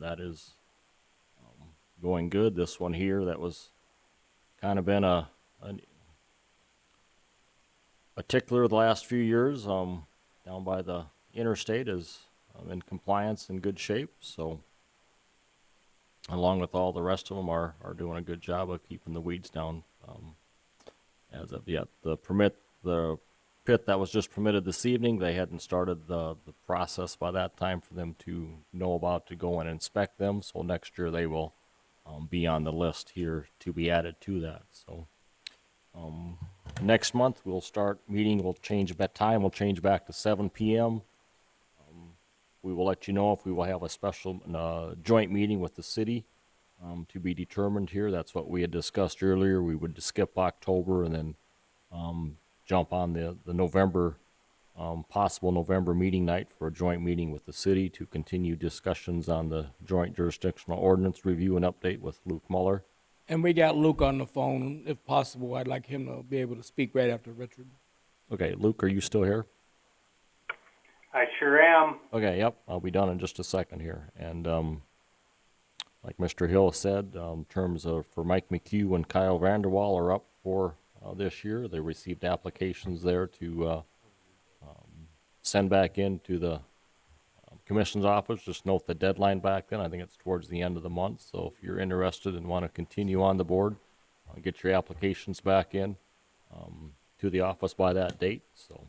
that is going good. This one here, that was kind of been a tickler the last few years, down by the interstate, is in compliance, in good shape. So along with all the rest of them are doing a good job of keeping the weeds down. As of yet, the pit that was just permitted this evening, they hadn't started the process by that time for them to know about to go and inspect them. So next year they will be on the list here to be added to that. So next month we'll start meeting. We'll change that time. We'll change back to 7 p.m. We will let you know if we will have a special joint meeting with the city to be determined here. That's what we had discussed earlier. We would skip October and then jump on the November, possible November meeting night for a joint meeting with the city to continue discussions on the joint jurisdictional ordinance review and update with Luke Muller. And we got Luke on the phone. If possible, I'd like him to be able to speak right after Richard. Okay, Luke, are you still here? I sure am. Okay, yep, I'll be done in just a second here. And like Mr. Hill said, terms of for Mike McHugh and Kyle Vanderwall are up for this year. They received applications there to send back into the commission's office. Just note the deadline back then. I think it's towards the end of the month. So if you're interested and want to continue on the board, get your applications back in to the office by that date. So,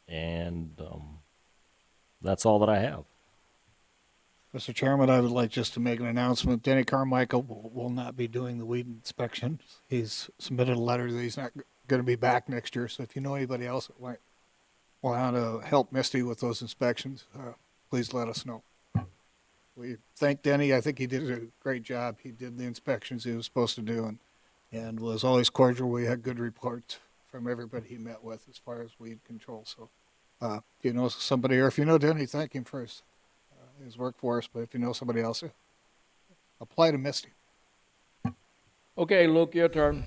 and that's all that I have. Mr. Chairman, I would like just to make an announcement. Denny Carmichael will not be doing the weed inspections. He's submitted a letter that he's not going to be back next year. So if you know anybody else that might want to help Misty with those inspections, please let us know. We thank Denny. I think he did a great job. He did the inspections he was supposed to do and was always cordial. We had good reports from everybody he met with as far as weed control. So if you know somebody, or if you know Denny, thank him for his work for us. But if you know somebody else, apply to Misty. Okay, Luke, your turn.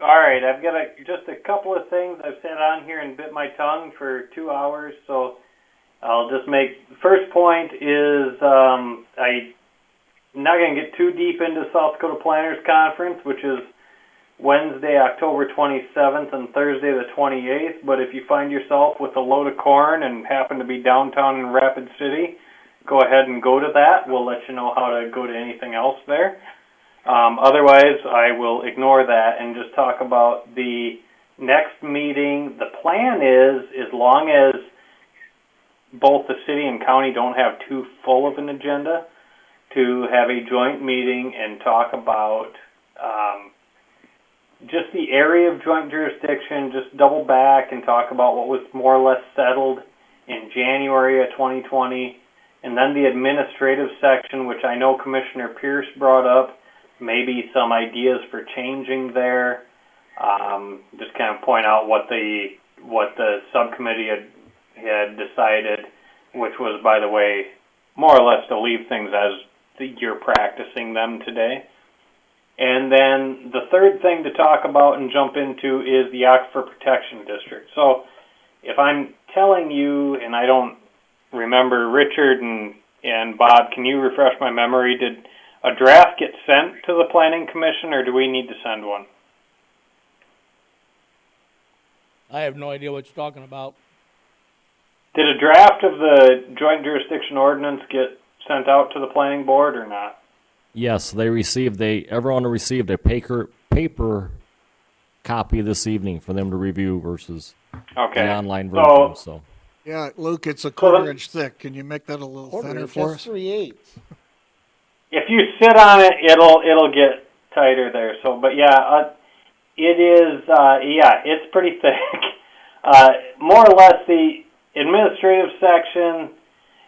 All right, I've got just a couple of things. I've sat on here and bit my tongue for 2 hours, so I'll just make, the first point is I'm not going to get too deep into South Dakota Planners Conference, which is Wednesday, October 27th and Thursday the 28th, but if you find yourself with a load of corn and happen to be downtown in Rapid City, go ahead and go to that. We'll let you know how to go to anything else there. Otherwise, I will ignore that and just talk about the next meeting. The plan is, as long as both the city and county don't have too full of an agenda, to have a joint meeting and talk about just the area of joint jurisdiction, just double back and talk about what was more or less settled in January of 2020, and then the administrative section, which I know Commissioner Pierce brought up, maybe some ideas for changing there. Just kind of point out what the subcommittee had decided, which was, by the way, more or less to leave things as you're practicing them today. And then the third thing to talk about and jump into is the Aquifer Protection District. So if I'm telling you, and I don't remember, Richard and Bob, can you refresh my memory? Did a draft get sent to the Planning Commission, or do we need to send one? I have no idea what you're talking about. Did a draft of the Joint Jurisdiction Ordinance get sent out to the planning board or not? Yes, everyone received a paper copy this evening for them to review versus Okay. the online version, so. Yeah, Luke, it's a So quarter inch thick. Can you make that a little thinner for us? 3/8. if you sit on it, it'll get tighter there. So, but yeah, it is. Yeah, it's pretty thick. More or less, the administrative section.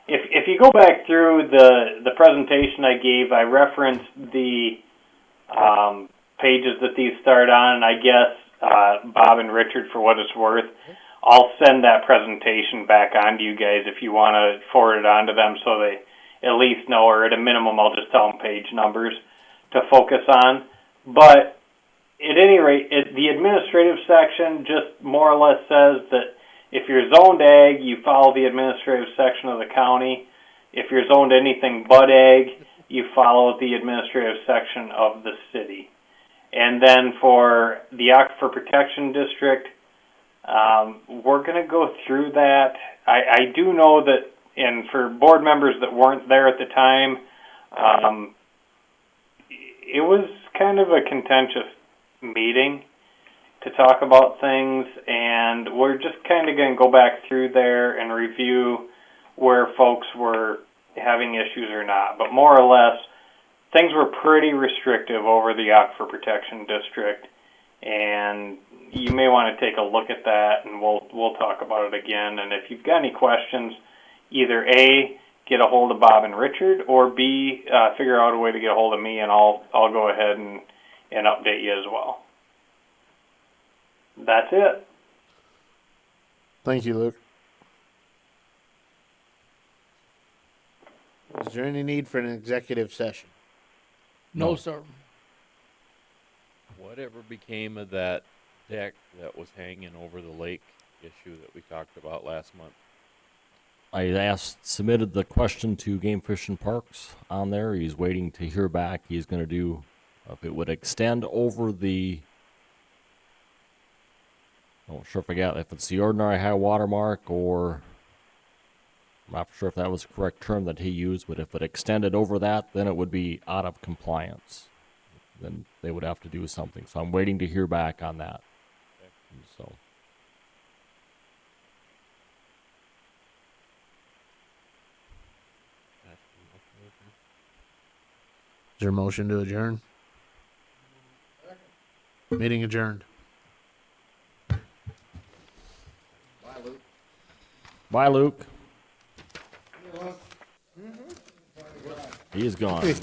If you go back through the presentation I gave, I referenced the pages that these start on, and I guess Bob and Richard, for what it's worth, I'll send that presentation back on to you guys if you want to forward it on to them so they at least know, or at a minimum, I'll just tell them page numbers to focus on. But at any rate, the administrative section just more or less says that if you're zoned ag, you follow the administrative section of the county. If you're zoned anything but ag, you follow the administrative section of the city. And then for the Aquifer Protection District, we're going to go through that. I do know that, and for board members that weren't there at the time, it was kind of a contentious meeting to talk about things, and we're just kind of going to go back through there and review where folks were having issues or not. But more or less, things were pretty restrictive over the Aquifer Protection District, and you may want to take a look at that, and we'll talk about it again. And if you've got any questions, either A, get a hold of Bob and Richard, or B, figure out a way to get a hold of me, and I'll go ahead and update you as well. That's it. Thank you, Luke. Is there any need for an executive session? No, sir. Whatever became of that deck that was hanging over the lake issue that we talked about last month? I submitted the question to Game Fish and Parks on there. He's waiting to hear back. He's going to do, if it would extend over the, I'm not sure if it's the ordinary high water mark, or I'm not sure if that was the correct term that he used, but if it extended over that, then it would be out of compliance. Then they would have to do something. So I'm waiting to hear back on that. So. Is there a motion to adjourn? Meeting adjourned. Bye, Luke. He is gone.